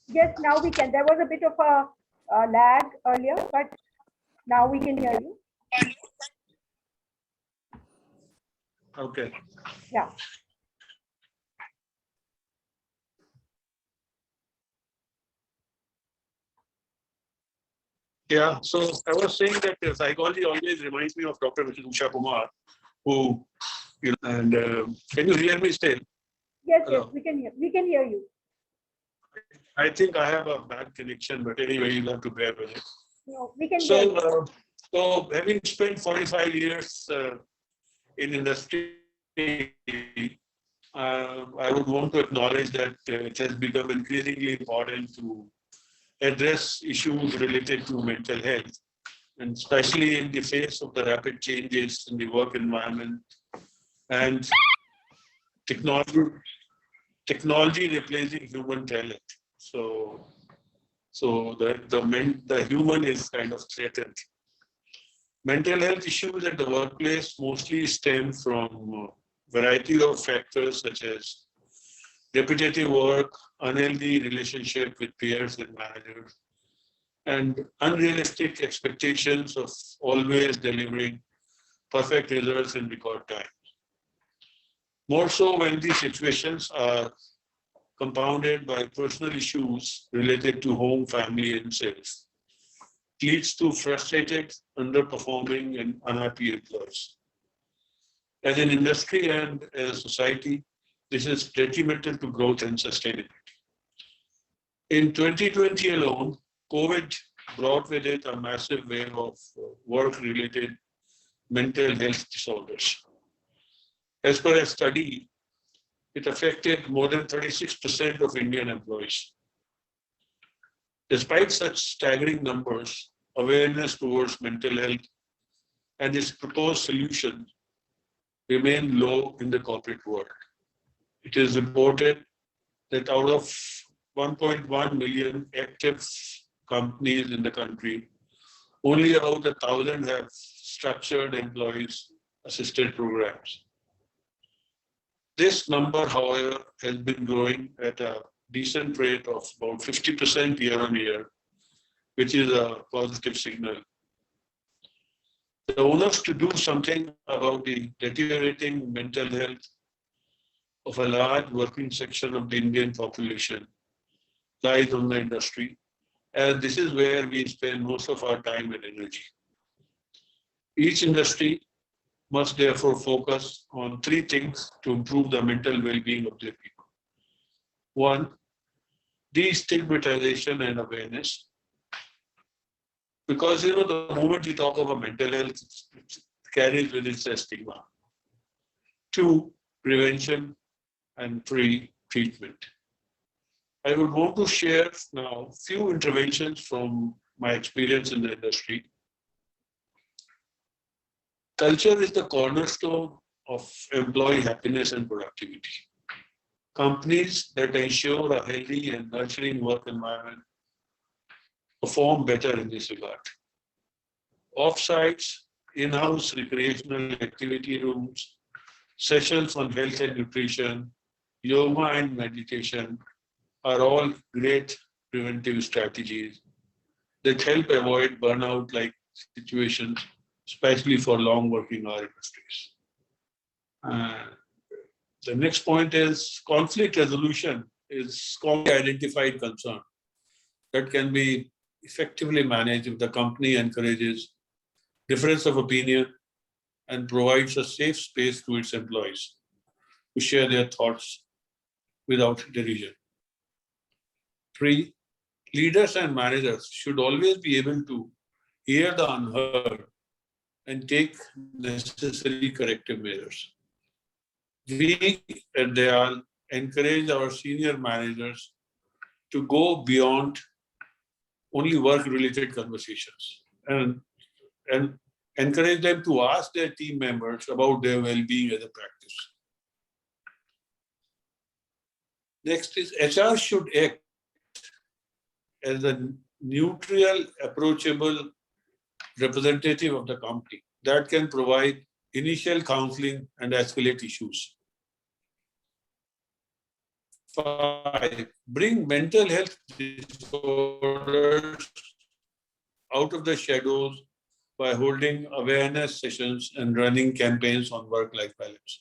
Yes, now we can. There was a bit of a lag earlier, but now we can hear you. Okay. Yeah. Yeah, so I was saying that psychology always reminds me of Dr. Kumar, who, and can you hear me still? Yes, Hello. yes, we can hear. We can hear you. I think I have a bad connection, but anyway, you'll have to bear with it. No, we can hear you. So having spent 45 years in industry, I would want to acknowledge that it has become increasingly important to address issues related to mental health, and especially in the face of the rapid changes in the work environment and technology replacing human talent. So the human is kind of threatened. Mental health issues at the workplace mostly stem from a variety of factors such as repetitive work, unhealthy relationship with peers and managers, and unrealistic expectations of always delivering perfect results in record time. More so when these situations are compounded by personal issues related to home, family, and sales. It leads to frustrated, underperforming, and unhappy employees. As an industry and as a society, this is detrimental to growth and sustainability. In 2020 alone, COVID brought with it a massive wave of work-related mental health disorders. As per a study, it affected more than 36% of Indian employees. Despite such staggering numbers, awareness towards mental health and its proposed solutions remain low in the corporate world. It is reported that out of 1.1 million active companies in the country, only about 1,000 have structured employees assisted programs. This number, however, has been growing at a decent rate of about 50% year on year, which is a positive signal. The onus to do something about the deteriorating mental health of a large working section of the Indian population lies on the industry, as this is where we spend most of our time and energy. Each industry must therefore focus on three things to improve the mental well-being of their people. One, destigmatization and awareness. Because the moment you talk about mental health, it carries with it a stigma. Two, prevention, and three, treatment. I would want to share now a few interventions from my experience in the industry. Culture is the cornerstone of employee happiness and productivity. Companies that ensure a healthy and nurturing work environment perform better in this regard. Offsites, in-house recreational activity rooms, sessions on health and nutrition, yoga and meditation are all great preventive strategies that help avoid burnout-like situations, especially for long working hour industries. The next point is conflict resolution is commonly identified concern that can be effectively managed if the company encourages difference of opinion and provides a safe space to its employees to share their thoughts without derision. Three, leaders and managers should always be able to hear the unheard and take necessary corrective measures. We at Dayal encourage our senior managers to go beyond only work-related conversations and encourage them to ask their team members about their well-being as a practice. Next is HR should act as a neutral, approachable representative of the company that can provide initial counseling, and escalate issues. 5. Bring mental health disorders out of the shadows by holding awareness sessions and running campaigns on work-life balance.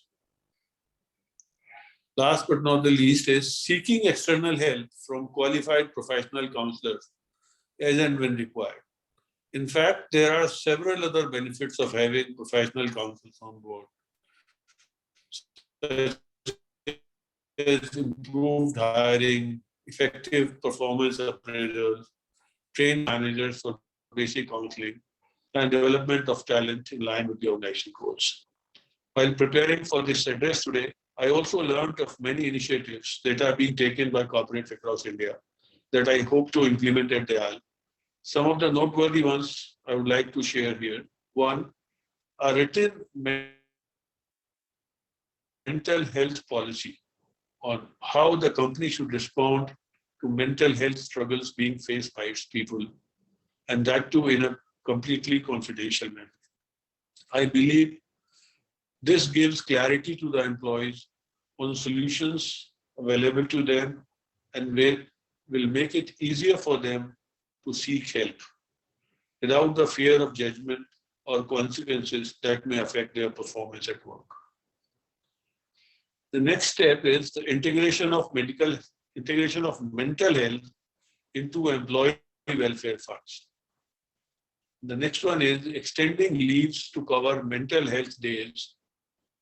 Last but not the least is seeking external help from qualified professional counselors as and when required. In fact, there are several other benefits of having professional counsels on board, such as improved hiring, effective performance appraisals, trained managers for basic counseling, and development of talent in line with the organization goals. While preparing for this address today, I also learned of many initiatives that are being taken by corporates across India that I hope to implement at Dayal. Some of the noteworthy ones I would like to share here. 1, a written mental health policy on how the company should respond to mental health struggles being faced by its people, and that too in a completely confidential manner. I believe this gives clarity to the employees on solutions available to them and will make it easier for them to seek help without the fear of judgment or consequences that may affect their performance at work. The next step is the integration of mental health into employee welfare funds. The next one is extending leaves to cover mental health days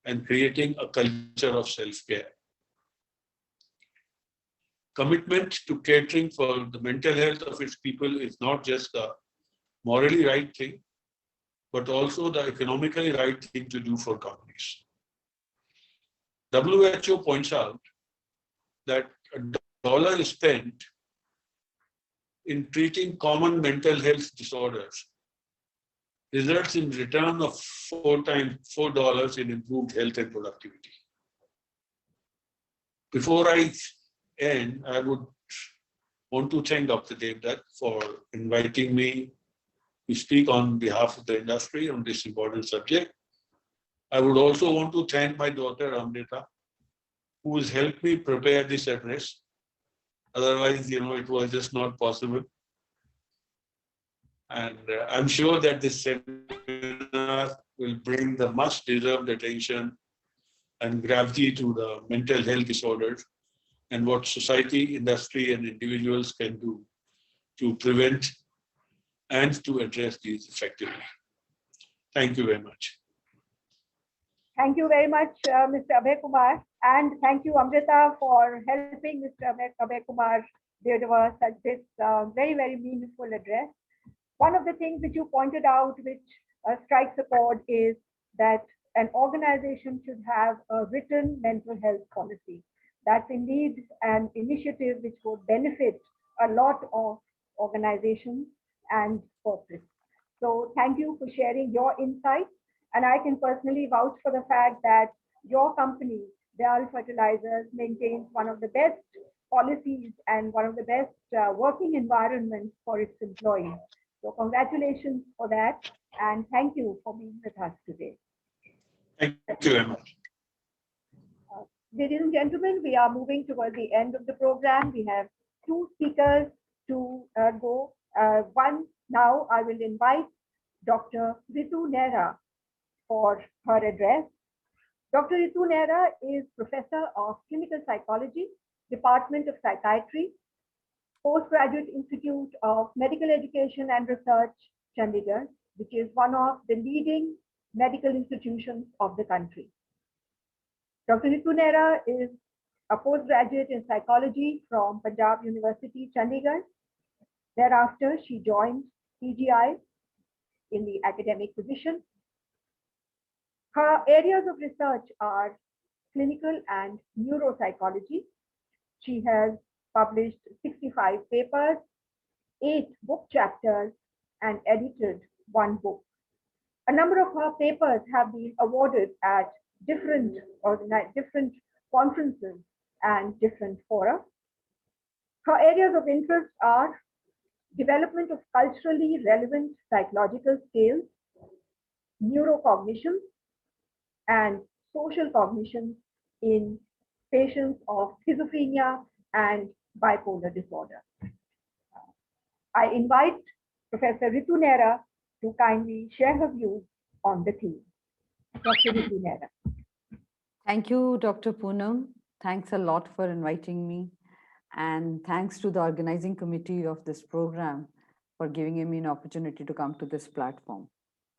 and creating a culture of self-care. Commitment to catering for the mental health of its people is not just the morally right thing, but also the economically right thing to do for companies. WHO points out that $1 is spent in treating common mental health disorders results in return of $4 in improved health and productivity. Before I end, I would want to thank Dr. Dept for inviting me to speak on behalf of the industry on this important subject. I would also want to thank my daughter Amita, who has helped me prepare this address. Otherwise, it was just not possible. And I'm sure that this seminar will bring the much deserved attention and gravity to the mental health disorders and what society, industry, and individuals can do to prevent and to address these effectively. Thank you very much. Thank you very much, Mr. Abhay Kumar. And thank you, Amrita, for helping Mr. Abhay Kumar deliver such this very, very meaningful address. One of the things that you pointed out, which strikes a chord, is that an organization should have a written mental health policy. That's indeed an initiative which would benefit a lot of organizations and corporates. So thank you for sharing your insights. And I can personally vouch for the fact that your company, Dayal Fertilizers, maintains one of the best policies and one of the best working environments for its employees. So congratulations for that. And thank you for being with us today. Thank you very much. Ladies and gentlemen, we are moving towards the end of the program. We have 2 speakers to go. One, now I will invite Dr. Ritu Nehra for her address. Dr. Ritu Nehra is Professor of Clinical Psychology, Department of Psychiatry, Postgraduate Institute of Medical Education and Research, Chandigarh, which is one of the leading medical institutions of the country. Dr. Ritu Nehra is a postgraduate in psychology from Punjab University, Chandigarh. Thereafter, she joined PGI in the academic position. Her areas of research are clinical and neuropsychology. She has published 65 papers, 8 book chapters, and edited 1 book. A number of her papers have been awarded at different conferences and different fora. Her areas of interest are development of culturally relevant psychological skills, neurocognition, and social cognition in patients of schizophrenia and bipolar disorder. I invite Professor Ritu Nehra to kindly share her views on the theme. Dr. Ritu Nehra. Thank you, Dr. Poonam. Thanks a lot for inviting me. And thanks to the organizing committee of this program for giving me an opportunity to come to this platform.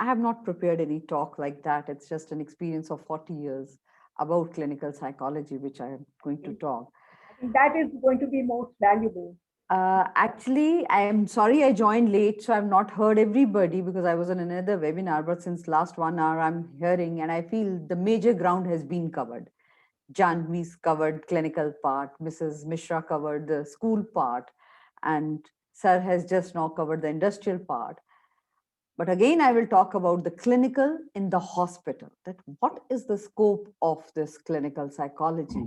I have not prepared any talk like that. It's just an experience of 40 years about clinical psychology, which I am going to talk. I think that is going to be most valuable. Actually, I am sorry I joined late, so I've not heard everybody because I was on another webinar, but since last 1 hour I'm hearing and I feel the major ground has been covered. Janvi's covered clinical part, Mrs. Mishra covered the school part, and Sir has just now covered the industrial part. But again, I will talk about the clinical in the hospital, that what is the scope of this clinical psychology?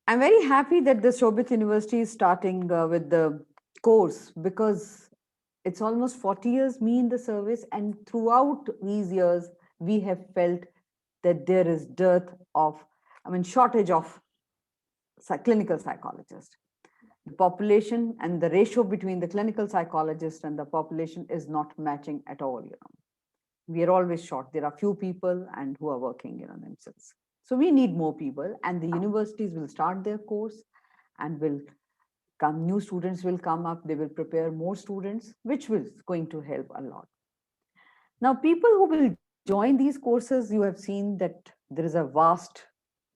I'm very happy that the Shobhit University is starting with the course because it's almost 40 years me in the service, and throughout these years, we have felt that there is shortage of clinical psychologists. The population and the ratio between the clinical psychologist and the population is not matching at all. We are always short. There are few people and who are working themselves. So we need more people, and the universities will start their course and will come, new students will come up, they will prepare more students, which is going to help a lot. Now, people who will join these courses, you have seen that there is a vast,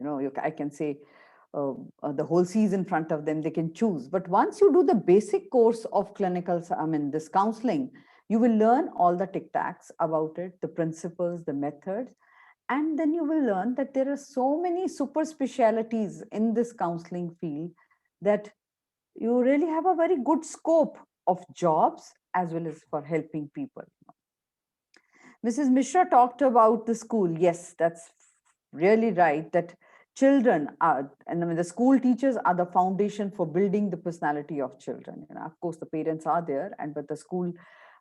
I can say the whole sea is in front of them, they can choose. But once you do the basic course of clinical, this counseling, you will learn all the tic-tacs about it, the principles, the methods, and then you will learn that there are so many super specialities in this counseling field that you really have a very good scope of jobs as well as for helping people. Mrs. Mishra talked about the school. Yes, that's really right, that children are, and the school teachers are the foundation for building the personality of children. Of course, the parents are there, but the school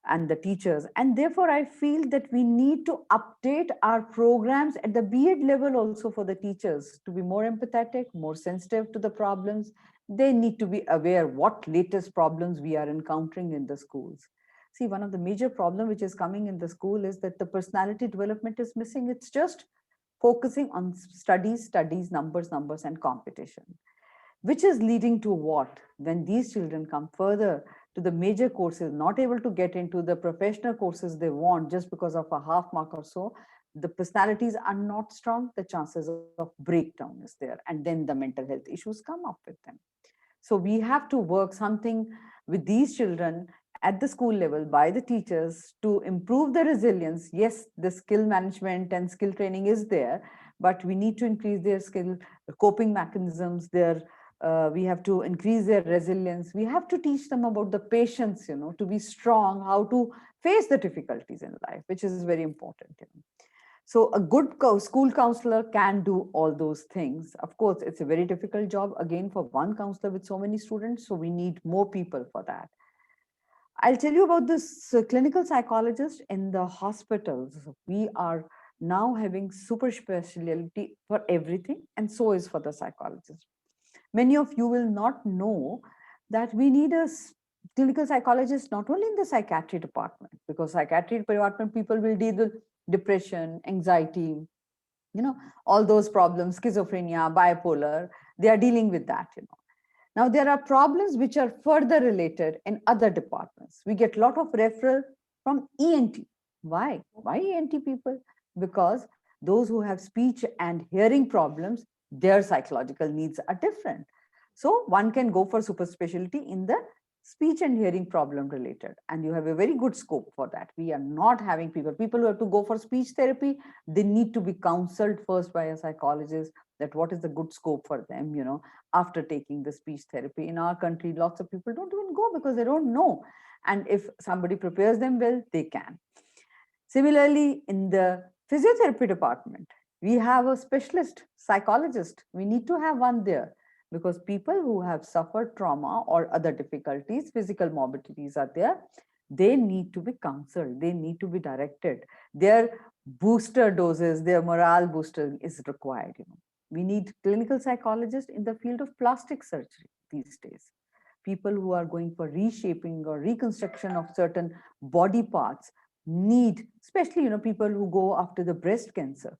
and the teachers. And therefore, I feel that we need to update our programs at the B.Ed level also for the teachers to be more empathetic, more sensitive to the problems. They need to be aware what latest problems we are encountering in the schools. See, one of the major problems which is coming in the school is that the personality development is missing. It's just focusing on studies, numbers, and competition, which is leading to what? When these children come further to the major courses, not able to get into the professional courses they want just because of a half mark or so, the personalities are not strong, the chances of breakdown is there, and then the mental health issues come up with them. So we have to work something with these children at the school level by the teachers to improve the resilience. Yes, the skill management and skill training is there, but we need to increase their skill, coping mechanisms, we have to increase their resilience. We have to teach them about the patience, to be strong, how to face the difficulties in life, which is very important. So a good school counselor can do all those things. Of course, it's a very difficult job, again, for one counselor with so many students. So we need more people for that. I'll tell you about this clinical psychologist in the hospitals. We are now having super specialty for everything, and so is for the psychologist. Many of you will not know that we need a clinical psychologist not only in the psychiatry department, because psychiatry department people will deal with depression, anxiety, all those problems, schizophrenia, bipolar, they are dealing with that, Now, there are problems which are further related in other departments. We get a lot of referral from ENT. Why? Why ENT people? Because those who have speech and hearing problems, their psychological needs are different. So one can go for super specialty in the speech and hearing problem related, and you have a very good scope for that. We are not having people who have to go for speech therapy. They need to be counseled first by a psychologist that what is the good scope for them, after taking the speech therapy. In our country, lots of people don't even go because they don't know. And if somebody prepares them well, they can. Similarly, in the physiotherapy department, we have a specialist psychologist. We need to have one there because people who have suffered trauma or other difficulties, physical morbidities are there, they need to be counseled. They need to be directed. Their booster doses, their morale booster is required. We need clinical psychologists in the field of plastic surgery these days. People who are going for reshaping or reconstruction of certain body parts need, especially people who go after the breast cancer,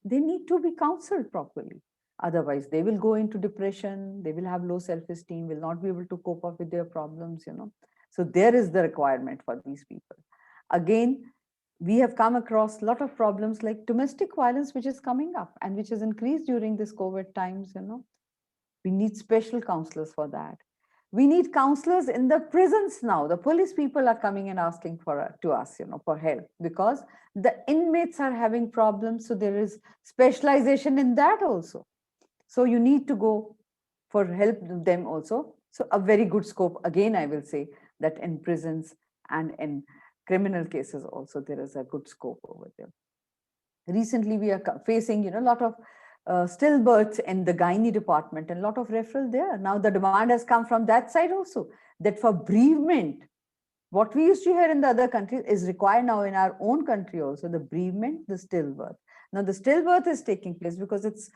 they need to be counseled properly. Otherwise, they will go into depression, they will have low self-esteem, will not be able to cope up with their problems, So there is the requirement for these people. Again, we have come across a lot of problems like domestic violence, which is coming up and which has increased during this COVID times, We need special counselors for that. We need counselors in the prisons now. The police people are coming and asking to us, for help, because the inmates are having problems. So there is specialization in that also. So you need to go for help them also. So a very good scope. Again, I will say that in prisons and in criminal cases also, there is a good scope over there. Recently, we are facing, a lot of stillbirths in the gynae department and a lot of referral there. Now the demand has come from that side also, that for bereavement, what we used to hear in the other countries is required now in our own country also, the bereavement, the stillbirth. Now the stillbirth is taking place because it's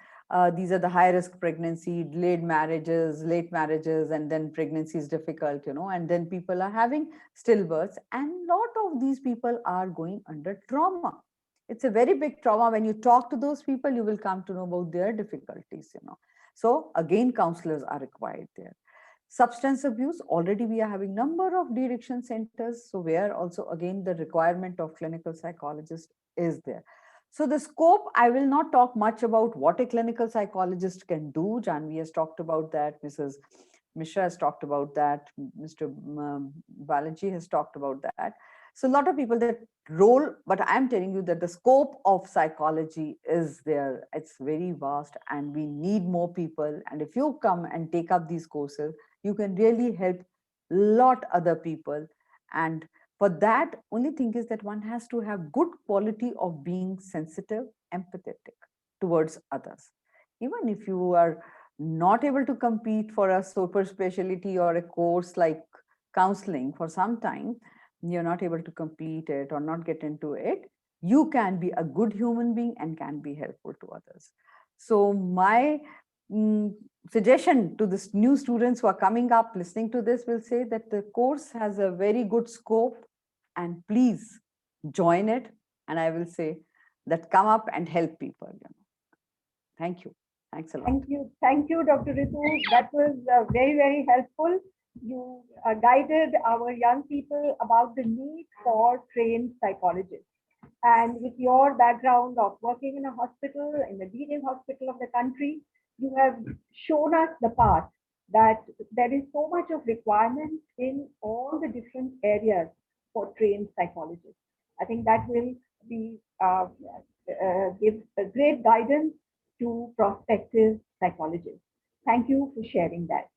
these are the high risk pregnancy, delayed marriages, late marriages, and then pregnancy is difficult, and then people are having stillbirths, and a lot of these people are going under trauma. It's a very big trauma. When you talk to those people, you will come to know about their difficulties, So again, counselors are required there. Substance abuse, already we are having number of de-addiction centers. So where also again, the requirement of clinical psychologists is there. So the scope, I will not talk much about what a clinical psychologist can do. Janvi has talked about that. Mrs. Mishra has talked about that. Mr. Balaji has talked about that. So a lot of people that role, but I'm telling you that the scope of psychology is there. It's very vast and we need more people. And if you come and take up these courses, you can really help a lot other people. And for that, only thing is that one has to have good quality of being sensitive, empathetic towards others. Even if you are not able to compete for a super specialty or a course like counseling for some time, you're not able to complete it or not get into it, you can be a good human being and can be helpful to others. So my suggestion to the new students who are coming up listening to this will say that the course has a very good scope and please join it. And I will say that come up and help people. Thank you. Thanks a lot. Thank you. Thank you, Dr. Ritu. That was very, very helpful. You guided our young people about the need for trained psychologists. And with your background of working in a hospital, in the leading hospital of the country, you have shown us the path that there is so much of requirement in all the different areas for trained psychologists. I think that will be give a great guidance to prospective psychologists. Thank you for sharing that.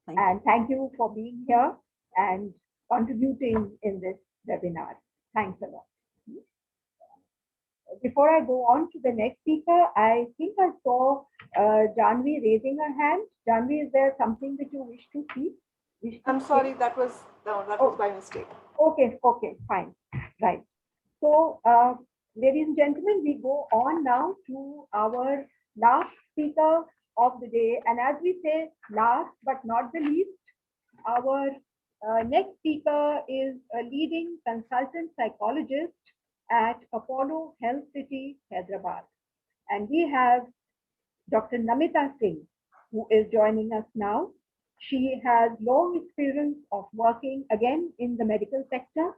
And thank you for being here and contributing in this webinar. Thanks a lot. Before I go on to the next speaker, I think I saw Janvi raising her hand. Janvi, is there something that you wish to see? I'm sorry, that was by mistake. Okay, fine. Right. So, ladies and gentlemen, we go on now to our last speaker of the day. And as we say, last but not the least, our next speaker is a leading consultant psychologist at Apollo Health City, Hyderabad. And we have Dr. Namita Singh, who is joining us now. She has long experience of working again in the medical sector.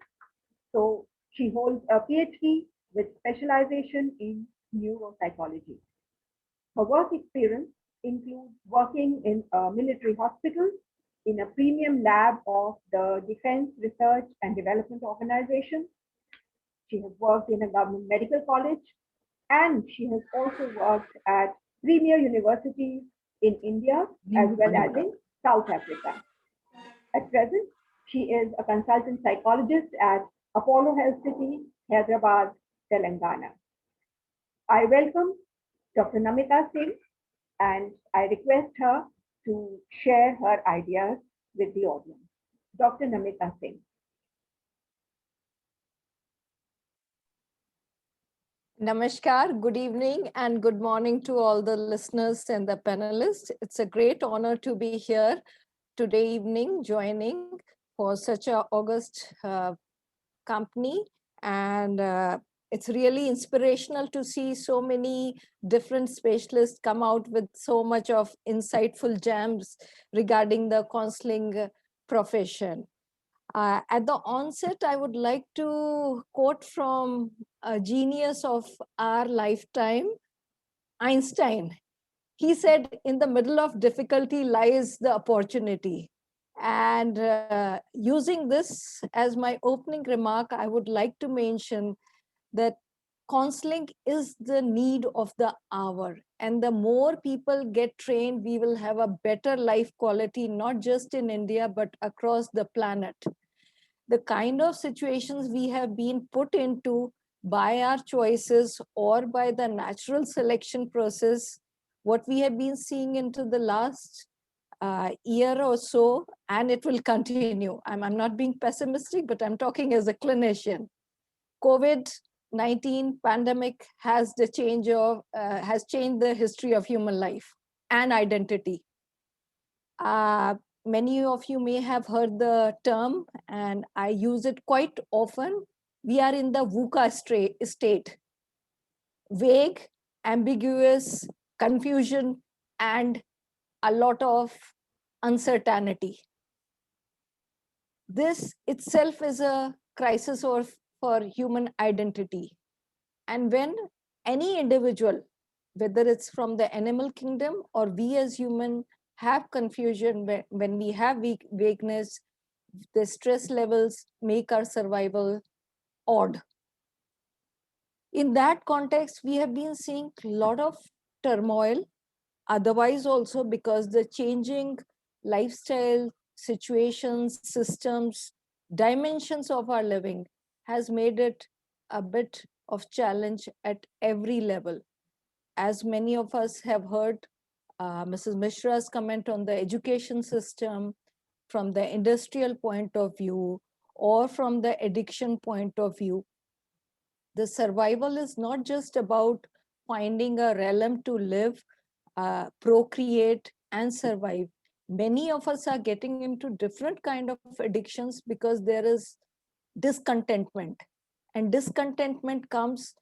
So she holds a PhD with specialization in neuropsychology. Her work experience includes working in a military hospital, in a premium lab of the Defense Research and Development Organization. She has worked in a government medical college, and she has also worked at premier universities in India as well as in South Africa. At present, she is a consultant psychologist at Apollo Health City, Hyderabad, Telangana. I welcome Dr. Namita Singh, and I request her to share her ideas with the audience. Dr. Namita Singh. Namaskar, good evening and good morning to all the listeners and the panelists. It's a great honor to be here today evening joining for such a august company. And it's really inspirational to see so many different specialists come out with so much of insightful gems regarding the counseling profession. At the onset, I would like to quote from a genius of our lifetime, Einstein. He said, in the middle of difficulty lies the opportunity. And using this as my opening remark, I would like to mention that counseling is the need of the hour. And the more people get trained, we will have a better life quality, not just in India, but across the planet. The kind of situations we have been put into by our choices or by the natural selection process, what we have been seeing into the last year or so, and it will continue. I'm not being pessimistic, but I'm talking as a clinician. COVID-19 pandemic has has changed the history of human life and identity. Many of you may have heard the term, and I use it quite often. We are in the VUCA state: vague, ambiguous, confusion, and a lot of uncertainty. This itself is a crisis for human identity. And when any individual, whether it's from the animal kingdom or we as human, have confusion, when we have vagueness, the stress levels make our survival odd. In that context, we have been seeing a lot of turmoil, otherwise also because the changing lifestyle, situations, systems, dimensions of our living has made it a bit of challenge at every level. As many of us have heard Mrs. Mishra's comment on the education system from the industrial point of view or from the addiction point of view, the survival is not just about finding a realm to live, procreate, and survive. Many of us are getting into different kind of addictions because there is discontentment. And discontentment comes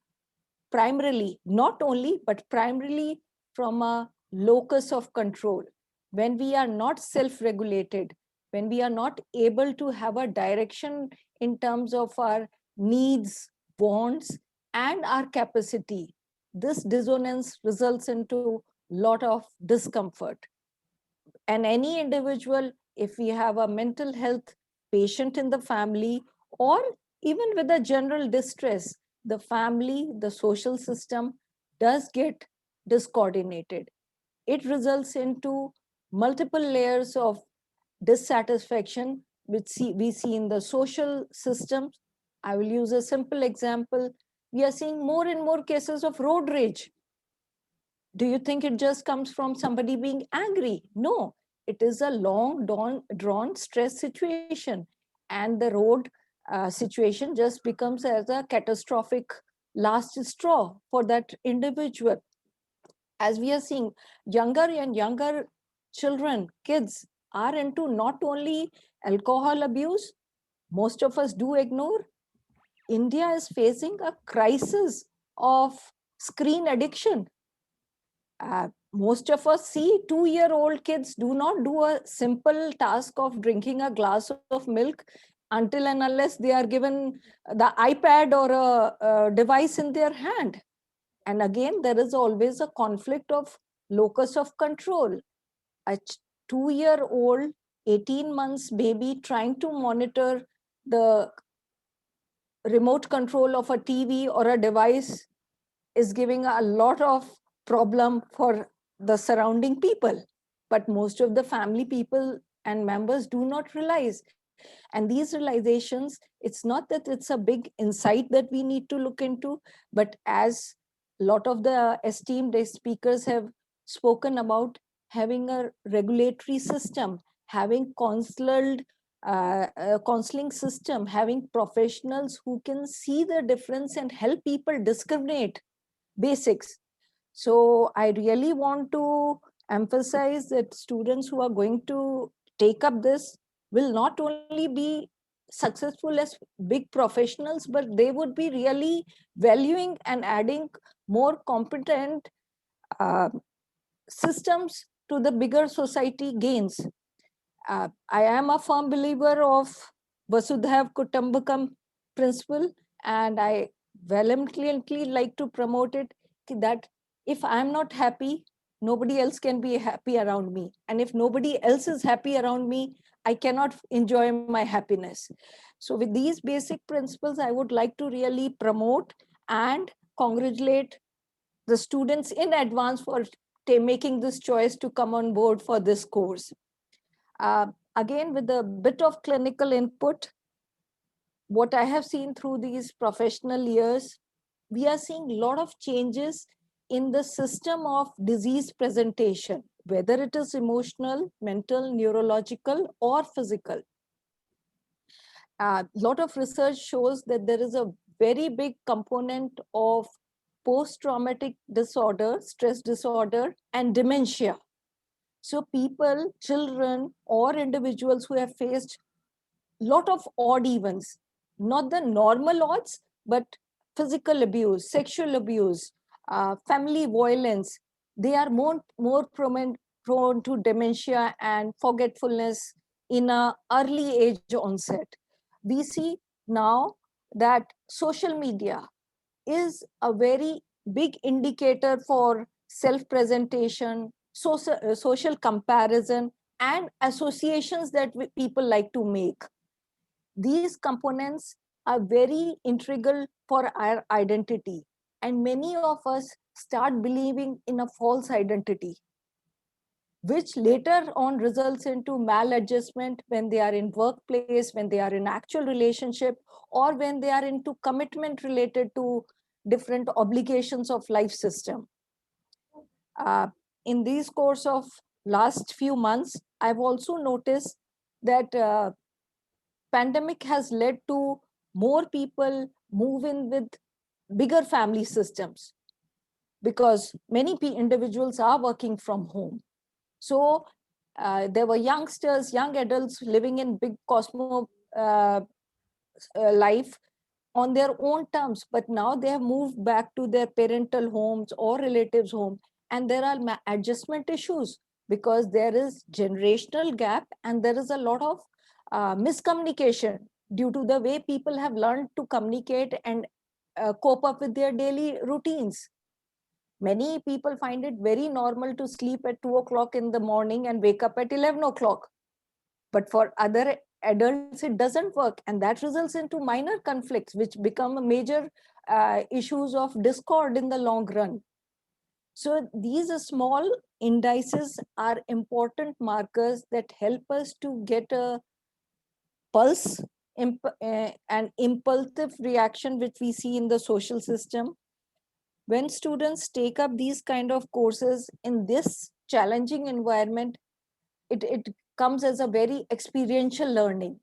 primarily, not only, but primarily from a locus of control. When we are not self-regulated, when we are not able to have a direction in terms of our needs, wants, and our capacity, this dissonance results into lot of discomfort. And any individual, if we have a mental health patient in the family, or even with a general distress, the family, the social system does get discoordinated. It results into multiple layers of dissatisfaction, which we see in the social systems. I will use a simple example. We are seeing more and more cases of road rage. Do you think it just comes from somebody being angry? No, it is a long drawn stress situation, and the road situation just becomes as a catastrophic last straw for that individual. As we are seeing, younger and younger children, kids are into not only alcohol abuse, most of us do ignore. India is facing a crisis of screen addiction. Most of us see 2-year-old kids do not do a simple task of drinking a glass of milk until and unless they are given the iPad or a device in their hand. And again, there is always a conflict of locus of control. A 2-year-old, 18 months baby trying to monitor the remote control of a TV or a device is giving a lot of problem for the surrounding people. But most of the family people and members do not realize. And these realizations, it's not that it's a big insight that we need to look into, but as a lot of the esteemed speakers have spoken about, having a regulatory system, having counseling system, having professionals who can see the difference and help people discriminate basics. So I really want to emphasize that students who are going to take up this will not only be successful as big professionals, but they would be really valuing and adding more competent uh, systems to the bigger society gains. I am a firm believer of Vasudhaiv Kutumbakam principle, and I vehemently like to promote it, that if I'm not happy, nobody else can be happy around me. And if nobody else is happy around me, I cannot enjoy my happiness. So with these basic principles, I would like to really promote and congratulate the students in advance for making this choice to come on board for this course. Again, with a bit of clinical input, what I have seen through these professional years, we are seeing a lot of changes in the system of disease presentation, whether it is emotional, mental, neurological, or physical. A lot of research shows that there is a very big component of post-traumatic disorder, stress disorder, and dementia. So people, children, or individuals who have faced lot of odd events, not the normal odds, but physical abuse, sexual abuse, family violence, they are more prone to dementia and forgetfulness in a early age onset. We see now that social media is a very big indicator for self-presentation, social comparison, and associations that people like to make. These components are very integral for our identity. And many of us start believing in a false identity, which later on results into maladjustment when they are in workplace, when they are in actual relationship, or when they are into commitment related to different obligations of life system. In these course of last few months, I've also noticed that pandemic has led to more people move in with bigger family systems, because many individuals are working from home. So there were youngsters, young adults living in big cosmo life on their own terms, but now they have moved back to their parental homes or relatives' home, and there are adjustment issues because there is generational gap and there is a lot of miscommunication due to the way people have learned to communicate and cope up with their daily routines. Many people find it very normal to sleep at 2 o'clock in the morning and wake up at 11 o'clock. But for other adults, it doesn't work. And that results into minor conflicts, which become major issues of discord in the long run. So these small indices are important markers that help us to get a pulse and impulsive reaction, which we see in the social system. When students take up these kind of courses in this challenging environment, it comes as a very experiential learning.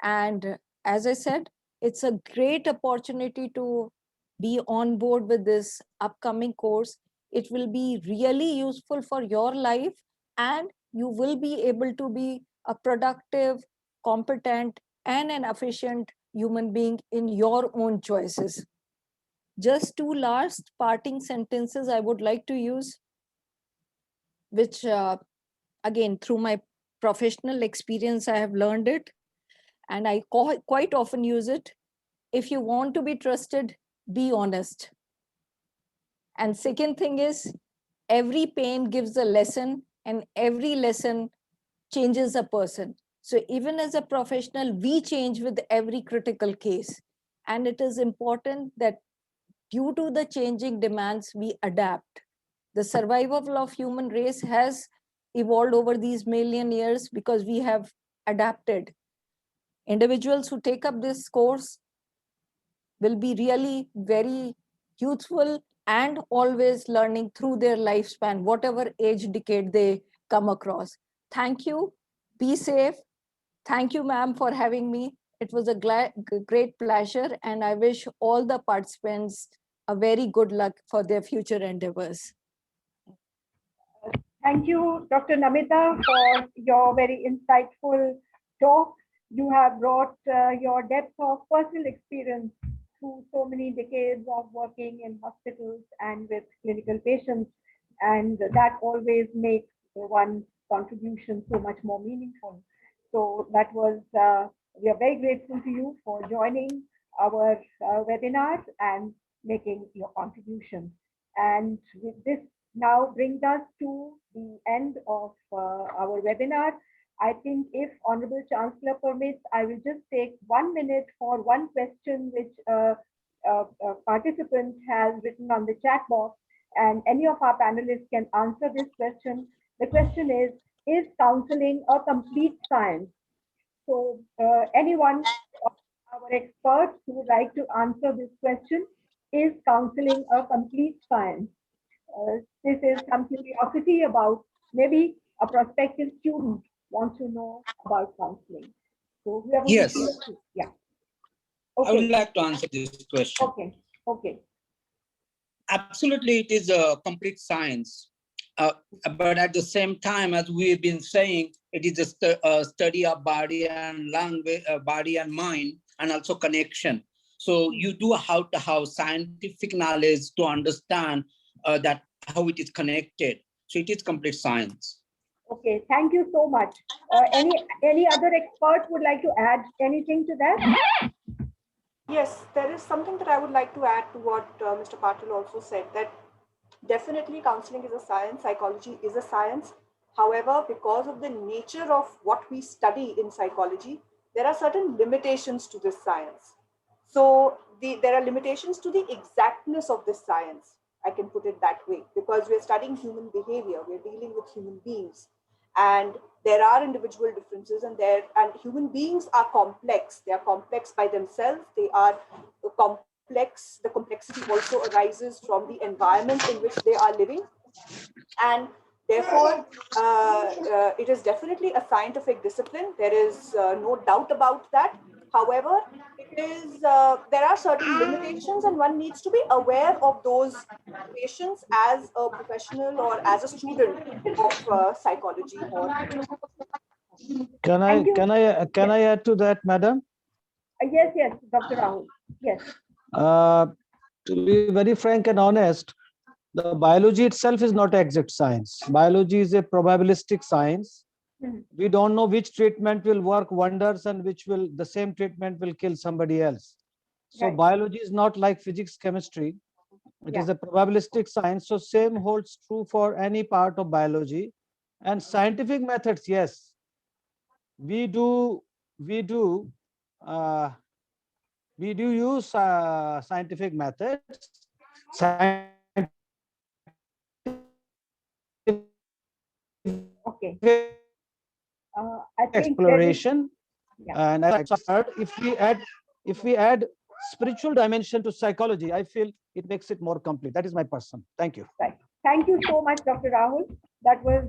And as I said, it's a great opportunity to be on board with this upcoming course. It will be really useful for your life, and you will be able to be a productive, competent, and an efficient human being in your own choices. Just two last parting sentences I would like to use, which again, through my professional experience, I have learned it, and I quite often use it. If you want to be trusted, be honest. And second thing is, every pain gives a lesson, and every lesson changes a person. So even as a professional, we change with every critical case. And it is important that due to the changing demands, we adapt. The survival of human race has evolved over these million years because we have adapted. Individuals who take up this course will be really very youthful and always learning through their lifespan, whatever age decade they come across. Thank you. Be safe. Thank you, ma'am, for having me. It was a great pleasure, and I wish all the participants a very good luck for their future endeavors. Thank you, Dr. Namita, for your very insightful talk. You have brought your depth of personal experience through so many decades of working in hospitals and with clinical patients, and that always makes one's contribution so much more meaningful. So that was, we are very grateful to you for joining our webinar and making your contribution. And with this now brings us to the end of our webinar. I think if Honorable Chancellor permits, I will just take 1 minute for one question which a participant has written on the chat box, and any of our panelists can answer this question. The question is counseling a complete science? So anyone of our experts who would like to answer this question, is counseling a complete science? This is some curiosity about maybe a prospective student wants to know about counseling. So whoever Yes. wishes to, yeah. I would like to answer this question. Okay. Okay. Absolutely, it is a complete science. But at the same time, as we've been saying, it is a study of body and language, body and mind, and also connection. So you do have to have scientific knowledge to understand that how it is connected. So it is complete science. Okay, thank you so much. Any other expert would like to add anything to that? Yes, there is something that I would like to add to what Mr. Patil also said, that definitely counseling is a science, psychology is a science. However, because of the nature of what we study in psychology, there are certain limitations to this science. So there are limitations to the exactness of this science, I can put it that way, because we're studying human behavior, we're dealing with human beings, and there are individual differences, and human beings are complex. They are complex by themselves. They are complex. The complexity also arises from the environment in which they are living, and therefore it is definitely a scientific discipline. There is no doubt about that. However, there are certain limitations, and one needs to be aware of those limitations as a professional or as a student of psychology. Or Can I add to that, madam? Yes, Dr. Rahul. Yes. To be very frank and honest, the biology itself is not exact science. Biology is a probabilistic science. We don't know which treatment will work wonders and the same treatment will kill somebody else. So right. Biology is not like physics, chemistry. It is a probabilistic science. So same holds true for any part of biology. And scientific methods, yes, we do use scientific methods. Okay. I think exploration, and if we add spiritual dimension to psychology, I feel it makes it more complete. That is my person. Thank you. Right. Thank you so much, Dr. Rahul. That was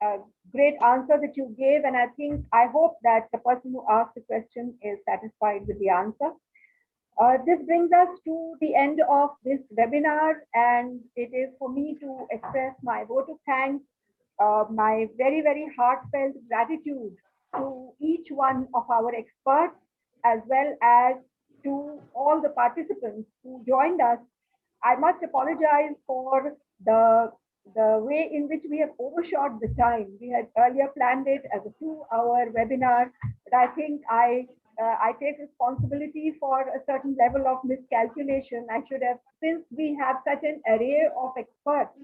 a great answer that you gave, and I hope that the person who asked the question is satisfied with the answer. This brings us to the end of this webinar, and it is for me to express my vote of thanks, my very, very heartfelt gratitude to each one of our experts, as well as to all the participants who joined us. I must apologize for the way in which we have overshot the time. We had earlier planned it as a 2-hour webinar, but I think I take responsibility for a certain level of miscalculation. I should have, since we have such an array of experts,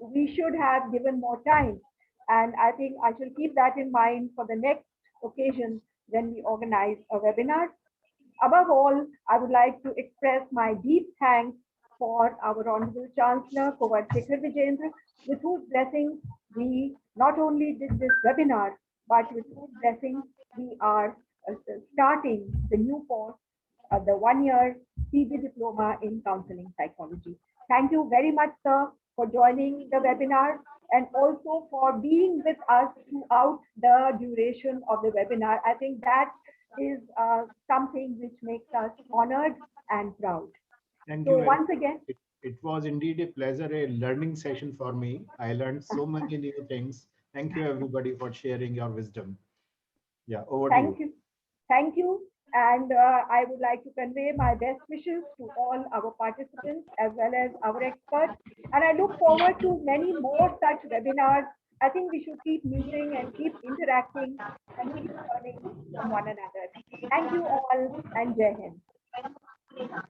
we should have given more time. And I think I shall keep that in mind for the next occasion when we organize a webinar. Above all, I would like to express my deep thanks for our Honorable Chancellor, Shekhar Vijendra, with whose blessings we not only did this webinar, but with whose blessings we are starting the new course, the 1-year PG Diploma in Counseling Psychology. Thank you very much, sir, for joining the webinar and also for being with us throughout the duration of the webinar. I think that is something which makes us honored and proud. Thank So you very once much. again, It was indeed a pleasure, a learning session for me. I learned so many new things. Thank you, everybody, for sharing your wisdom. Yeah, over to thank you. you. Thank you. And I would like to convey my best wishes to all our participants as well as our experts. And I look forward to many more such webinars. I think we should keep meeting and keep interacting and keep learning from one another. Thank you all and Jai Hind.